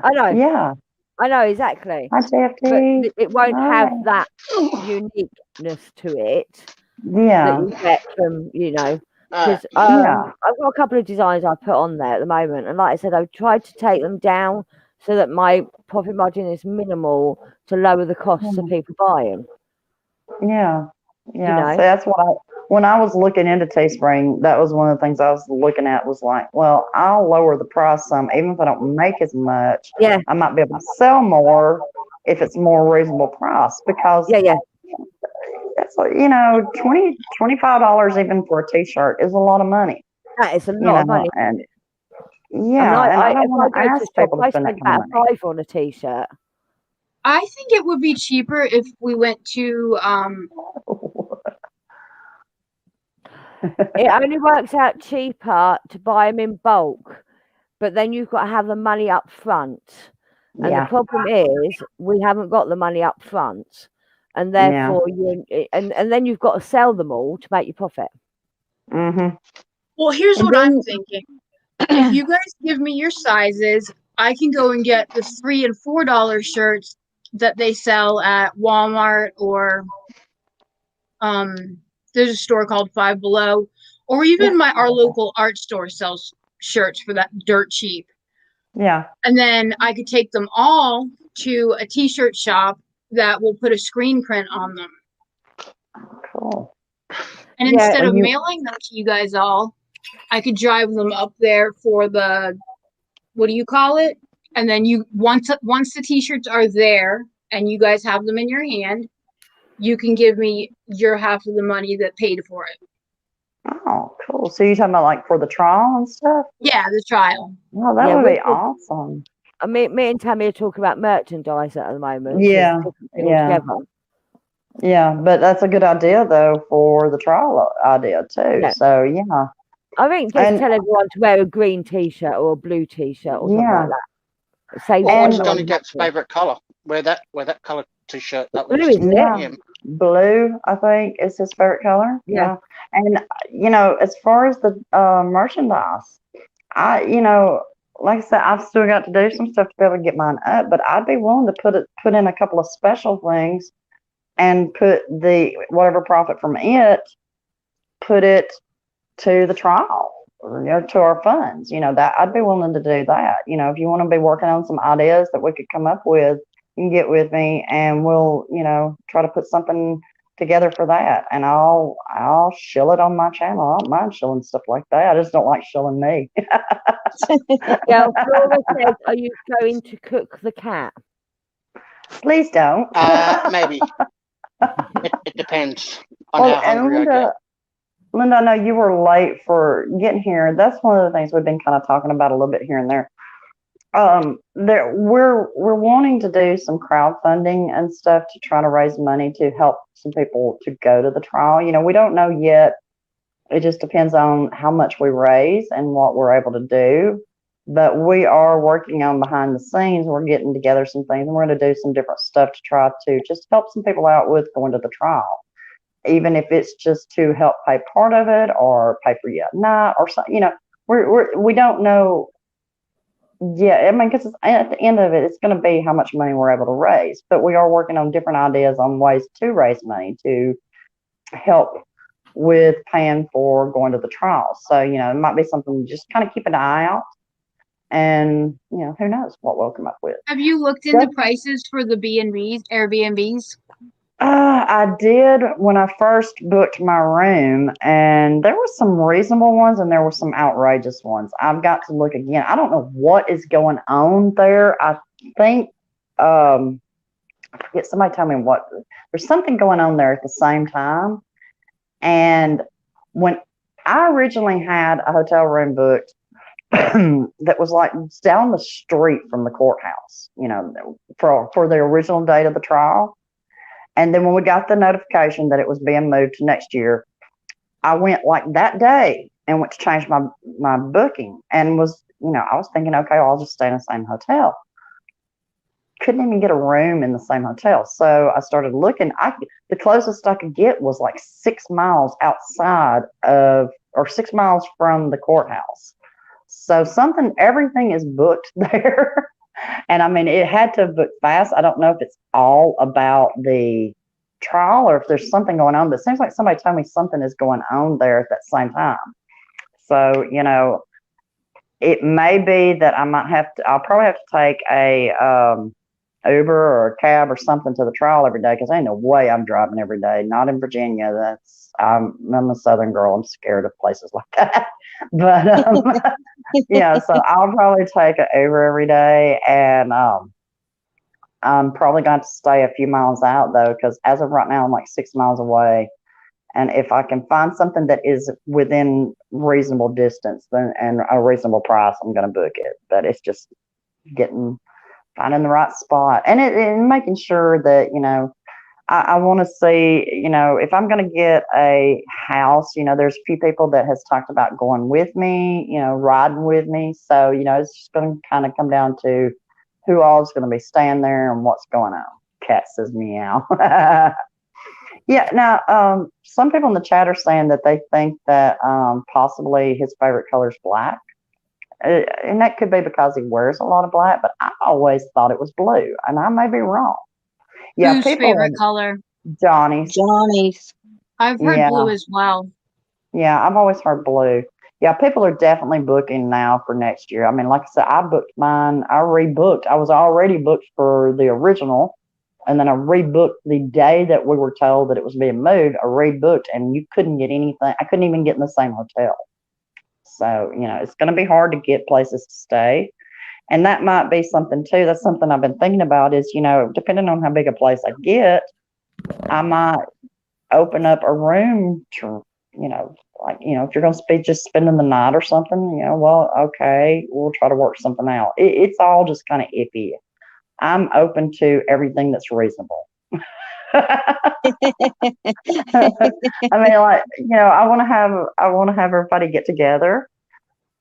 I know. Yeah. I know exactly. But it won't have that uniqueness to it. Yeah. That you get from, because I've got a couple of designs I put on there at the moment, and like I said, I've tried to take them down so that my profit margin is minimal to lower the costs of people buying. Yeah. So that's when I was looking into Teespring, that was one of the things I was looking at was like, well, I'll lower the price some, even if I don't make as much. Yeah. I might be able to sell more if it's more reasonable price because that's $25 even for a t-shirt is a lot of money. That is a lot of money. And I don't want to ask people to spend that kind of money. $5 on a t-shirt. I think it would be cheaper if we went to It only works out cheaper to buy them in bulk, but then you've got to have the money up front. And the problem is we haven't got the money up front, and therefore and then you've got to sell them all to make your profit. Well, here's what I'm thinking. If you guys give me your sizes, I can go and get the $3 and $4 shirts that they sell at Walmart, or there's a store called Five Below, or even our local art store sells shirts for that dirt cheap. Yeah. And then I could take them all to a t-shirt shop that will put a screen print on them. Cool. And instead of mailing them to you guys all, I could drive them up there for the, what do you call it? And then once the t-shirts are there and you guys have them in your hand, you can give me your half of the money that paid for it. Oh, cool. So you're talking about like for the trial and stuff? Yeah, the trial. Well, that would be awesome. Me and Tammy are talking about merchandise at the moment. Yeah. Yeah, but that's a good idea though for the trial idea too. Yeah. So yeah. I think just tell everyone to wear a green t-shirt or a blue t-shirt or something like that. What's Donny Gap's favourite colour? Wear that colour t-shirt. That blue, isn't it? blue, I think, is his favorite color. Yeah. And, as far as the merchandise, like I said, I've still got to do some stuff to be able to get mine up, but I'd be willing to put in a couple of special things and put the whatever profit from it, put it to the trial, to our funds. That I'd be willing to do that. If you want to be working on some ideas that we could come up with, you can get with me and we'll, try to put something together for that. And I'll shill it on my channel. I don't mind shilling stuff like that. I just don't like shilling me. Yeah, Flora says, are you going to cook the cat? Please don't. Maybe. It depends on how hungry I get. Linda, I know you were late for getting here. That's one of the things we've been kind of talking about a little bit here and there. We're wanting to do some crowdfunding and stuff to try to raise money to help some people to go to the trial. We don't know yet. It just depends on how much we raise and what we're able to do. But we are working on behind the scenes. We're getting together some things, and we're going to do some different stuff to try to just help some people out with going to the trial. Even if it's just to help pay part of it or pay for you at night or something, we don't know. Yeah, because at the end of it, it's going to be how much money we're able to raise. But we are working on different ideas on ways to raise money to help with paying for going to the trial. So, it might be something to just kind of keep an eye out. And, who knows what we'll come up with. Have you looked into prices for the B&Bs, Airbnbs? I did when I first booked my room, and there were some reasonable ones and there were some outrageous ones. I've got to look again. I don't know what is going on there. I think, I forget, somebody tell me there's something going on there at the same time. And when I originally had a hotel room booked that was like down the street from the courthouse, for the original date of the trial. And then when we got the notification that it was being moved to next year, I went like that day and went to change my booking and was, I was thinking, okay, I'll just stay in the same hotel. Couldn't even get a room in the same hotel. So I started looking. The closest I could get was like 6 miles outside or 6 miles from the courthouse. So everything is booked there. And I mean, it had to book fast. I don't know if it's all about the trial or if there's something going on, but it seems like somebody told me something is going on there at that same time. So, it may be that I'll probably have to take a Uber or a cab or something to the trial every day, because ain't no way I'm driving every day. Not in Virginia. I'm a Southern girl. I'm scared of places like that. But so I'll probably take an Uber every day, and I'm probably going to stay a few miles out though, because as of right now I'm like 6 miles away. And if I can find something that is within reasonable distance and a reasonable price, I'm going to book it. But it's just finding the right spot and making sure that, I want to see, if I'm going to get a house, there's a few people that has talked about going with me, riding with me. So, it's just going to kind of come down to who all is going to be staying there and what's going on. Cat says meow. Yeah. Now, some people in the chat are saying that they think that possibly his favorite color is black. And that could be because he wears a lot of black, but I always thought it was blue, and I may be wrong. Yeah, whose favorite color? Johnny's. I've heard blue as well. Yeah, I've always heard blue. Yeah, people are definitely booking now for next year. I mean, like I said, I booked mine. I rebooked. I was already booked for the original, and then I rebooked the day that we were told that it was being moved. I rebooked, and you couldn't get anything. I couldn't even get in the same hotel. So, it's going to be hard to get places to stay. And that might be something too. That's something I've been thinking about is, depending on how big a place I get, I might open up a room to, if you're going to be just spending the night or something, well, okay, we'll try to work something out. It's all just kind of iffy. I'm open to everything that's reasonable. I mean, I want to have everybody get together.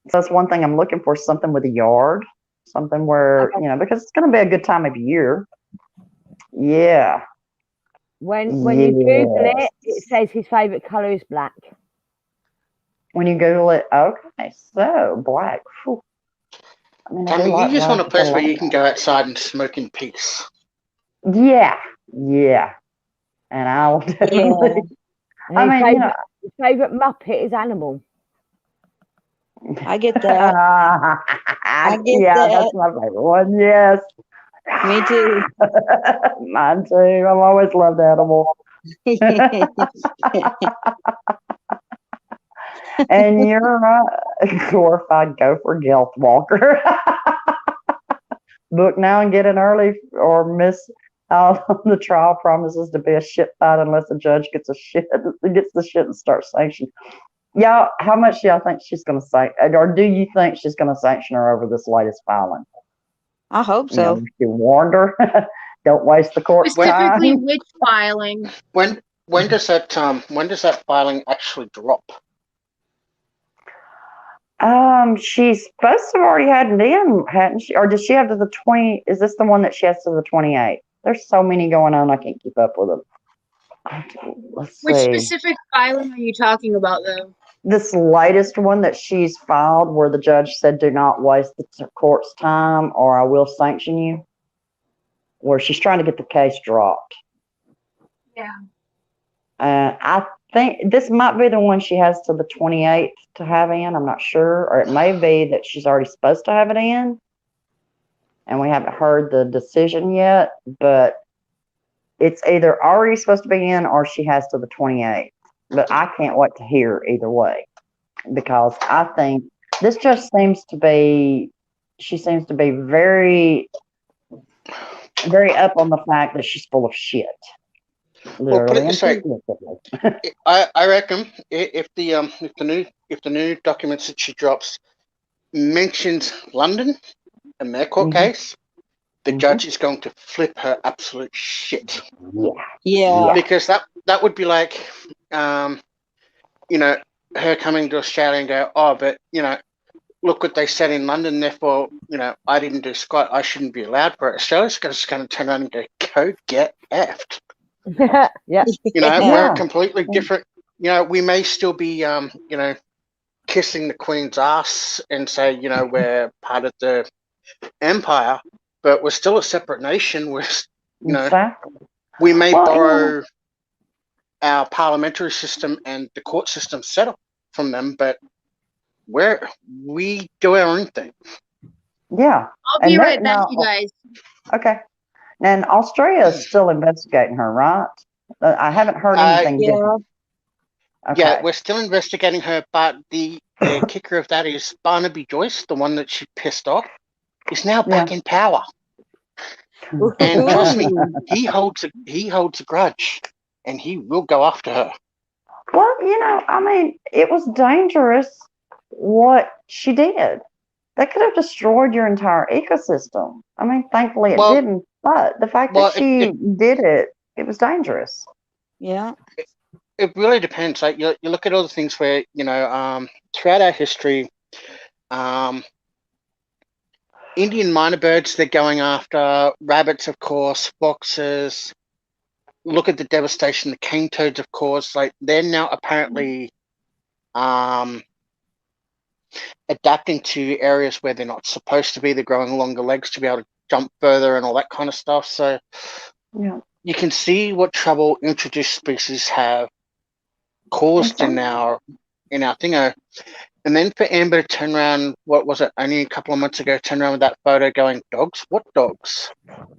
So that's one thing I'm looking for, something with a yard, something where, because it's going to be a good time of year. Yeah. When you Google it, it says his favourite colour is black. When you Google it, okay, so black. Whew. I mean, Tammy, you just want a place where you can go outside and smoke in peace. Yeah. And I'll definitely. Yeah. I mean, his favourite Muppet is Animal. I get that. I get that. That's my favorite one. Yes. Me too. Mine too. I've always loved Animal. And you're a glorified gopher Gelth walker. Book now and get in early, or miss out on the trial. Promises to be a shit fight unless the judge gets the shit and starts sanctioning. Y'all, how much do y'all think she's going to sanction, or do you think she's going to sanction her over this latest filing? I hope so. You warned her. Don't waste the court's time. Specifically, which filing? When does that filing actually drop? She's supposed to have already had it in, hadn't she? Or does she have to the 20? Is this the one that she has to the 28th? There's so many going on, I can't keep up with them. Let's see. Which specific filing are you talking about, though? This latest one that she's filed, where the judge said, "Do not waste the court's time, or I will sanction you." Where she's trying to get the case dropped. Yeah. I think this might be the one she has to the 28th to have in. I'm not sure. Or it may be that she's already supposed to have it in. And we haven't heard the decision yet. But it's either already supposed to be in or she has to the 28th. But I can't wait to hear either way. Because I think this just seems to be, she seems to be very, very up on the fact that she's full of shit. Well, put it this way, I reckon if the new documents that she drops mentions London and their court case, the judge is going to flip her absolute shit. Yeah. Because that would be like, her coming to Australia and go, oh, but look what they said in London. Therefore, I didn't do squat. I shouldn't be allowed for it. Australia's just going to turn around and go get effed. Yeah. We're completely different. We may still be, kissing the Queen's ass and say, we're part of the empire, but we're still a separate nation. We're, we may borrow our parliamentary system and the court system set up from them, but we do our own thing. Yeah. I'll be right back, you guys. Okay. And Australia is still investigating her, right? I haven't heard anything different. Okay. Yeah, we're still investigating her, but the kicker of that is Barnaby Joyce, the one that she pissed off, is now back in power. And trust me, he holds a grudge, and he will go after her. Well, it was dangerous what she did. That could have destroyed your entire ecosystem. Thankfully it didn't, but the fact that she did it, it was dangerous. Yeah. It really depends. Like you look at all the things where, throughout our history, Indian minor birds they're going after, rabbits, of course, foxes. Look at the devastation the cane toads have caused. Like they're now apparently adapting to areas where they're not supposed to be. They're growing longer legs to be able to jump further and all that kind of stuff. So you can see what trouble introduced species have caused in our thingo. And then for Amber to turn around, what was it, only a couple of months ago, turn around with that photo going, dogs? What dogs?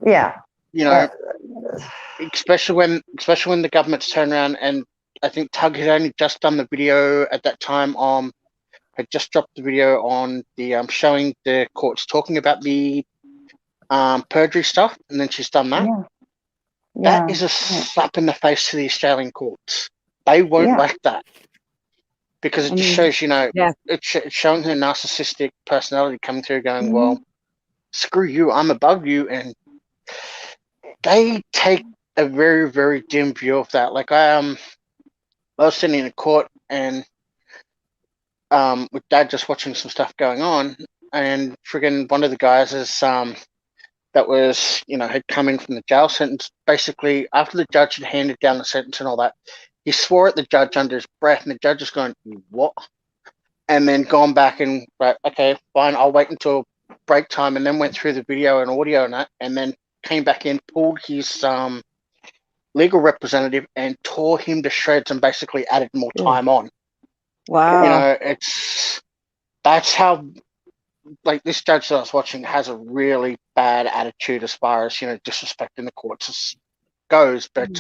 Yeah. Especially when the government's turned around, and I think Tug had only just done the video at that time had just dropped the video on the showing the courts talking about the perjury stuff, and then she's done that. That is a slap in the face to the Australian courts. They won't like that because it just shows, it's showing her narcissistic personality coming through, going, well, screw you, I'm above you, and they take a very, very dim view of that. Like I was sitting in a court and with Dad just watching some stuff going on, and friggin' one of the guys is that was, had come in from the jail sentence. Basically, after the judge had handed down the sentence and all that, he swore at the judge under his breath, and the judge is going, "What?" And then gone back and, right, okay, fine, I'll wait until break time, and then went through the video and audio and that, and then came back in, pulled his legal representative and tore him to shreds and basically added more time on. Wow. That's how, like, this judge that I was watching has a really bad attitude as far as, disrespecting the courts goes, but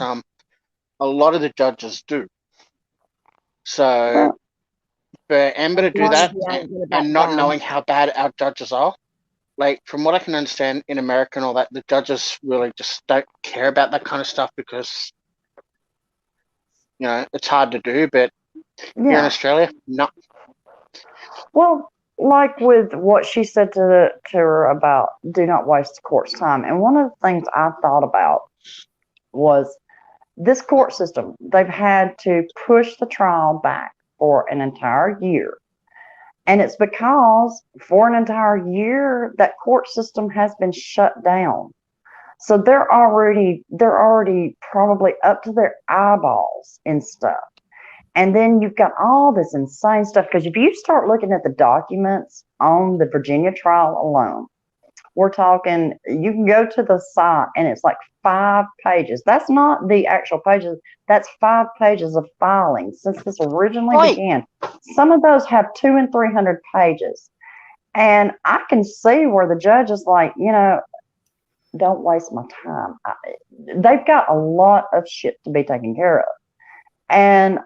a lot of the judges do. So for Amber to do that and not knowing how bad our judges are, like, from what I can understand in America and all that, the judges really just don't care about that kind of stuff because, it's hard to do, but here in Australia, no. Well, like with what she said to her about do not waste the court's time. And one of the things I thought about was this court system. They've had to push the trial back for an entire year. And it's because for an entire year, that court system has been shut down. So they're already probably up to their eyeballs in stuff. And then you've got all this insane stuff, because if you start looking at the documents on the Virginia trial alone, we're talking, you can go to the site and it's like 5 pages. That's not the actual pages. That's 5 pages of filings since this originally began. Some of those have 200 and 300 pages. And I can see where the judge is like, don't waste my time. They've got a lot of shit to be taken care of. And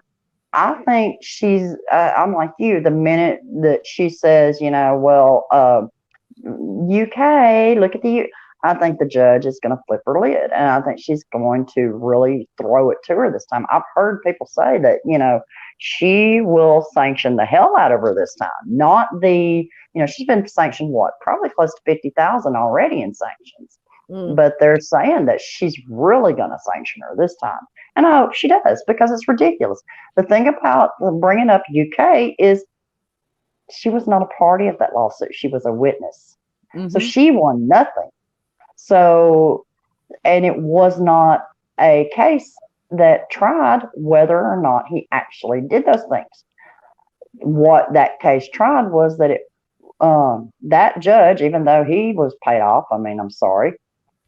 I think I'm like you, the minute that she says, UK, look at I think the judge is going to flip her lid, and I think she's going to really throw it to her this time. I've heard people say that, she will sanction the hell out of her this time. Not she's been sanctioned, probably close to 50,000 already in sanctions. But they're saying that she's really going to sanction her this time. And I hope she does, because it's ridiculous. The thing about bringing up UK is she was not a party of that lawsuit. She was a witness. So she won nothing. So, and it was not a case that tried whether or not he actually did those things. What that case tried was that that judge, even though he was paid off, I'm sorry,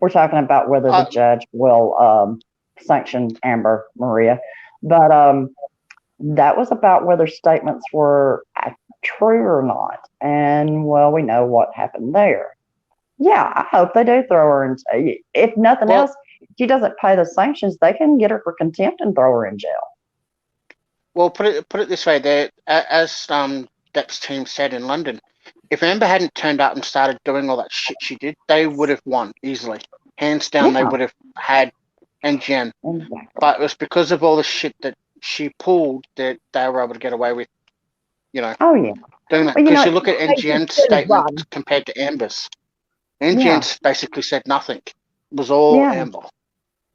we're talking about whether the judge will sanction Amber Maria, but that was about whether statements were true or not. And well, we know what happened there. Yeah, I hope they do throw her in. If nothing else, if she doesn't pay the sanctions, they can get her for contempt and throw her in jail. Well, put it this way: there, as Depp's team said in London, if Amber hadn't turned up and started doing all that shit she did, they would have won easily, hands down. They would have had NGN, but it was because of all the shit that she pulled that they were able to get away with, doing that. Because you look at NGN's statement compared to Amber's. NGN's basically said nothing. It was all Amber.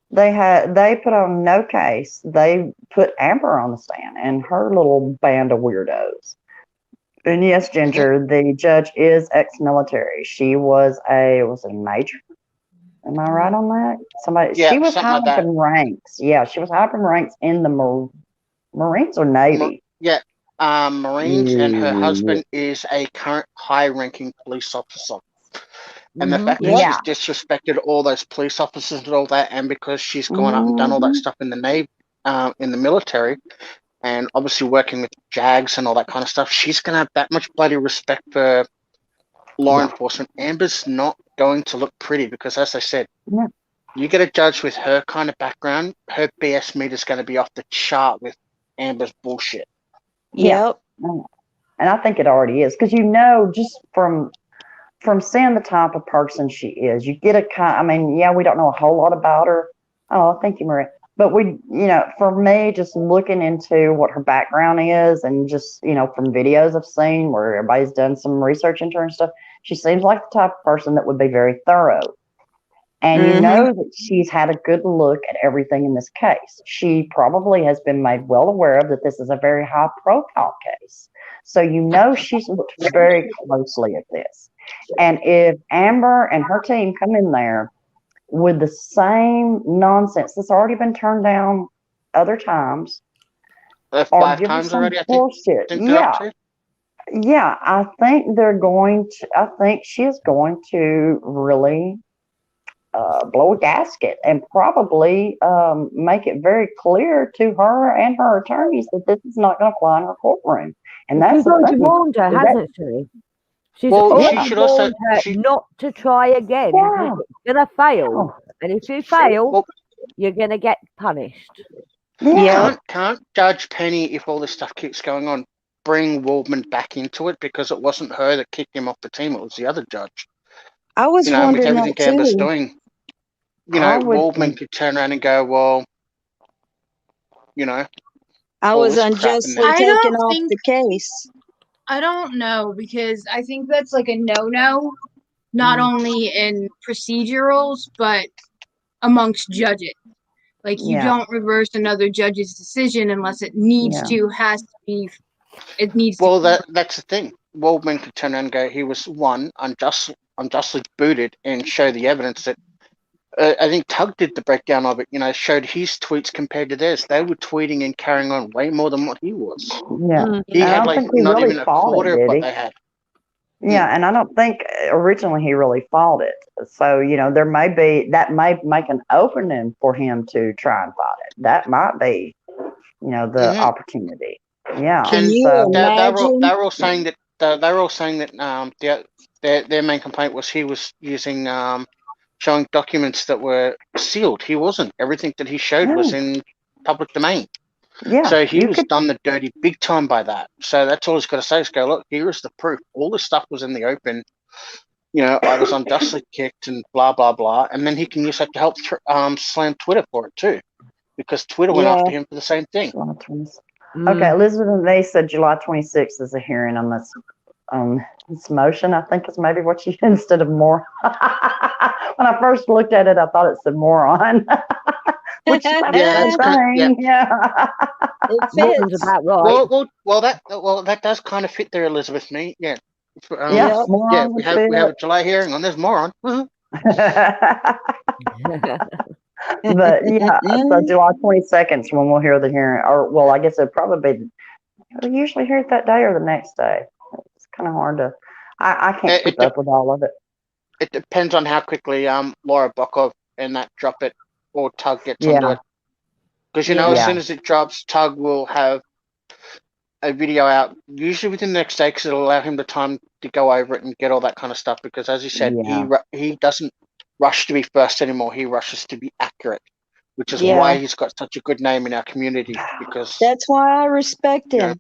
They put on no case. They put Amber on the stand and her little band of weirdos. And yes, Ginger, the judge is ex-military. She was a major? Am I right on that? She was high up in ranks. Yeah, she was high up in ranks in the Marines or Navy. Marines, and her husband is a current high-ranking police officer. And the fact that she's disrespected all those police officers and all that, and because she's gone up and done all that stuff in the Navy, in the military, and obviously working with JAGs and all that kind of stuff, she's going to have that much bloody respect for law enforcement. Amber's not going to look pretty because, as I said, you get a judge with her kind of background, her BS meter's going to be off the chart with Amber's bullshit. Yep. And I think it already is, because just from seeing the type of person she is, you get we don't know a whole lot about her. Oh, thank you, Maria. But for me, just looking into what her background is and just, from videos I've seen where everybody's done some research into her and stuff, she seems like the type of person that would be very thorough. And you know that she's had a good look at everything in this case. She probably has been made well aware of that this is a very high profile case. So you know she's looked very closely at this. And if Amber and her team come in there with the same nonsense that's already been turned down other times, or 5 give times us some already, I bullshit. think they're up to. Yeah, I think they're going to, I think she is going to really blow a gasket and probably make it very clear to her and her attorneys that this is not going to fly in her courtroom. And that's she's already warned her, hasn't she? She's already warned her not to try again because it's going to fail. And if you fail, you're going to get punished. Can't Judge Penny, if all this stuff keeps going on, bring Waldman back into it, because it wasn't her that kicked him off the team, it was the other judge. I was wondering with everything that Amber's too. doing, Waldman could turn around and go, well, I was unjustly taken off the case. I don't know, because I think that's like a no-no, not only in procedurals, but amongst judges. Like, you don't reverse another judge's decision unless it needs to, has to be, it needs to. Well, that's the thing. Waldman could turn around and go, he was unjustly booted, and show the evidence that, I think Tug did the breakdown of it, showed his tweets compared to theirs. They were tweeting and carrying on way more than what he was. Yeah. He had not even a quarter of what they had. Yeah, and I don't think originally he really fought it. So, there that may make an opening for him to try and fight it. That might be, the opportunity. Yeah. Can you imagine? They were all saying that their main complaint was he was using showing documents that were sealed. He wasn't. Everything that he showed was in public domain. Yeah. So he was done the dirty big time by that. So that's all he's got to say is go, look, here is the proof. All this stuff was in the open. I was unjustly kicked and blah, blah, blah. And then he can use that to help slam Twitter for it too. Because Twitter went after him for the same thing. Okay, Elizabeth and they said July 26th is a hearing on this motion. I think is maybe what she instead of more. When I first looked at it, I thought it said moron. Which It fits. About right. Well, that does kind of fit there, Elizabeth. Me, yeah. We have a July hearing on this moron. But so July 22nd is when we'll hear the hearing, or well, I guess it'd probably be. We usually hear it that day or the next day. It's kind of hard to. I can't keep up with all of it. It depends on how quickly Laura Bokov and that drop it, or Tug gets onto it. Because as soon as it drops, Tug will have a video out, usually within the next day, because it'll allow him the time to go over it and get all that kind of stuff. Because as you said, he doesn't rush to be first anymore. He rushes to be accurate, which is why he's got such a good name in our community. Because that's why I respect him.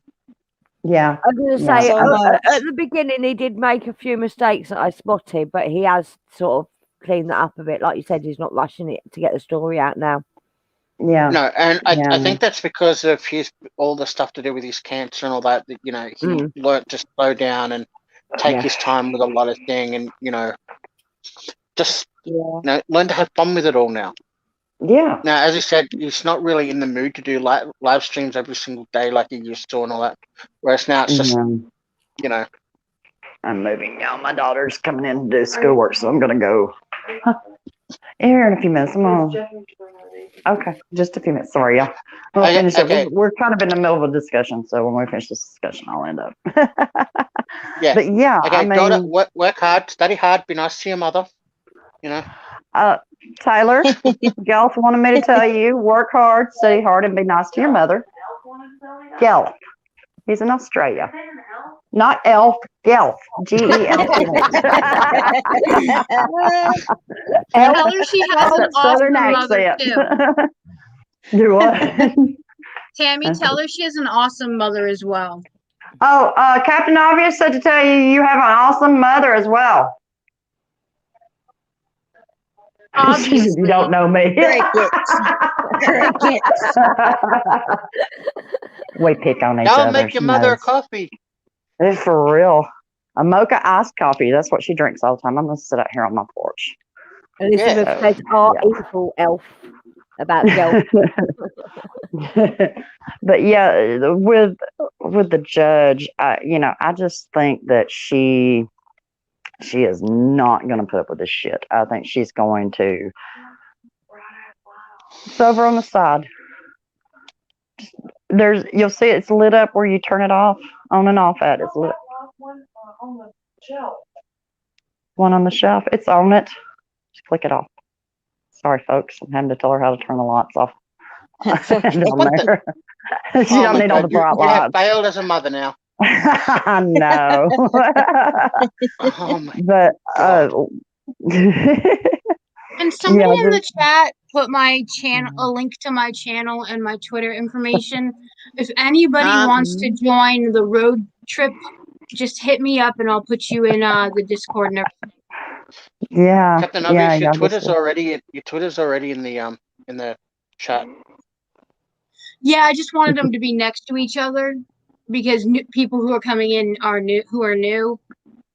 Yeah, I was going to say at the beginning he did make a few mistakes that I spotted, but he has sort of cleaned that up a bit. Like you said, he's not rushing it to get the story out now. Yeah. No, and I think that's because of all the stuff to do with his cancer and all that. That he learnt to slow down and take his time with a lot of things, and just learn to have fun with it all now. Yeah. Now, as I said, he's not really in the mood to do live streams every single day like he used to and all that. Whereas now it's just, I'm moving now. My daughter's coming in to do schoolwork, so I'm going to go. Here in a few minutes. Okay, just a few minutes. Sorry, y'all. We'll finish it. We're kind of in the middle of a discussion, so when we finish this discussion, I'll end up. Yeah. But yeah, okay, I mean, daughter, work hard, study hard, be nice to your mother. Taylor, Gelf wanted me to tell you, work hard, study hard, and be nice to your mother. Gelf. He's in Australia. Not elf, Gelf. G-E-L-F. Tell her she has an awesome mother, too. Do what? Tammy, tell her she has an awesome mother as well. Oh, Captain Obvious said to tell you you have an awesome mother as well. Obviously. You don't know me. Crickets. We pick on each other. I'll make your mother a coffee. It's for real. A mocha iced coffee. That's what she drinks all the time. I'm going to sit out here on my porch. Elizabeth says, "Our evil elf." About girls. But yeah, with the judge, I just think that she is not going to put up with this shit. I think she's going to. It's over on the side. You'll see it's lit up where you turn it off, on and off at. It's lit. One on the shelf. One on the shelf. It's on it. Just click it off. Sorry, folks. I'm having to tell her how to turn the lights off. Down there. She don't need all the bright lights. You have failed as a mother now. I know. Oh my but and somebody in the chat put my channel, a link to my channel and my Twitter information. If anybody wants to join the road trip, just hit me up and I'll put you in the Discord and everything. Yeah. Captain Obvious, your Twitter's already in the chat. Yeah, I just wanted them to be next to each other because people who are coming in are new.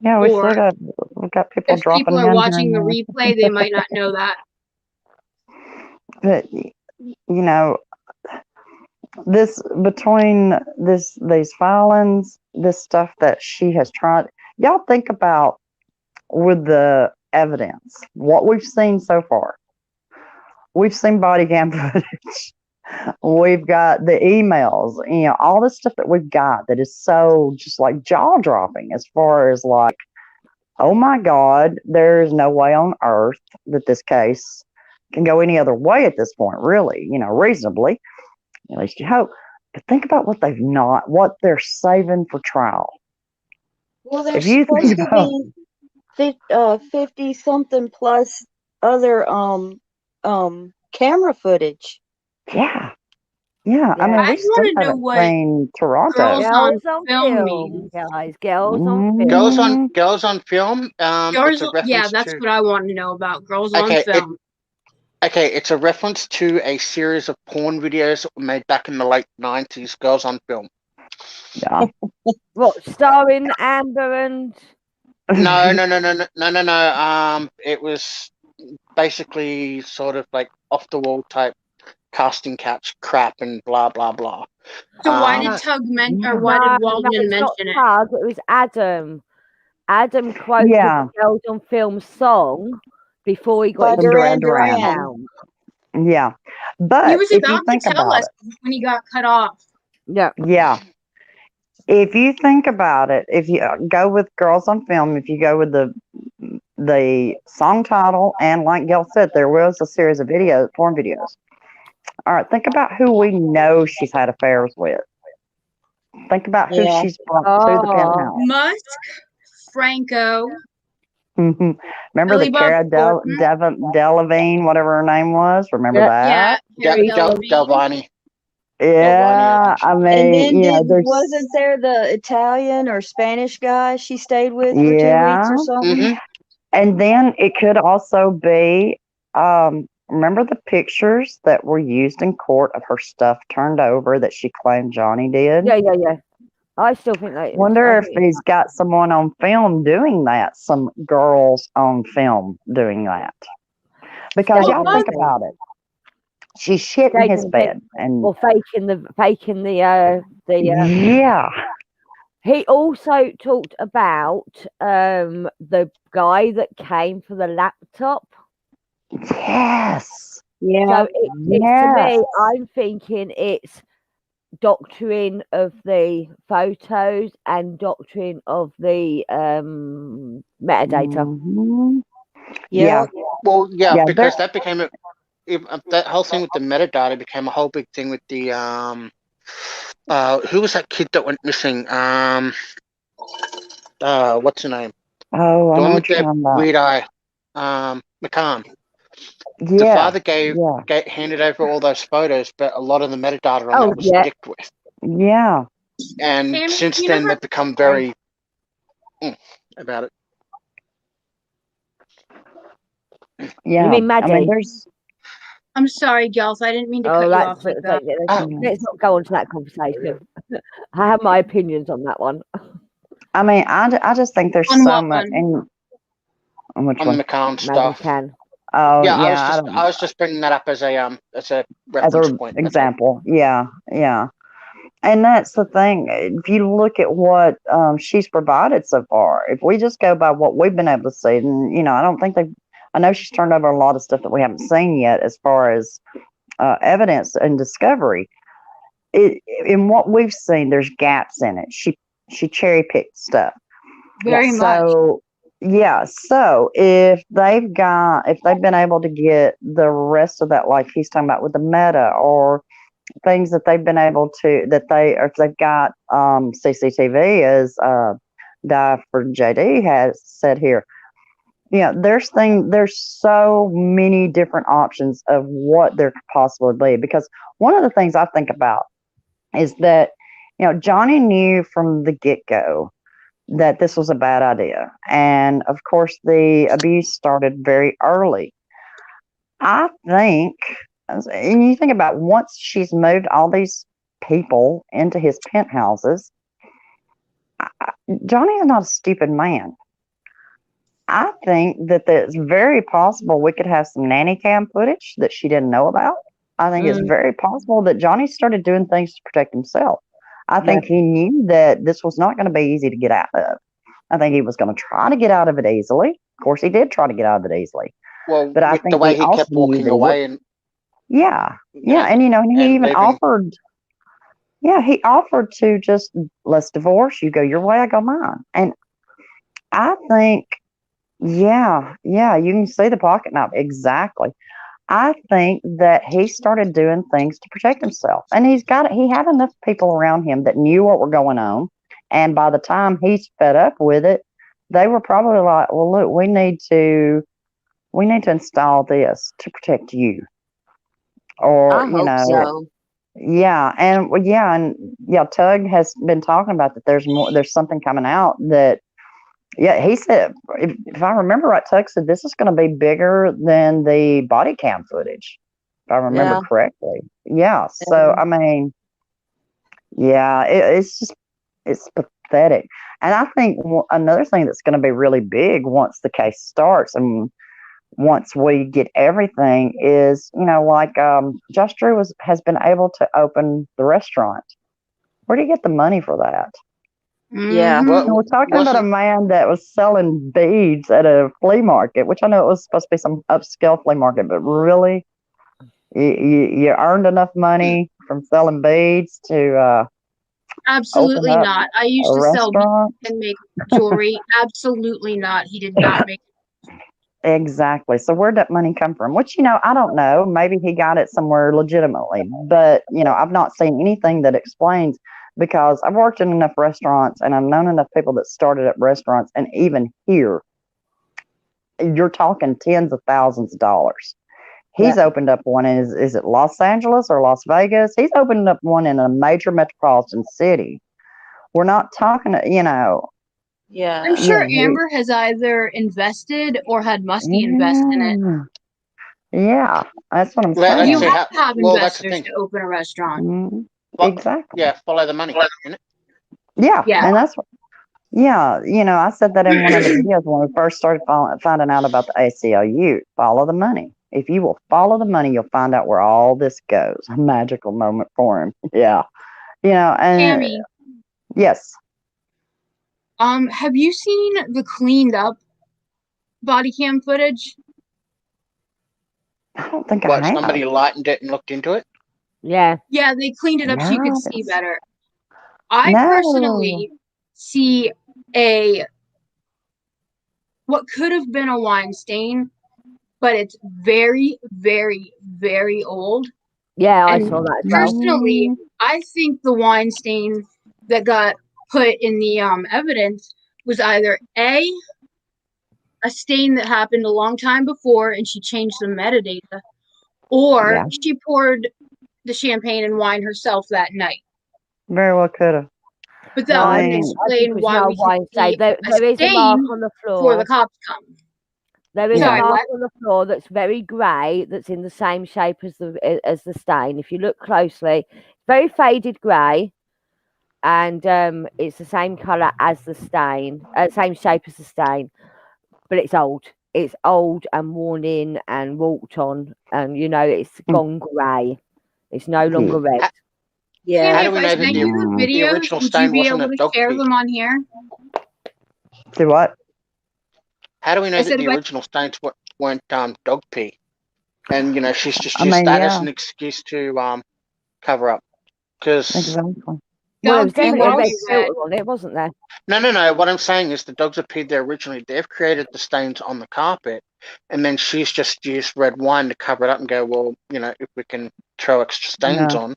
Yeah, we've got people if dropping people in. Are watching the replay, they might not know that. But this between these filings, this stuff that she has tried. Y'all think about with the evidence, what we've seen so far. We've seen body cam footage. We've got the emails, all the stuff that we've got that is so just like jaw dropping as far as like, oh my God, there's no way on earth that this case can go any other way at this point, really, reasonably. At least you hope. But think about what they're saving for trial. Well, there's supposed to be 50-something plus other camera footage. Yeah. I mean, we still haven't seen Toronto. Girls on film, guys. Girls on film. Girls on film. It's a reference that's what I want to know about. Girls on film. It's a reference to a series of porn videos that were made back in the late 90s. Girls on film. Yeah. What, starring Amber and? No. It was basically sort of like off the wall type casting couch crap and blah blah blah. So why did why did Waldman mention it? Tug, it was Adam. Adam quoted the Girls on Film song before he got Duran Duran. Yeah, but he was about to tell us when he got cut off. Yeah. If you think about it, if you go with Girls on Film, if you go with the song title, and like Gail said, there was a series of porn videos. All right, think about who we know she's had affairs with. Think about who she's brought to the penthouse. Musk, Franco. Remember the Cara Delevingne, whatever her name was? Remember that? Yeah, Delvini. Yeah, I mean, and then wasn't there the Italian or Spanish guy she stayed with for 2 weeks or something? Mm-hmm. And then it could also be, remember the pictures that were used in court of her stuff turned over that she claimed Johnny did? Yeah. I still think that. Wonder if he's got someone on film doing that, some girls on film doing that. Because y'all think about it. She's shitting his bed or faking the yeah. He also talked about the guy that came for the laptop. Yes. Yeah. So to me, I'm thinking it's doctoring of the photos and doctoring of the metadata. Mm-hmm. Yeah. Well, because that became that whole thing with the metadata became a whole big thing with the who was that kid that went missing? What's her name? Oh, I know what you're talking about. Weird eye. McCann. Yeah. The father handed over all those photos, but a lot of the metadata on that was dicked with. Yeah. And since then, they've become very about it. Yeah. You mean Maddie? I'm sorry, girls. I didn't mean to cut you off like that. Let's not go on to that conversation. I have my opinions on that one. I mean, I just think there's so much. On McCann stuff. Oh yeah, yeah, I was just bringing that up as a reference point. Example. Yeah, yeah. And that's the thing. If you look at what she's provided so far, if we just go by what we've been able to see, then I don't think they've. I know she's turned over a lot of stuff that we haven't seen yet, as far as evidence and discovery. In what we've seen, there's gaps in it. She cherry picked stuff. Very much. So yeah. So if they've been able to get the rest of that, like he's talking about with the meta, or things that they've been able to, or if they've got CCTV, as Di for JD has said here, there's so many different options of what there could possibly be. Because one of the things I think about is that Johnny knew from the get-go that this was a bad idea, and of course the abuse started very early. I think, and you think about, once she's moved all these people into his penthouses, Johnny is not a stupid man. I think that it's very possible we could have some nanny cam footage that she didn't know about. I think it's very possible that Johnny started doing things to protect himself. I think he knew that this was not going to be easy to get out of. I think he was going to try to get out of it easily. Of course, he did try to get out of it easily. Well, but I think the way he kept walking away, and he even offered. Yeah, he offered to just, let's divorce. You go your way, I go mine. And I think, you can see the pocket knife exactly. I think that he started doing things to protect himself, and he had enough people around him that knew what were going on. And by the time he's fed up with it, they were probably like, well, look, we need to install this to protect you. Or, I hope so. Yeah. And Tug has been talking about that. There's something coming out that, he said, if I remember right, Tug said this is going to be bigger than the body cam footage, if I remember correctly. Yeah. So, I mean, it's pathetic. And I think another thing that's going to be really big once the case starts, and once we get everything, is, Josh Drew has been able to open the restaurant. Where do you get the money for that? Yeah. We're talking about a man that was selling beads at a flea market, which I know it was supposed to be some upscale flea market, but really, you earned enough money from selling beads to absolutely not. I used to sell beads and make jewelry. Absolutely not. He did not make it. Exactly. So where'd that money come from? Which, I don't know. Maybe he got it somewhere legitimately, but I've not seen anything that explains. Because I've worked in enough restaurants, and I've known enough people that started at restaurants, and even here, you're talking tens of thousands of dollars. He's opened up one in, is it Los Angeles or Las Vegas? He's opened up one in a major metropolitan city. We're not talking, Yeah. I'm sure Amber has either invested or had Muskie invest in it. Yeah, that's what I'm saying. You have to have investors to open a restaurant. Mm-hmm. Exactly. Yeah, follow the money. Yeah, and that's what. Yeah, I said that in one of the videos when we first started finding out about the ACLU. Follow the money. If you will follow the money, you'll find out where all this goes. A magical moment for him. Yeah, and Tammy. Yes. Have you seen the cleaned up body cam footage? I don't think I have. Somebody lightened it and looked into it? Yeah. Yeah, they cleaned it up so you could see better. I personally see what could have been a wine stain, but it's very, very, very old. Yeah, I saw that. Personally, I think the wine stain that got put in the evidence was either a stain that happened a long time before and she changed the metadata, or she poured the champagne and wine herself that night. Very well could have. But that would explain why we can see there is a mark on the floor before the cops come. There is a mark on the floor that's very grey, that's in the same shape as the stain. If you look closely, very faded grey, and it's the same colour as the stain, same shape as the stain, but it's old. it's old and worn in and walked on, and it's gone grey. It's no longer red. Yeah. How do we If know I that send you the the videos, original would you stone be wasn't able a to dog share pee? them on here? Do what? How do we know I that said the if I original stones weren't dog pee? And she's just I used mean, that yeah, as an excuse to cover up. Because exactly. Well, there was dog pee definitely a won't red be filter red. on it, wasn't there? no. What I'm saying is the dogs appeared there originally. They've created the stains on the carpet, and then she's just used red wine to cover it up and go, well, if we can throw extra stains Yeah. on.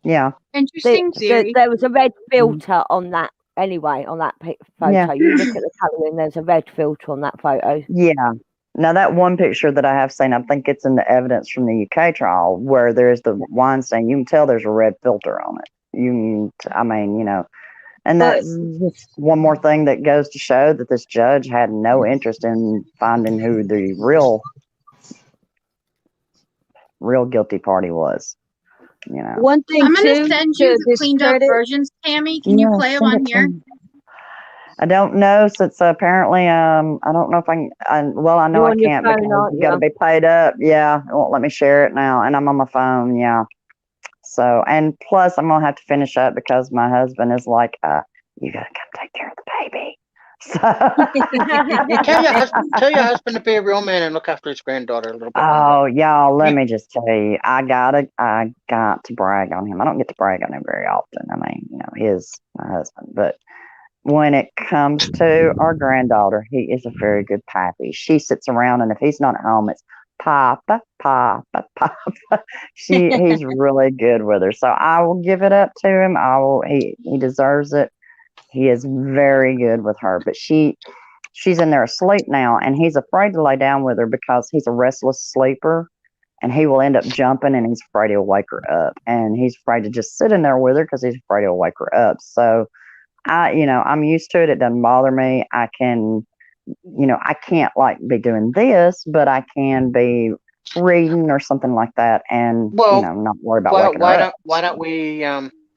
Yeah. Interesting theory. There was a red filter on that anyway, on that photo. Yeah. You look at the colouring, there's a red filter on that photo. Yeah. Now that one picture that I have seen, I think it's in the evidence from the UK trial where there's the wine stain. You can tell there's a red filter on it. And that's just one more thing that goes to show that this judge had no interest in finding who the real guilty party was. One thing I'm going too, to send you the cleaned up versions, Tammy. Can you play them on here? I don't know, since apparently I don't know if I know I can't because you got to be paid up. Yeah, it won't let me share it now, and I'm on my phone. Yeah. So, and plus I'm gonna have to finish up because my husband is like, you gotta come take care of the baby. So tell your husband to be a real man and look after his granddaughter a little bit longer. Oh, y'all, let me just tell you, I got to brag on him. I don't get to brag on him very often. I mean, my husband, but when it comes to our granddaughter, he is a very good pappy. She sits around, and if he's not at home, it's Papa, Papa, Papa. He's really good with her. So I will give it up to him. He deserves it. He is very good with her, but she's in there asleep now, and he's afraid to lay down with her because he's a restless sleeper, and he will end up jumping, and he's afraid he'll wake her up, and he's afraid to just sit in there with her because he's afraid he'll wake her up. So I'm used to it. It doesn't bother me. I can, I can't be doing this, but I can be reading or something like that, and not worry about waking her up.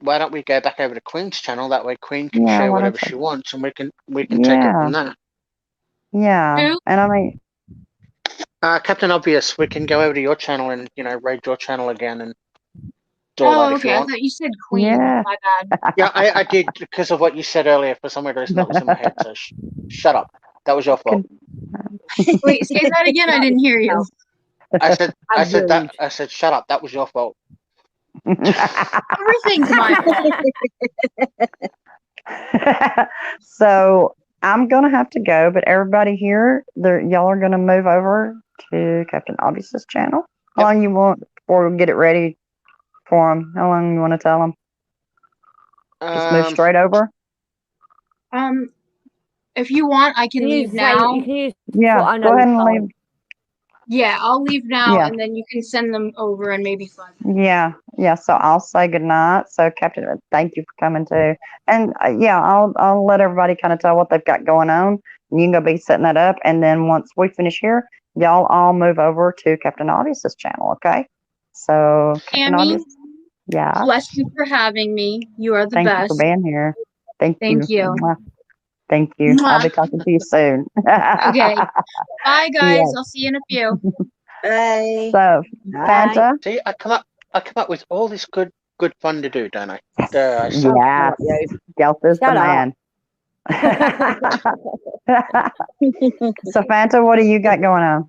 Why don't we go back over to Queen's channel? That way, Queen can share whatever she wants, and we can take it from there. Yeah, and I mean, Captain Obvious, we can go over to your channel and raid your channel again and. Okay. I thought you said Queen. Yeah. My bad. Yeah, I did because of what you said earlier. For some reason, that was in my head. So shut up. That was your fault. Wait, say that again. I didn't hear you. I said shut up. That was your fault. Everything's my fault. So I'm gonna have to go, but everybody here, y'all are gonna move over to Captain Obvious's channel. How long you want before we get it ready for him? How long you want to tell him? Just move straight over. If you want, I can leave now. Yeah, go ahead and leave. Yeah, I'll leave now, and then you can send them over in maybe 5 minutes. Yeah. So I'll say goodnight. So Captain, thank you for coming too. And I'll let everybody kind of tell what they've got going on. And you can go be setting that up. And then once we finish here, y'all all move over to Captain Obvious's channel. Okay. So Captain Obvious. Yeah. Bless you for having me. You are the best. Thank you for being here. Thank you. Thank you. I'll be talking to you soon. Okay. Bye, guys. I'll see you in a few. Bye. So, Fanta. See, I come up with all this good fun to do, don't I? Yeah. Gelf is the man. So, Fanta, what do you got going on?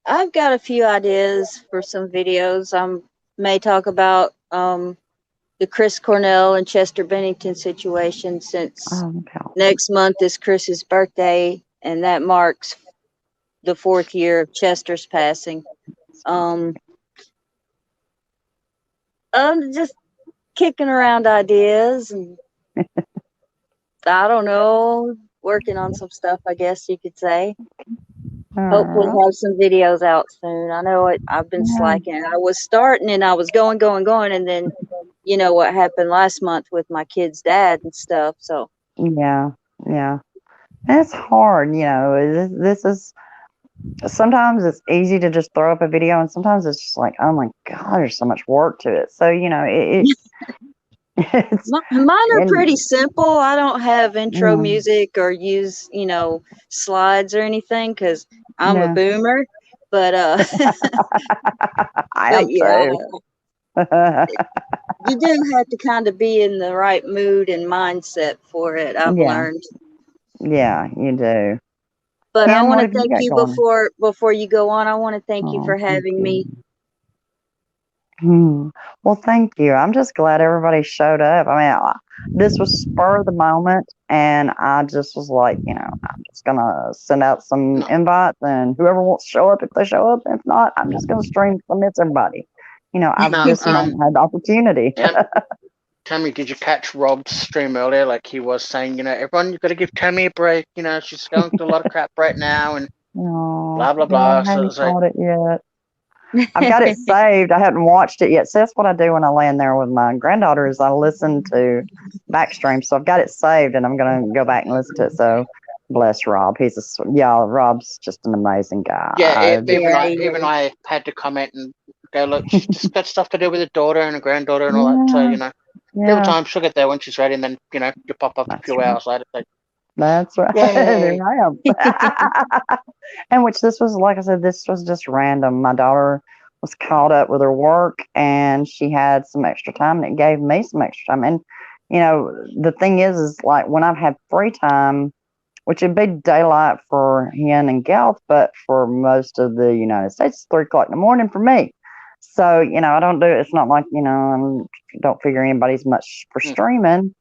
I've got a few ideas for some videos. I may talk about the Chris Cornell and Chester Bennington situation, since next month is Chris's birthday, and that marks the 4th year of Chester's passing. I'm just kicking around ideas, and I don't know, working on some stuff, I guess you could say. Hopefully have some videos out soon. I know I've been slacking. I was starting and I was going, and then you know what happened last month with my kid's dad and stuff. So yeah, it's hard. This is sometimes it's easy to just throw up a video, and sometimes it's just like, oh my god, there's so much work to it. So Mine are pretty simple. I don't have intro music or use, slides or anything because I'm a boomer. But I am too. You do have to kind of be in the right mood and mindset for it. I've learned. Yeah, you do. But I want to thank you before you go on. I want to thank you for having me. Well, thank you. I'm just glad everybody showed up. I mean, this was spur of the moment, and I just was like, I'm just gonna send out some invites, and whoever wants to show up, if they show up. If not, I'm just gonna stream some everybody. I've just not had the opportunity. Tammy, did you catch Rob's stream earlier? Like he was saying, everyone, you've got to give Tammy a break. She's going through a lot of crap right now, and blah blah blah. I haven't caught it yet. I've got it saved. I haven't watched it yet. So that's what I do when I lay in there with my granddaughter is I listen to backstream. So I've got it saved, and I'm going to go back and listen to it. So bless Rob. Rob's just an amazing guy. Yeah, even I had to comment and go, look, she's just got stuff to do with her daughter and her granddaughter and all that. So, give her time. She'll get there when she's ready, and then, you pop up a few hours later. Like, that's right. There I am. And which this was, like I said, this was just random. My daughter was caught up with her work, and she had some extra time, and it gave me some extra time. And, the thing is like when I've had free time, which would be daylight for Hen and Gelth, but for most of the United States, it's 3 o'clock in the morning for me. So, I don't do, it's not like, I don't figure anybody's much for streaming.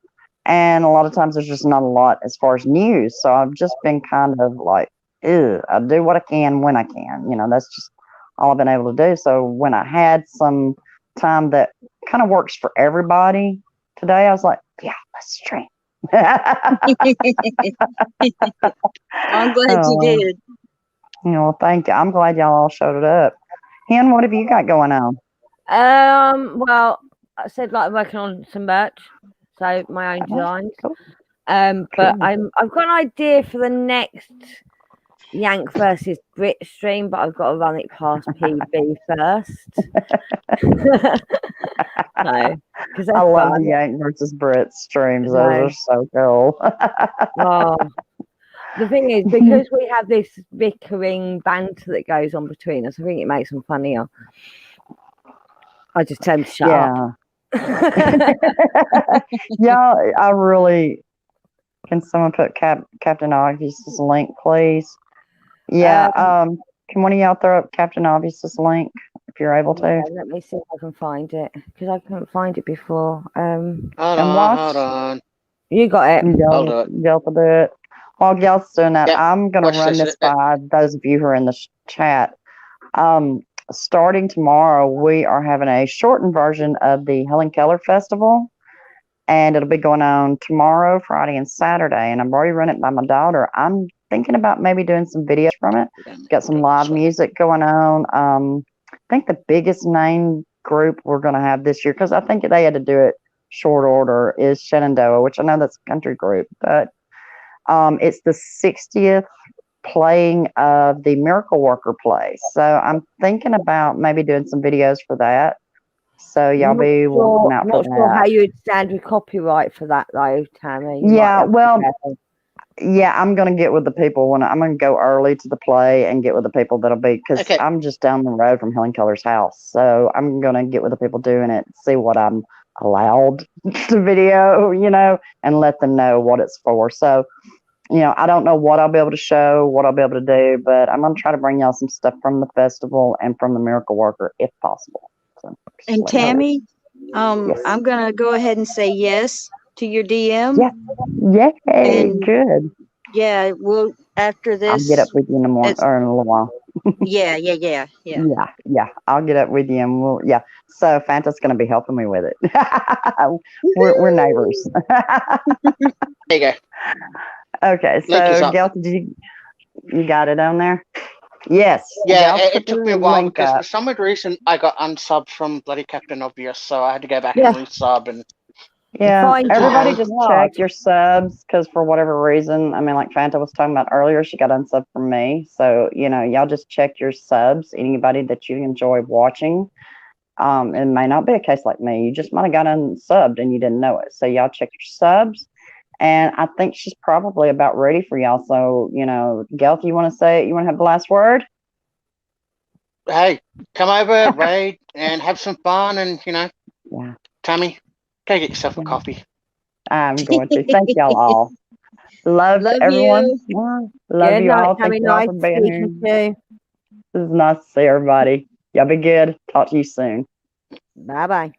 And a lot of times there's just not a lot as far as news. So I've just been kind of like, I do what I can when I can. That's just all I've been able to do. So when I had some time that kind of works for everybody today, I was like, yeah, let's stream. I'm glad you did. Well, thank you. I'm glad y'all all showed up. Hen, what have you got going on? Well, I said like I'm working on some merch, so my own designs. Cool. But I've got an idea for the next Yank versus Brit stream, but I've got to run it past PB first. No, because I love the Yank versus Brit streams. Those are so cool. The thing is, because we have this bickering banter that goes on between us, I think it makes them funnier. I just tell them to shut up. Yeah, I really. Can someone put Captain Obvious's link, please? Yeah. Can one of y'all throw up Captain Obvious's link if you're able to? Yeah, let me see if I can find it because I couldn't find it before. Hold on. You got it. I'll do it. Y'all do it. While y'all's doing that, I'm going to run this by those of you who are in the chat. Starting tomorrow, we are having a shortened version of the Helen Keller Festival. And it'll be going on tomorrow, Friday, and Saturday. And I've already run it by my daughter. I'm thinking about maybe doing some videos from it. Got some live music going on. I think the biggest name group we're going to have this year, because I think they had to do it short order, is Shenandoah, which I know that's a country group. But it's the 60th playing of the Miracle Worker play. So I'm thinking about maybe doing some videos for that. So y'all be looking out for that. Not sure how you would stand with copyright for that though, Tammy. Yeah, I'm going to get with the people when I'm going to go early to the play and get with the people that'll be, because I'm just down the road from Helen Keller's house. So I'm going to get with the people doing it, see what I'm allowed to video, and let them know what it's for. So, I don't know what I'll be able to show, what I'll be able to do, but I'm going to try to bring y'all some stuff from the festival and from the Miracle Worker if possible. So, and Tammy, yes. I'm going to go ahead and say yes to your DM. Yeah. Yay, good. Yeah, we'll, after this. I'll get up with you in the morning or in a little while. Yeah. Yeah. I'll get up with you and we'll, So Fanta's going to be helping me with it. we're neighbors. There you go. Okay, so Gail, you got it on there? Yes. Yeah, it took me a while because for some weird reason I got unsubbed from bloody Captain Obvious, so I had to go back and resub and. Yeah, everybody just check your subs because for whatever reason, I mean, like Fanta was talking about earlier, she got unsubbed from me. So, y'all just check your subs, anybody that you enjoy watching. It may not be a case like me. You just might have got unsubbed and you didn't know it. So y'all check your subs. And I think she's probably about ready for y'all. So, Gail, if you want to say it, you want to have the last word? Hey, come over, raid, and have some fun. And, Tammy, go get yourself a coffee. I'm going to. Thank y'all all. Love everyone. You. Love you all. Thank you all for being here. This is nice to see everybody. Y'all be good. Talk to you soon. Bye-bye.